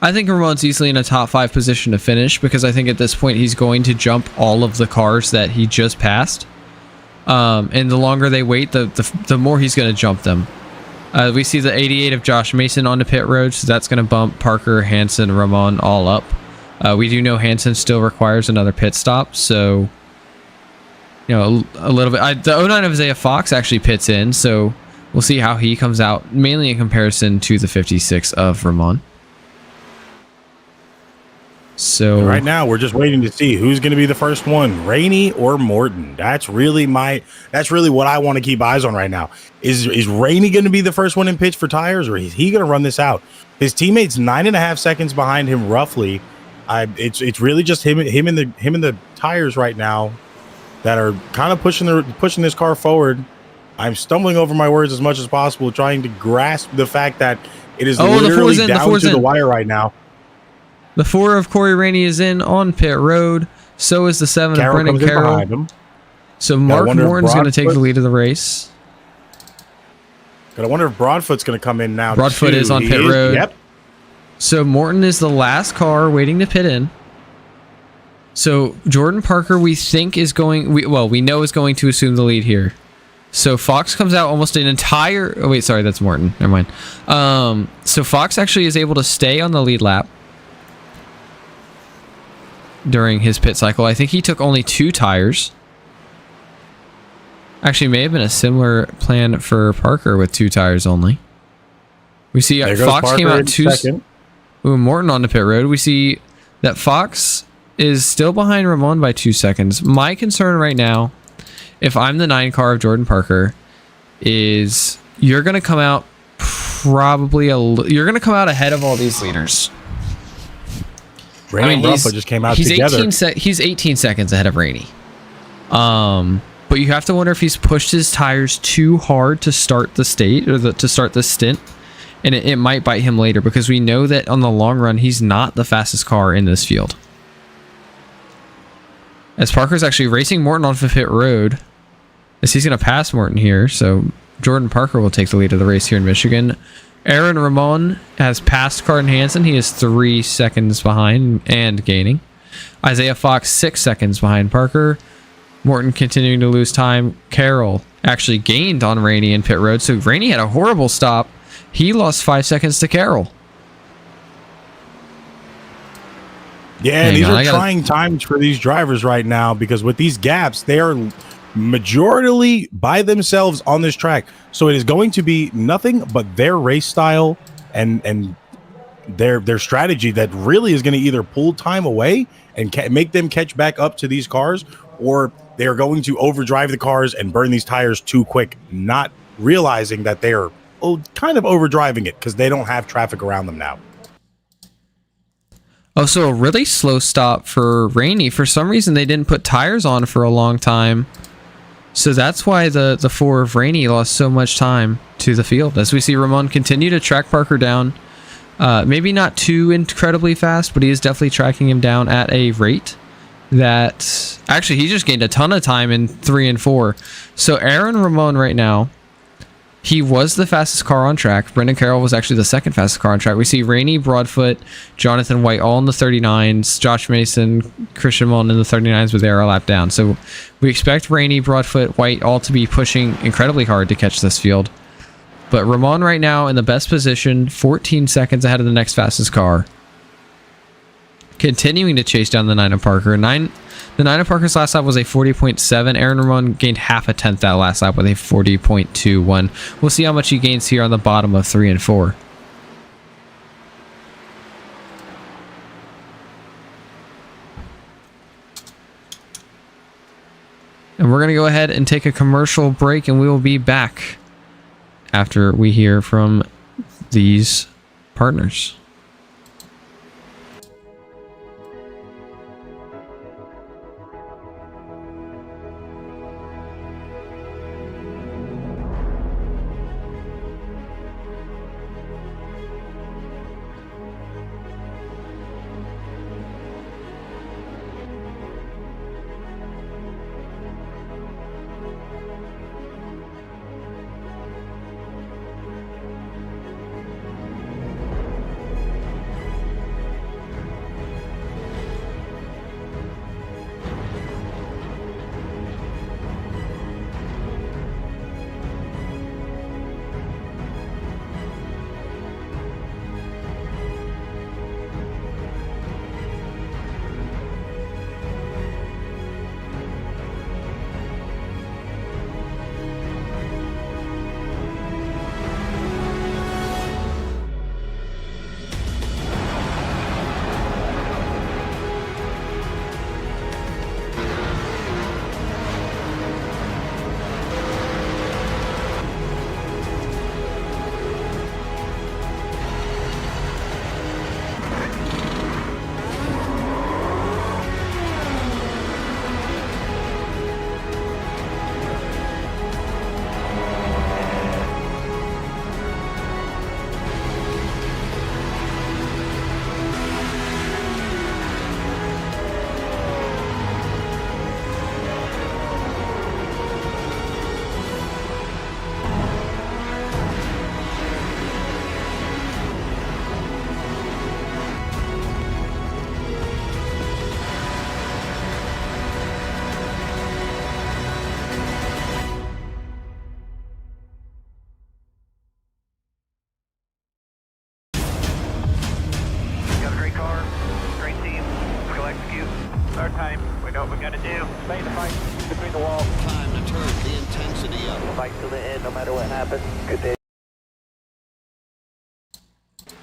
Speaker 1: I think Ramon's easily in a top 5 position to finish, because I think at this point he's going to jump all of the cars that he just passed. And the longer they wait, the more he's going to jump them. We see the 88 of Josh Mason on the pit road, so that's going to bump Parker, Hansen, Ramon all up. We do know Hansen still requires another pit stop, so you know, a little bit. The 09 of Isaiah Fox actually pits in, so we'll see how he comes out, mainly in comparison to the 56 of Ramon. So
Speaker 2: right now we're just waiting to see who's going to be the first one, Rainey or Morton. That's really what I want to keep eyes on right now. Is Rainey going to be the first one in pitch for tires, or is he going to run this out? His teammate's 9.5 seconds behind him roughly. It's really just him and the tires right now that are kind of pushing this car forward. I'm stumbling over my words as much as possible, trying to grasp the fact that it is literally down to the wire right now.
Speaker 1: The 4 of Corey Rainey is in on pit road. So is the 7 of Brendan Carroll. So Mark Morton's going to take the lead of the race.
Speaker 2: I wonder if Broadfoot's going to come in now.
Speaker 1: Broadfoot is on pit road. Yep. So Morton is the last car waiting to pit in. So Jordan Parker, we think is going. We know is going to assume the lead here. So Fox comes out almost an entire. Oh wait, sorry, that's Morton. Never mind. So Fox actually is able to stay on the lead lap during his pit cycle. I think he took only 2 tires. Actually, may have been a similar plan for Parker with 2 tires only. We see Fox Parker came out 2. Ooh, Morton on the pit road. We see that Fox is still behind Ramon by 2 seconds. My concern right now, if I'm the 9 car of Jordan Parker, is you're going to come out you're going to come out ahead of all these leaders.
Speaker 2: Rainey and Broadfoot just came out together.
Speaker 1: He's 18 seconds ahead of Rainey. But you have to wonder if he's pushed his tires too hard to start the to start the stint, and it might bite him later, because we know that on the long run he's not the fastest car in this field. As Parker's actually racing Morton off of pit road, as he's going to pass Morton here, so Jordan Parker will take the lead of the race here in Michigan. Aaron Ramon has passed Carden Hansen. He is 3 seconds behind and gaining. Isaiah Fox 6 seconds behind Parker. Morton continuing to lose time. Carroll actually gained on Rainey in pit road. So Rainey had a horrible stop. He lost 5 seconds to Carroll.
Speaker 2: Yeah, these are trying times for these drivers right now, because with these gaps, they are majority by themselves on this track. So it is going to be nothing but their race style and their strategy that really is going to either pull time away and make them catch back up to these cars, or they are going to overdrive the cars and burn these tires too quick, not realizing that they are kind of overdriving it because they don't have traffic around them now.
Speaker 1: Oh, so a really slow stop for Rainey. For some reason, they didn't put tires on for a long time. So that's why the 4 of Rainey lost so much time to the field. As we see Ramon continue to track Parker down. Maybe not too incredibly fast, but he is definitely tracking him down at a rate. that actually he just gained a ton of time in 3 and 4. So Aaron Ramon right now, he was the fastest car on track. Brendan Carroll was actually the second fastest car on track. We see Rainey, Broadfoot, Jonathan White all in the 39s. Josh Mason, Christian Mullen in the 39s with their lap down. So we expect Rainey, Broadfoot, White all to be pushing incredibly hard to catch this field. But Ramon right now in the best position, 14 seconds ahead of the next fastest car. Continuing to chase down the 9 of Parker. The 9 of Parker's last lap was a 40.7. Aaron Ramon gained half a tenth that last lap with a 40.21. We'll see how much he gains here on the bottom of 3 and 4. And we're going to go ahead and take a commercial break, and we will be back after we hear from these partners.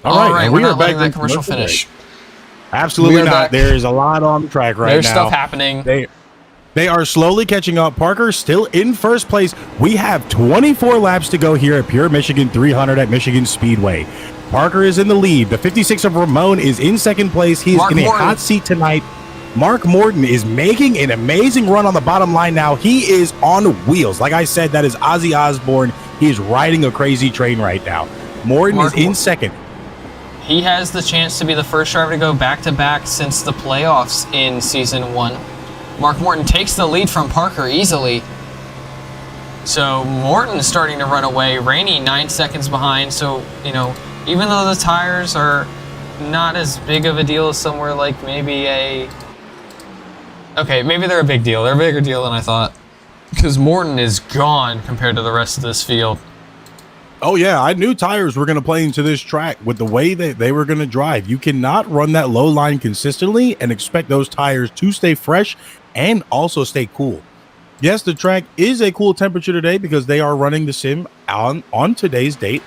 Speaker 2: All right,
Speaker 1: we're not letting that commercial finish.
Speaker 2: Absolutely not. There's a lot on the track right now.
Speaker 1: There's stuff happening.
Speaker 2: They are slowly catching up. Parker still in first place. We have 24 laps to go here at Pure Michigan 300 at Michigan Speedway. Parker is in the lead. The 56 of Ramon is in second place. He is in a hot seat tonight. Mark Morton is making an amazing run on the bottom line now. He is on wheels. Like I said, that is Ozzy Osbourne. He is riding a crazy train right now. Morton is in second.
Speaker 1: He has the chance to be the first driver to go back-to-back since the playoffs in Season 1. Mark Morton takes the lead from Parker easily. So Morton is starting to run away. Rainey 9 seconds behind. So, you know, even though the tires are not as big of a deal as somewhere like maybe a... Okay, maybe they're a big deal. They're a bigger deal than I thought. Because Morton is gone compared to the rest of this field.
Speaker 2: Oh, yeah, I knew tires were going to play into this track with the way that they were going to drive. You cannot run that low line consistently and expect those tires to stay fresh and also stay cool. Yes, the track is a cool temperature today because they are running the sim on today's date.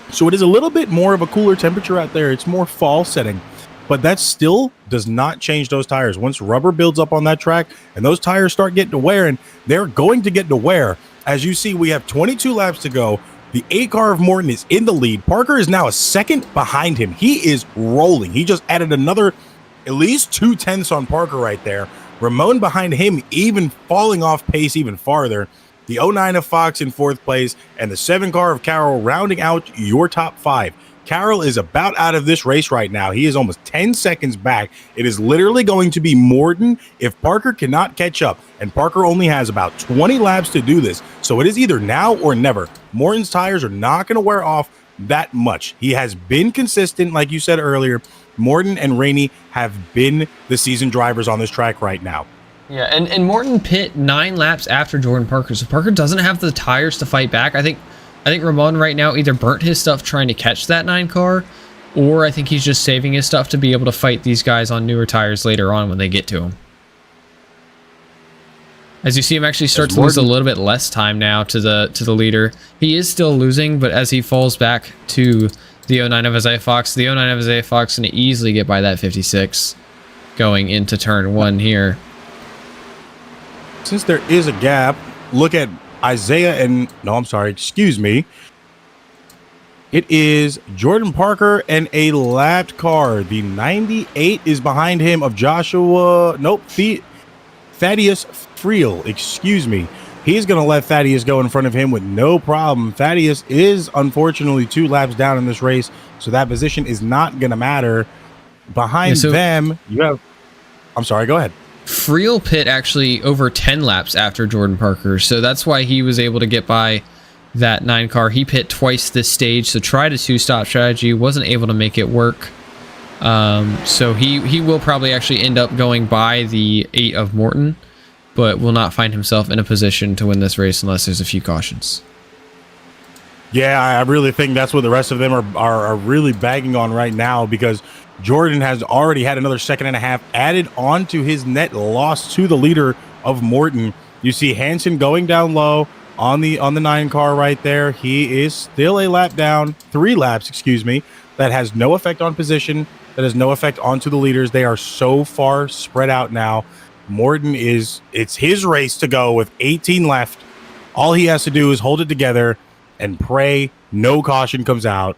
Speaker 2: So it is a little bit more of a cooler temperature out there. It's more fall setting. But that still does not change those tires. Once rubber builds up on that track and those tires start getting to wear, and they're going to get to wear. As you see, we have 22 laps to go. The 8 car of Morton is in the lead. Parker is now a second behind him. He is rolling. He just added another at least 2/10 on Parker right there. Ramon behind him, even falling off pace even farther. The 09 of Fox in 4th place and the 7 car of Carroll rounding out your top 5. Carroll is about out of this race right now. He is almost 10 seconds back. It is literally going to be Morton if Parker cannot catch up, and Parker only has about 20 laps to do this. So it is either now or never. Morton's tires are not going to wear off that much. He has been consistent, like you said earlier. Morton and Rainey have been the season drivers on this track right now.
Speaker 1: Yeah, and Morton pit 9 laps after Jordan Parker, so Parker doesn't have the tires to fight back. I think Ramon right now either burnt his stuff trying to catch that 9 car, or I think he's just saving his stuff to be able to fight these guys on newer tires later on when they get to him. As you see him actually start to lose a little bit less time now to the leader. He is still losing, but as he falls back to the 09 of Isaiah Fox, the 09 of Isaiah Fox can easily get by that 56 going into turn 1 here.
Speaker 2: Since there is a gap, look at Isaiah and excuse me. It is Jordan Parker and a lapped car. The 98 is behind him of Thaddeus Friel, excuse me. He's going to let Thaddeus go in front of him with no problem. Thaddeus is unfortunately 2 laps down in this race, so that position is not going to matter. Behind them, you have... I'm sorry, go ahead.
Speaker 1: Friel pit actually over 10 laps after Jordan Parker, so that's why he was able to get by that 9 car. He pit twice this stage, so tried a 2-stop strategy, wasn't able to make it work. So he will probably actually end up going by the 8 of Morton, but will not find himself in a position to win this race unless there's a few cautions.
Speaker 2: Yeah, I really think that's what the rest of them are really bagging on right now, because Jordan has already had another 1.5 seconds added on to his net loss to the leader of Morton. You see Hansen going down low on the 9 car right there. He is still a lap down, 3 laps, excuse me. That has no effect on position. That has no effect onto the leaders. They are so far spread out now. Morton it's his race to go with 18 left. All he has to do is hold it together and pray no caution comes out.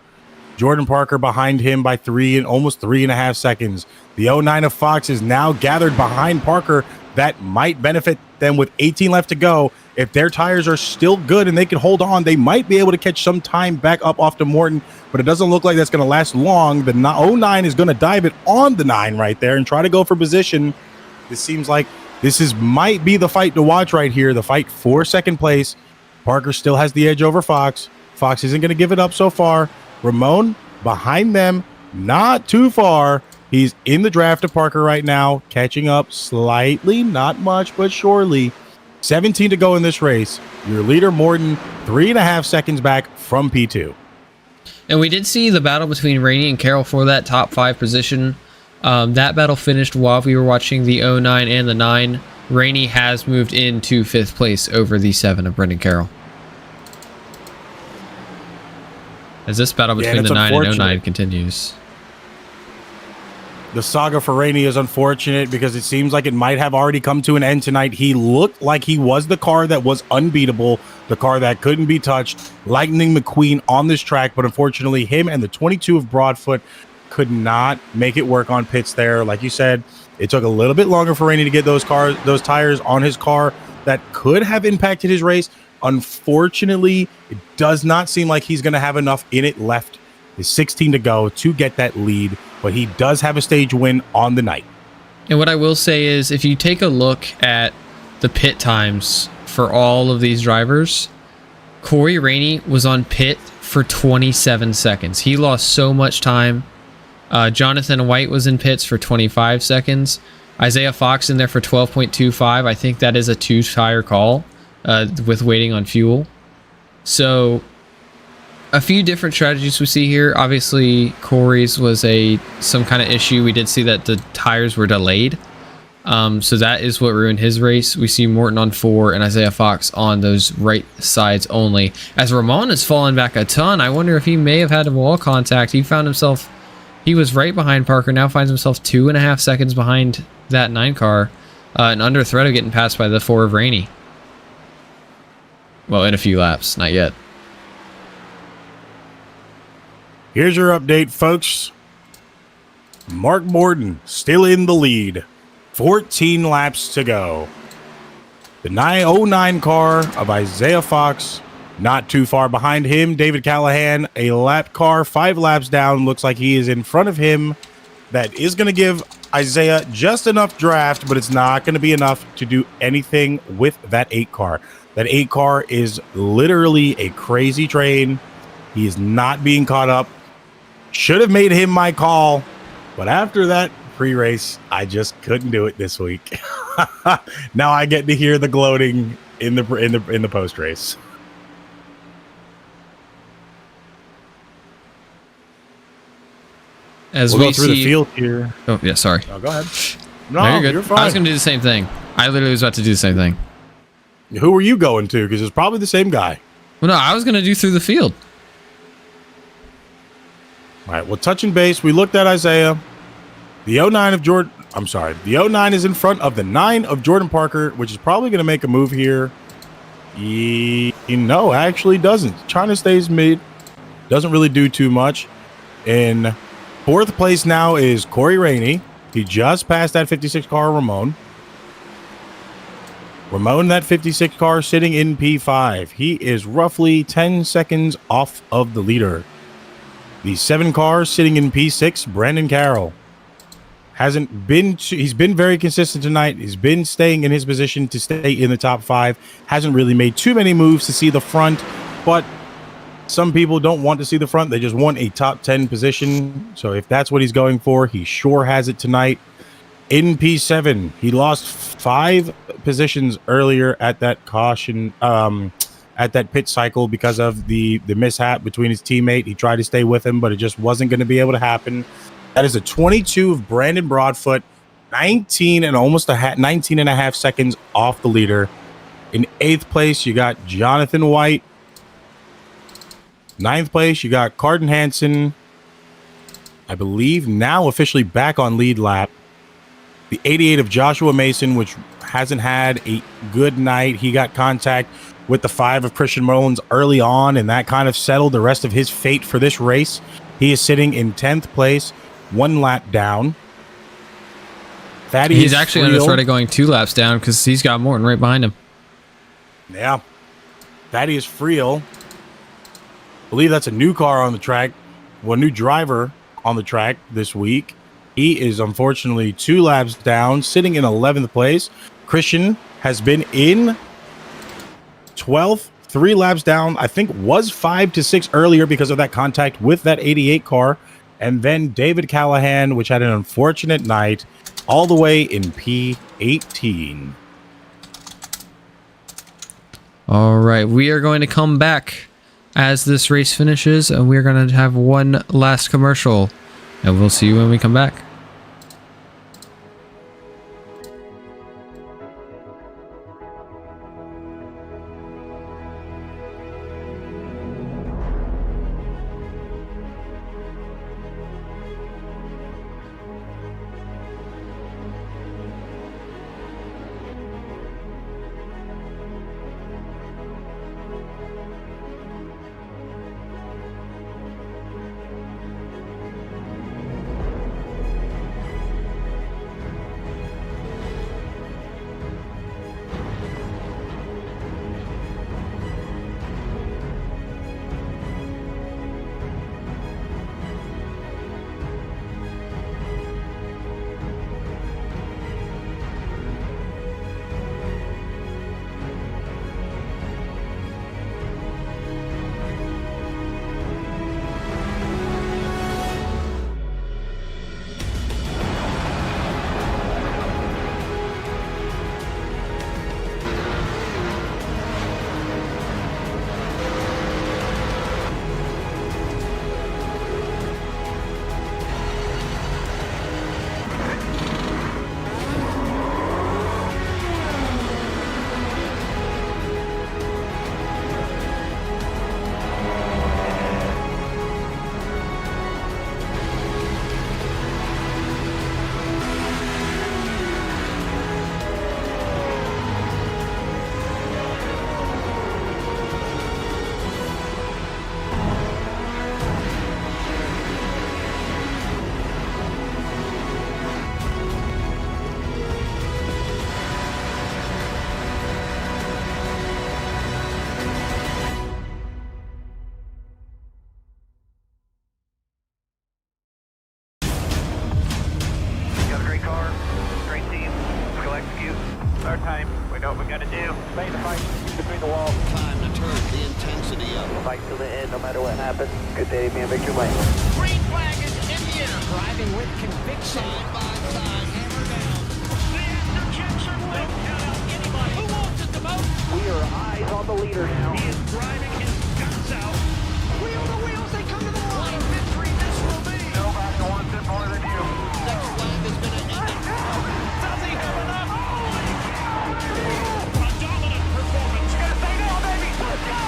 Speaker 2: Jordan Parker behind him by 3 and almost 3.5 seconds. The 09 of Fox is now gathered behind Parker. That might benefit them with 18 left to go. If their tires are still good and they can hold on, they might be able to catch some time back up off to Morton, but it doesn't look like that's going to last long. The 09 is going to dive it on the 9 right there and try to go for position. This seems like might be the fight to watch right here, the fight for second place. Parker still has the edge over Fox. Fox isn't going to give it up so far. Ramon behind them, not too far. He's in the draft of Parker right now, catching up slightly, not much, but surely. 17 to go in this race. Your leader, Morton, 3.5 seconds back from P2.
Speaker 1: And we did see the battle between Rainey and Carroll for that top 5 position. That battle finished while we were watching the 09 and the 9. Rainey has moved into 5th place over the 7 of Brendan Carroll. As this battle between the 9 and 09 continues.
Speaker 2: The saga for Rainey is unfortunate because it seems like it might have already come to an end tonight. He looked like he was the car that was unbeatable, the car that couldn't be touched, Lightning McQueen on this track, but unfortunately him and the 22 of Broadfoot could not make it work on pits there. Like you said, it took a little bit longer for Rainey to get those tires on his car that could have impacted his race. Unfortunately, it does not seem like he's going to have enough in it left. There's 16 to go to get that lead, but he does have a stage win on the night.
Speaker 1: And what I will say is, if you take a look at the pit times for all of these drivers, Corey Rainey was on pit for 27 seconds. He lost so much time. Jonathan White was in pits for 25 seconds. Isaiah Fox in there for 12.25. I think that is a 2-tire call with waiting on fuel. So a few different strategies we see here. Obviously, Corey's was some kind of issue. We did see that the tires were delayed. So that is what ruined his race. We see Morton on 4 and Isaiah Fox on those right sides only. As Ramon has fallen back a ton, I wonder if he may have had a wall contact. He was right behind Parker, now finds himself 2.5 seconds behind that 9 car and under threat of getting passed by the 4 of Rainey. Well, in a few laps, not yet.
Speaker 2: Here's your update, folks. Mark Morton still in the lead. 14 laps to go. The 909 car of Isaiah Fox Not too far behind him, David Callahan, a lap car, 5 laps down. Looks like he is in front of him. That is going to give Isaiah just enough draft, but it's not going to be enough to do anything with that 8 car. That 8 car is literally a crazy train. He is not being caught up. Should have made him my call, but after that pre-race, I just couldn't do it this week. Now I get to hear the gloating in the post race.
Speaker 1: As
Speaker 2: we'll
Speaker 1: we
Speaker 2: go through
Speaker 1: see
Speaker 2: the field here.
Speaker 1: Oh yeah, sorry.
Speaker 2: Oh, go ahead. No,
Speaker 1: you're good.
Speaker 2: you're fine.
Speaker 1: I was going to do the same thing. I literally was about to do the same thing.
Speaker 2: Who were you going to? Because it's probably the same guy.
Speaker 1: Well, no, I was going to do through the field.
Speaker 2: All right. Well, touching base, we looked at Isaiah. The 09 of Jordan. I'm sorry. The 09 is in front of the 9 of Jordan Parker, which is probably going to make a move here. No, actually doesn't. China stays mid. Doesn't really do too much. In 4th place now is Corey Rainey. He just passed that 56 car, Ramon. Ramon, that 56 car, sitting in P5. He is roughly 10 seconds off of the leader. The 7 car sitting in P6, Brandon Carroll. He's been very consistent tonight. He's been staying in his position to stay in the top 5. Hasn't really made too many moves to see the front, but some people don't want to see the front. They just want a top 10 position. So if that's what he's going for, he sure has it tonight. In P7, he lost 5 positions earlier at that caution, at that pit cycle because of the mishap between his teammate. He tried to stay with him, but it just wasn't going to be able to happen. That is a 22 of Brandon Broadfoot, 19 and almost 19 and a half seconds off the leader. In 8th place, you got Jonathan White. 9th place, you got Carden Hansen. I believe now officially back on lead lap. The 88 of Joshua Mason, which hasn't had a good night. He got contact with the 5 of Christian Mullins early on, and that kind of settled the rest of his fate for this race. He is sitting in 10th place, 1 lap down.
Speaker 1: He's actually on his way to going 2 laps down because he's got Morton right behind him.
Speaker 2: Yeah. Thaddeus Friel. I believe that's a new car on the track. Well, a new driver on the track this week. He is unfortunately 2 laps down, sitting in 11th place. Christian has been in 12th, 3 laps down. I think was 5 to 6 earlier because of that contact with that 88 car. And then David Callahan, which had an unfortunate night, all the way in P18.
Speaker 1: All right, we are going to come back as this race finishes, and we're going to have one last commercial, and we'll see you when we come back.
Speaker 4: execute. Start time. We know what we gotta do. Stay in the fight. Between the walls.
Speaker 5: Time to turn the intensity up.
Speaker 4: Fight till the end, no matter what happens. Good day to be in victory lane.
Speaker 5: Green flag is in the air. Driving with conviction. Side by side, hammer down. The interjection will count out anybody. Who wants it the most?
Speaker 4: We are eyes on the leader now.
Speaker 5: He is driving his guts out. Wheel to wheels, they come to the line. Victory this will be.
Speaker 4: Nobody wants it more than you.
Speaker 5: Next flag is going to end it.
Speaker 4: Does he have enough?
Speaker 5: A dominant performance.
Speaker 4: You gotta say no, baby. Let's go.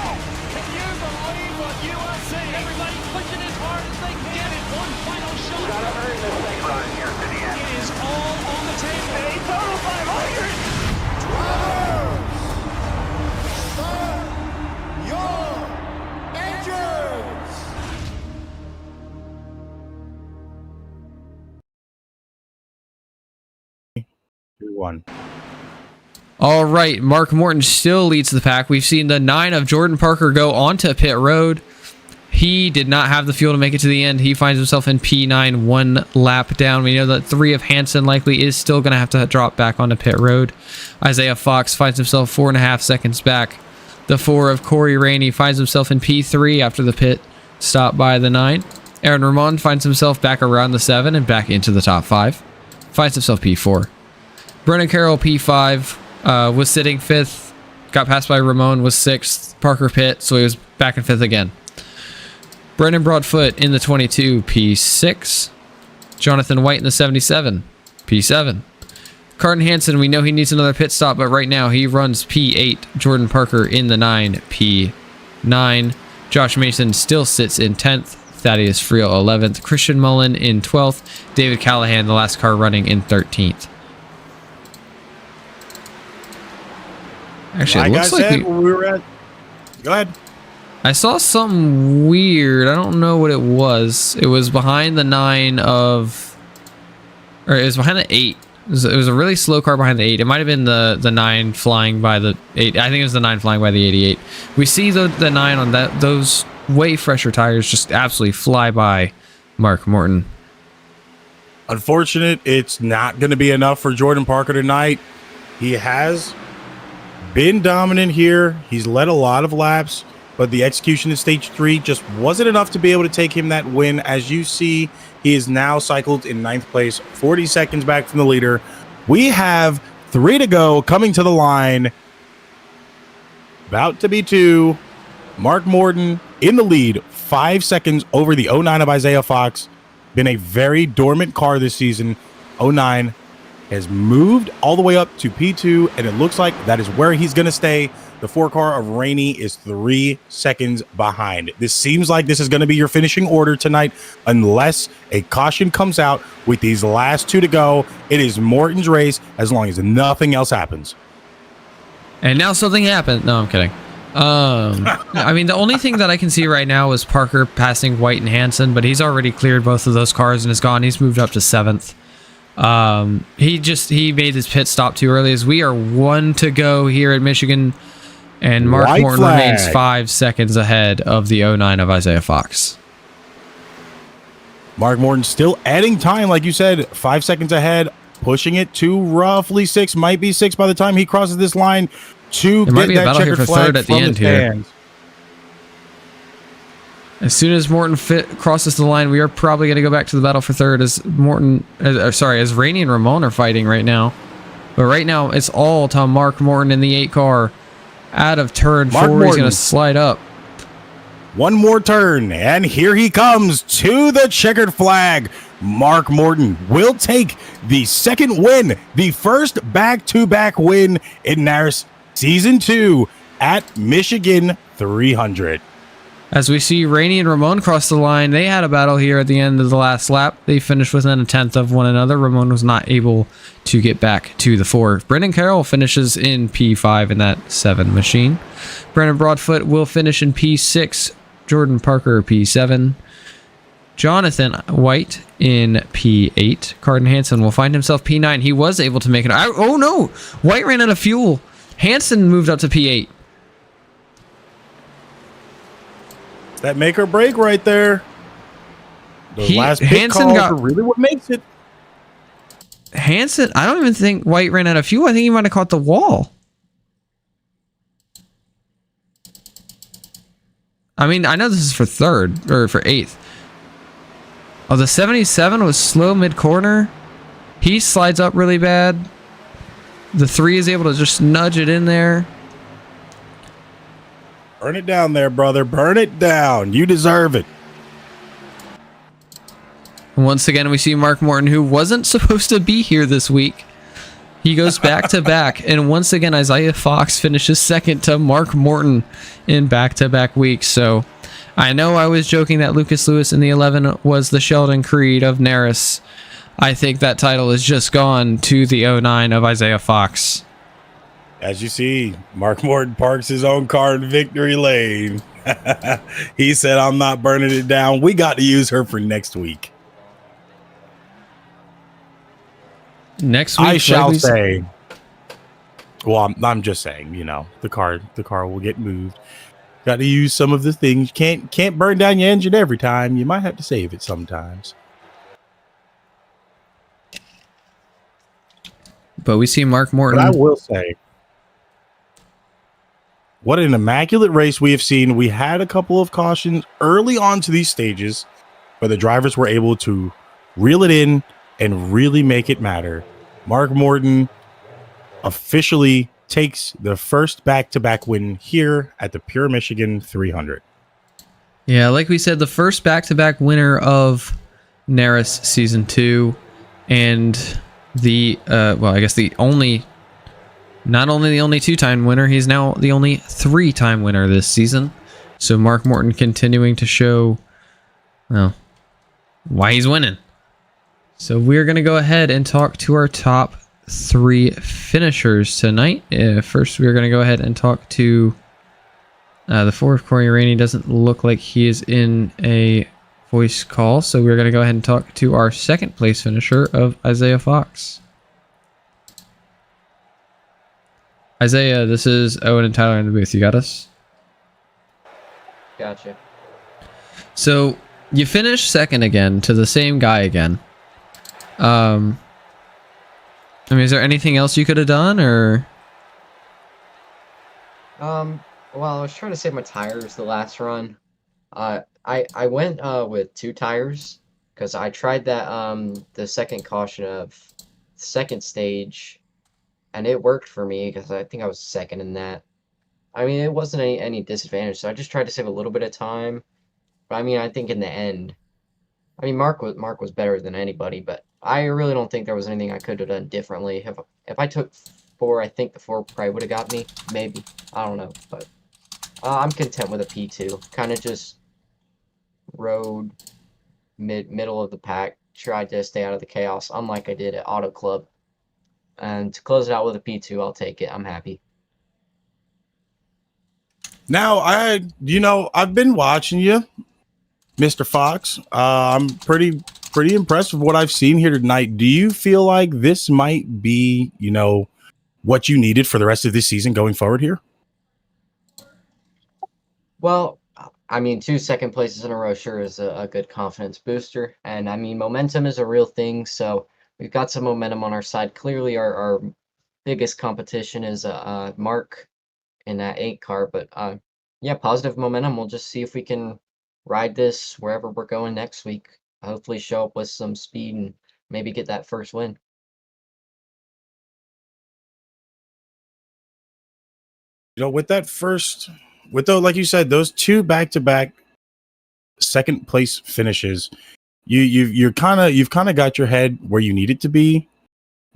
Speaker 5: Can you believe what you are seeing? Everybody pushing as hard as they can get it. One final shot.
Speaker 4: Gotta earn this thing right here to the end.
Speaker 5: It is all on the table.
Speaker 4: A total 500.
Speaker 2: One.
Speaker 1: All right, Mark Morton still leads the pack. We've seen the 9 of Jordan Parker go onto pit road. He did not have the fuel to make it to the end. He finds himself in P9, 1 lap down. We know that 3 of Hansen likely is still going to have to drop back onto pit road. Isaiah Fox finds himself 4.5 seconds back. The 4 of Corey Rainey finds himself in P3 after the pit stop by the 9. Aaron Ramon finds himself back around the 7 and back into the top 5. Finds himself P4. Brennan Carroll, P5, was sitting 5th, got passed by Ramon, was 6th, Parker pit, so he was back in 5th again. Brendan Broadfoot in the 22, P6. Jonathan White in the 77, P7. Carton Hansen, we know he needs another pit stop, but right now he runs P8. Jordan Parker in the 9, P9. Josh Mason still sits in 10th. Thaddeus Friel 11th. Christian Mullen in 12th. David Callahan, the last car running, in 13th. Actually, it looks like
Speaker 2: we were at. Go ahead.
Speaker 1: I saw something weird. I don't know what it was. It was behind the 9 of, or it was behind the 8. It was a really slow car behind the 8. It might have been the 9 flying by the 8. I think it was the 9 flying by the 88. We see the 9 on those way fresher tires just absolutely fly by Mark Morton.
Speaker 2: Unfortunate, it's not going to be enough for Jordan Parker tonight. He has been dominant here. He's led a lot of laps, but the execution in stage 3 just wasn't enough to be able to take him that win. As you see, he is now cycled in 9th place, 40 seconds back from the leader. We have 3 to go, coming to the line. About to be 2. Mark Morton in the lead, 5 seconds over the 09 of Isaiah Fox. Been a very dormant car this season. 09 has moved all the way up to P2, and it looks like that is where he's going to stay. The 4 car of Rainey is 3 seconds behind. This seems like this is going to be your finishing order tonight, unless a caution comes out with these last 2 to go. It is Morton's race as long as nothing else happens.
Speaker 1: And now something happened. No, I'm kidding. I mean, the only thing that I can see right now is Parker passing White and Hansen, but he's already cleared both of those cars and is gone. He's moved up to 7th. He made his pit stop too early, as we are 1 to go here at Michigan, and Mark
Speaker 2: White
Speaker 1: Morton
Speaker 2: flag.
Speaker 1: remains 5 seconds ahead of the 09 of Isaiah Fox.
Speaker 2: Mark Morton still adding time, like you said, 5 seconds ahead, pushing it to roughly 6, might be 6 by the time he crosses this line to
Speaker 1: There might be a
Speaker 2: get that
Speaker 1: battle here
Speaker 2: checkered
Speaker 1: for
Speaker 2: flag
Speaker 1: third at the
Speaker 2: from
Speaker 1: end here.
Speaker 2: stands.
Speaker 1: As soon as Morton crosses the line, we are probably going to go back to the battle for third, as as Rainey and Ramon are fighting right now. But right now, it's all to Mark Morton in the 8 car. Out of turn 4, he's going to slide up.
Speaker 2: One more turn, and here he comes to the checkered flag. Mark Morton will take the second win, the first back-to-back win in NARAS Season 2 at Michigan 300.
Speaker 1: As we see Rainey and Ramon cross the line, they had a battle here at the end of the last lap. They finished within a 10th of one another. Ramon was not able to get back to the 4. Brendan Carroll finishes in P5 in that 7 machine. Brendan Broadfoot will finish in P6. Jordan Parker, P7. Jonathan White in P8. Carden Hansen will find himself P9. He was able to make it. Oh no! White ran out of fuel. Hansen moved up to P8.
Speaker 2: That make or break right there. The last pit
Speaker 1: Hansen
Speaker 2: calls
Speaker 1: got
Speaker 2: are really what makes it.
Speaker 1: Hansen, I don't even think White ran out of fuel. I think he might have caught the wall. I mean, I know this is for third, or for eighth. Oh, the 77 was slow mid-corner. He slides up really bad. The 3 is able to just nudge it in there.
Speaker 2: Burn it down there, brother. Burn it down. You deserve it.
Speaker 1: Once again, we see Mark Morton, who wasn't supposed to be here this week. He goes back to back, and once again, Isaiah Fox finishes second to Mark Morton in back-to-back weeks. So I know I was joking that Lucas Lewis in the 11 was the Sheldon Creed of NARAS. I think that title is just gone to the 09 of Isaiah Fox.
Speaker 2: As you see, Mark Morton parks his own car in victory lane. He said, I'm not burning it down. We got to use her for next week.
Speaker 1: Next week,
Speaker 2: I shall say. Well, I'm just saying, you know, the car will get moved. Got to use some of the things. Can't burn down your engine every time. You might have to save it sometimes.
Speaker 1: But we see Mark Morton.
Speaker 2: But I will say, what an immaculate race we have seen. We had a couple of cautions early on to these stages, but the drivers were able to reel it in and really make it matter. Mark Morton officially takes the first back-to-back win here at the Pure Michigan 300.
Speaker 1: Yeah, like we said, the first back-to-back winner of NARAS Season 2, and the, well, I guess the only, not only the only 2-time winner, he's now the only 3-time winner this season. So Mark Morton continuing to show, well, why he's winning. So we're going to go ahead and talk to our top 3 finishers tonight. First, we're going to go ahead and talk to the 4 of Corey Rainey. Doesn't look like he is in a voice call, so we're going to go ahead and talk to our second place finisher of Isaiah Fox. Isaiah, this is Owen and Tyler in the booth. You got us?
Speaker 6: Gotcha.
Speaker 1: So you finished second again to the same guy again. I mean, is there anything else you could have done, or?
Speaker 6: Well, I was trying to save my tires the last run. I went with 2 tires because I tried that the second caution of second stage, and it worked for me because I think I was second in that. I mean, it wasn't any disadvantage, so I just tried to save a little bit of time. But I mean, I think in the end, I mean, Mark was better than anybody, but I really don't think there was anything I could have done differently. If I took 4, I think the 4 probably would have got me. Maybe. I don't know, but I'm content with a P2. Kind of just rode middle of the pack, tried to stay out of the chaos, unlike I did at Auto Club. And to close it out with a P2, I'll take it. I'm happy.
Speaker 2: Now, I've been watching you, Mr. Fox. I'm pretty impressed with what I've seen here tonight. Do you feel like this might be, what you needed for the rest of this season going forward here?
Speaker 6: Well, I mean, 2 second places in a row sure is a good confidence booster. And I mean, momentum is a real thing. So we've got some momentum on our side. Clearly, our biggest competition is Mark in that 8 car. But yeah, positive momentum. We'll just see if we can ride this wherever we're going next week. Hopefully show up with some speed and maybe get that first win.
Speaker 2: Like you said, those 2 back-to-back second place finishes, you've kind of got your head where you need it to be.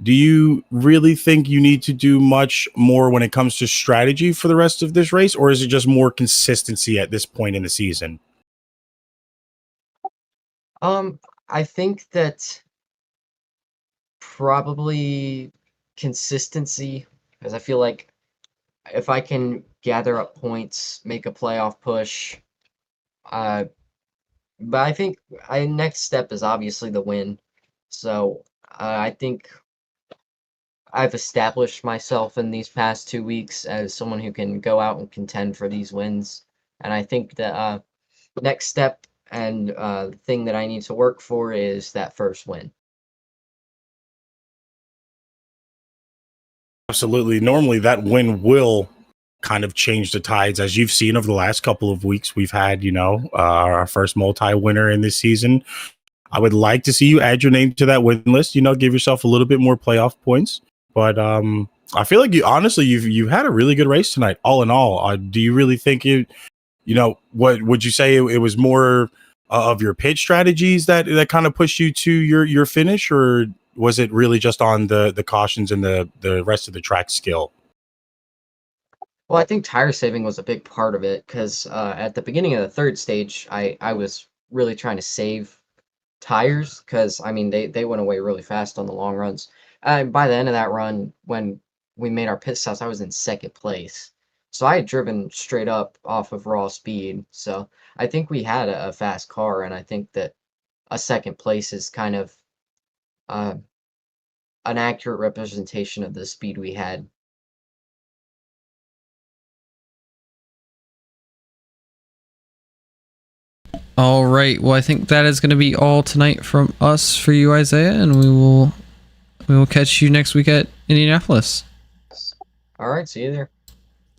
Speaker 2: Do you really think you need to do much more when it comes to strategy for the rest of this race, or is it just more consistency at this point in the season?
Speaker 6: I think that probably consistency, because I feel like if I can gather up points, make a playoff push, but I think next step is obviously the win. So I think I've established myself in these past 2 weeks as someone who can go out and contend for these wins, and I think that next step and thing that I need to work for is that first win.
Speaker 2: Absolutely. Normally, that win will kind of change the tides, as you've seen over the last couple of weeks. We've had, our first multi-winner in this season. I would like to see you add your name to that win list. Give yourself a little bit more playoff points. But I feel like you've had a really good race tonight. All in all, do you really think what would you say it was more of your pitch strategies that kind of pushed you to your finish, or was it really just on the cautions and the rest of the track skill?
Speaker 6: Well, I think tire saving was a big part of it because at the beginning of the third stage, I was really trying to save tires because I mean they went away really fast on the long runs. By the end of that run, when we made our pit stops, I was in second place. So I had driven straight up off of raw speed. So I think we had a fast car, and I think that a second place is kind of uh, an accurate representation of the speed we had.
Speaker 1: All right. Well, I think that is going to be all tonight from us for you, Isaiah, and we will catch you next week at Indianapolis.
Speaker 6: All right, see you there.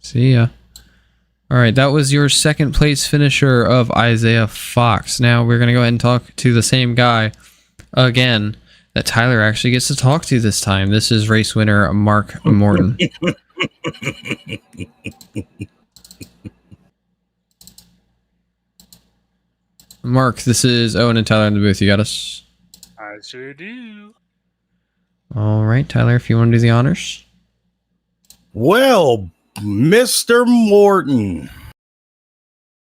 Speaker 1: See ya. All right, that was your second place finisher of Isaiah Fox. Now we're going to go ahead and talk to the same guy again that Tyler actually gets to talk to this time. This is race winner Mark Morton. Mark, this is Owen and Tyler in the booth. You got us?
Speaker 7: I sure do.
Speaker 1: All right, Tyler, if you want to do the honors.
Speaker 2: Well, Mr. Morton,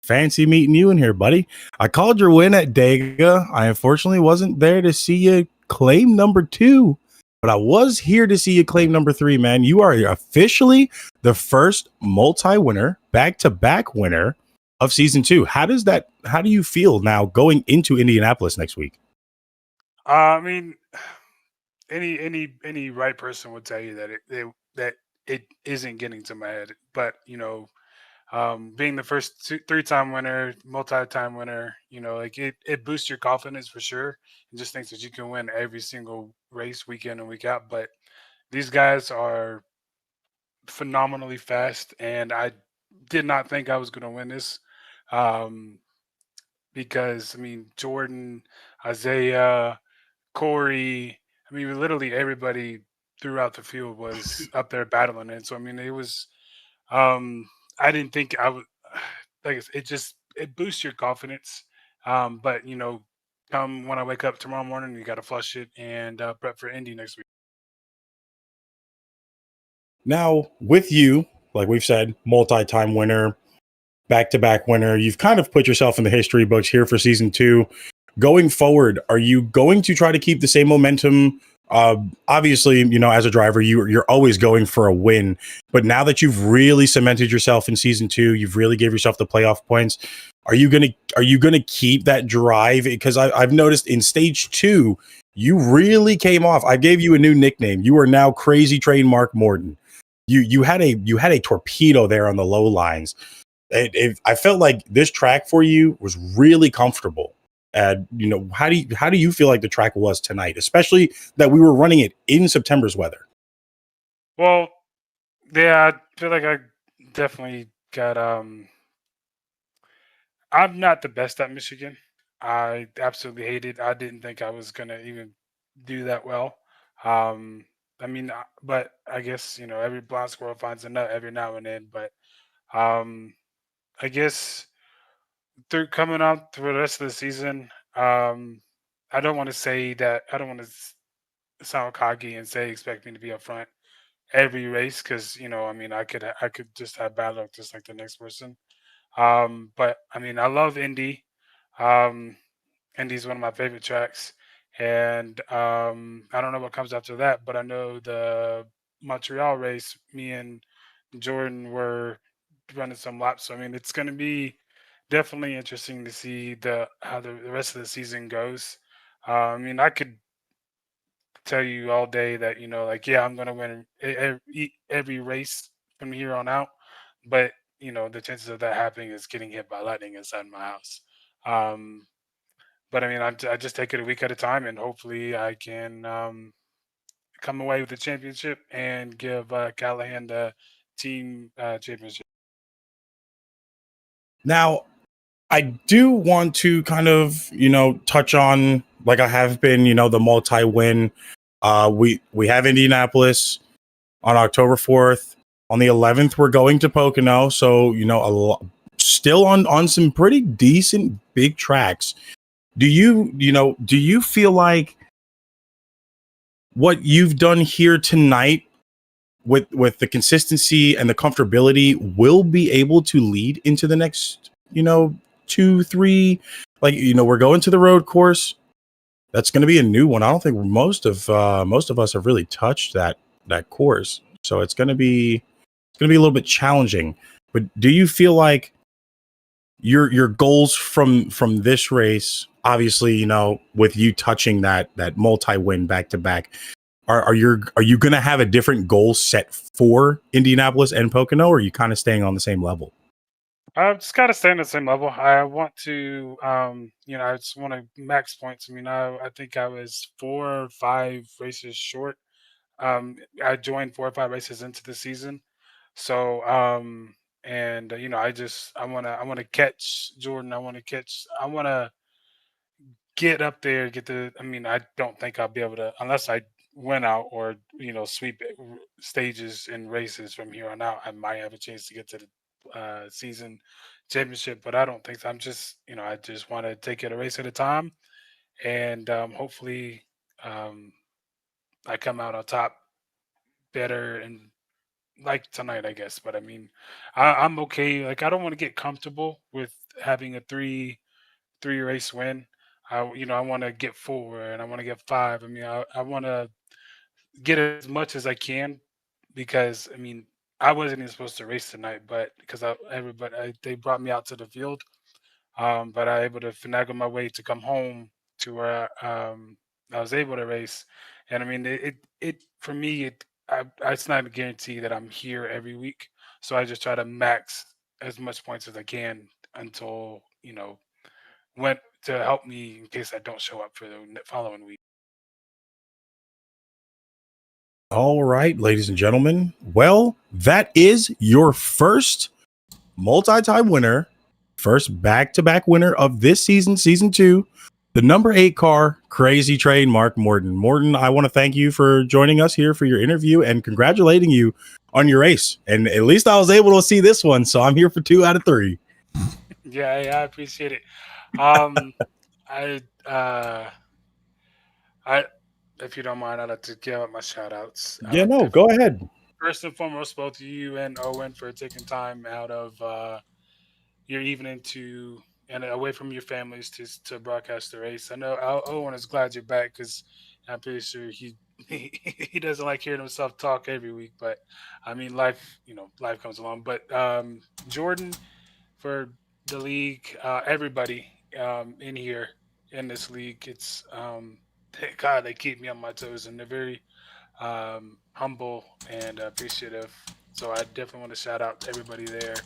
Speaker 2: fancy meeting you in here, buddy. I called your win at Dega. I unfortunately wasn't there to see you claim number 2, but I was here to see you claim number 3, man. You are officially the first multi-winner, back-to-back winner of season 2. How do you feel now going into Indianapolis next week?
Speaker 7: I mean, any right person would tell you that it isn't getting to my head. But being the first 3-time winner, multi-time winner, like it boosts your confidence for sure, and just thinks that you can win every single race week in and week out. But these guys are phenomenally fast, and I did not think I was going to win this. Because I mean, Jordan, Isaiah, Corey, I mean, literally everybody throughout the field was up there battling it. So I mean, it was. I didn't think I would. Like it boosts your confidence. But come when I wake up tomorrow morning, you got to flush it and prep for Indy next week.
Speaker 2: Now, with you, like we've said, multi-time winner, back-to-back winner, you've kind of put yourself in the history books here for season 2. Going forward, are you going to try to keep the same momentum? Obviously, as a driver, you're always going for a win. But now that you've really cemented yourself in season 2, you've really gave yourself the playoff points. Are you gonna keep that drive? Because I've noticed in stage 2, you really came off. I gave you a new nickname. You are now Crazy Train Mark Morton. You had a torpedo there on the low lines. I felt like this track for you was really comfortable. How do you feel like the track was tonight, especially that we were running it in September's weather?
Speaker 7: Well, yeah, I feel like I definitely got. I'm not the best at Michigan. I absolutely hate it. I didn't think I was gonna even do that well. I mean, but I guess every blind squirrel finds a nut every now and then. But um, I guess through coming out through the rest of the season, I don't want to say that. I don't want to sound cocky and say expect me to be up front every race because I mean, I could just have bad luck just like the next person. But I mean, I love Indy. Um, Indy's one of my favorite tracks, and I don't know what comes after that, but I know the Montreal race. Me and Jordan were running some laps, so I mean, it's going to be definitely interesting to see how the rest of the season goes. I mean, I could tell you all day that like yeah, I'm going to win every race from here on out, but the chances of that happening is getting hit by lightning inside my house. Um, but I mean, I just take it a week at a time, and hopefully, I can come away with the championship and give Callahan the team championship.
Speaker 2: Now, I do want to kind of, touch on, like I have been, the multi-win. We have Indianapolis on October 4th. On the 11th, we're going to Pocono. So, still on some pretty decent big tracks. Do you feel like what you've done here tonight with the consistency and the comfortability will be able to lead into the next, 2-3, like, we're going to the road course. That's going to be a new one. I don't think most of us have really touched that course. So it's going to be a little bit challenging. But do you feel like your goals from this race, obviously, with you touching that multi-win back to back, are you going to have a different goal set for Indianapolis and Pocono, or are you kind of staying on the same level?
Speaker 7: I've just got to stay on the same level. I want to, I just want to max points. I mean, I think I was 4 or 5 races short. I joined 4 or 5 races into the season. So, I want to catch Jordan. I want to get up there, I don't think I'll be able to, unless I win out or, sweep stages and races from here on out. I might have a chance to get to the season championship, but I don't think so. I just want to take it a race at a time, and hopefully I come out on top better, and like tonight, I guess. But I'm okay. Like, I don't want to get comfortable with having a three race win. I want to get 4 and I want to get 5. I want to get as much as I can, because I wasn't even supposed to race tonight, but because they brought me out to the field, but I able to finagle my way to come home to where I was able to race. And it for me, it's not a guarantee that I'm here every week, so I just try to max as much points as I can until when to help me in case I don't show up for the following week.
Speaker 2: All right, ladies and gentlemen. Well, that is your first multi-time winner, first back-to-back winner of this season, season 2, the number 8 car, Crazy Train, Mark Morton. Morton, I want to thank you for joining us here for your interview and congratulating you on your race. And at least I was able to see this one, so I'm here for 2 out of 3.
Speaker 7: Yeah, I appreciate it. If you don't mind, I'd like to give up my shout outs.
Speaker 2: Yeah, no, go ahead.
Speaker 7: First and foremost, both you and Owen for taking time out of your evening and away from your families to broadcast the race. I know Owen is glad you're back, because I'm pretty sure he doesn't like hearing himself talk every week. But life comes along. But Jordan, for the league, everybody in here in this league, it's thank God they keep me on my toes, and they're very humble and appreciative. So I definitely want to shout out to everybody there.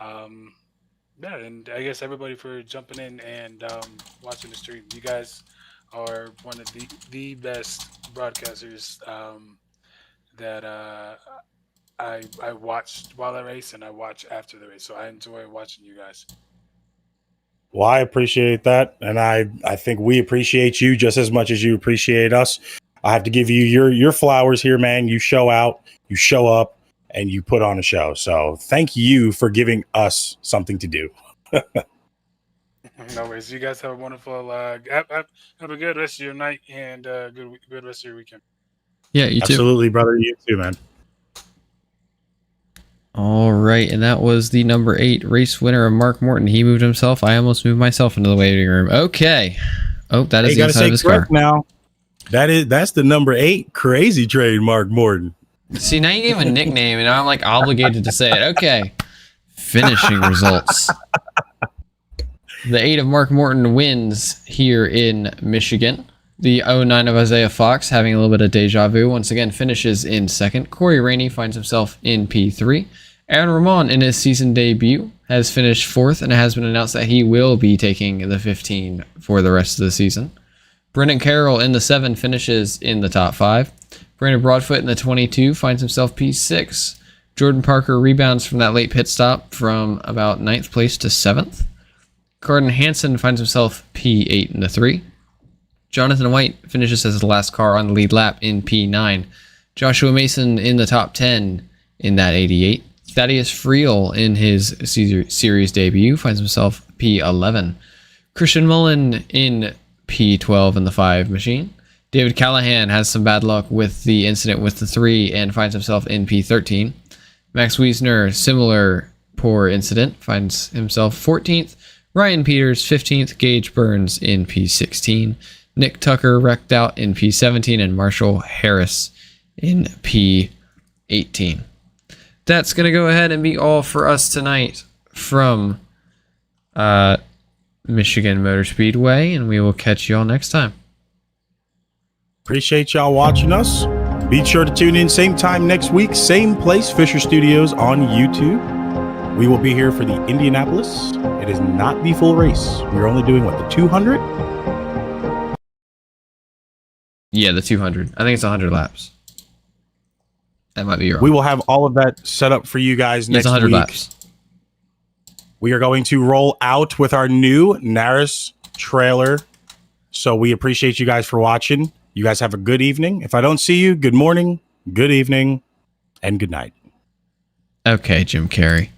Speaker 7: And I guess everybody for jumping in and watching the stream. You guys are one of the best broadcasters that I watched while I race, and I watch after the race. So I enjoy watching you guys.
Speaker 2: Well, I appreciate that, and I think we appreciate you just as much as you appreciate us. I have to give you your flowers here, man. You show out, you show up, and you put on a show. So thank you for giving us something to do.
Speaker 7: No worries. You guys have a wonderful have a good rest of your night, and good rest of your weekend.
Speaker 1: Yeah, you too.
Speaker 2: Absolutely, brother. You too, man.
Speaker 1: All right, and that was the number 8 race winner of Mark Morton. He moved himself. I almost moved myself into the waiting room. Okay. Oh, that is the inside of his car.
Speaker 2: Now. That's the number 8 Crazy Train, Mark Morton.
Speaker 1: See, now you gave him a nickname, and I'm like obligated to say it. Okay. Finishing results. The 8 of Mark Morton wins here in Michigan. The 09 of Isaiah Fox, having a little bit of deja vu, once again finishes in 2nd. Corey Rainey finds himself in P3. Aaron Ramon, in his season debut, has finished 4th, and it has been announced that he will be taking the 15 for the rest of the season. Brendan Carroll in the 7 finishes in the top 5. Brandon Broadfoot in the 22 finds himself P6. Jordan Parker rebounds from that late pit stop from about 9th place to 7th. Carden Hansen finds himself P8 in the 3. Jonathan White finishes as the last car on the lead lap in P9. Joshua Mason in the top 10 in that 88. Thaddeus Friel in his series debut finds himself P11. Christian Mullen in P12 in the 5 machine. David Callahan has some bad luck with the incident with the 3 and finds himself in P13. Max Wiesner, similar poor incident, finds himself 14th. Ryan Peters, 15th. Gage Burns in P16. Nick Tucker wrecked out in P17. And Marshall Harris in P18. That's going to go ahead and be all for us tonight from Michigan Motor Speedway, and we will catch you all next time.
Speaker 2: Appreciate y'all watching us. Be sure to tune in same time next week, same place, Fisher Studios on YouTube. We will be here for the Indianapolis. It is not the full race. We're only doing, what, the 200?
Speaker 1: Yeah, the 200. I think it's 100 laps. That might be wrong.
Speaker 2: We will have all of that set up for you guys next
Speaker 1: it's 100
Speaker 2: week.
Speaker 1: laps.
Speaker 2: We are going to roll out with our new NARAS trailer. So we appreciate you guys for watching. You guys have a good evening. If I don't see you, good morning, good evening, and good night.
Speaker 1: Okay, Jim Carrey.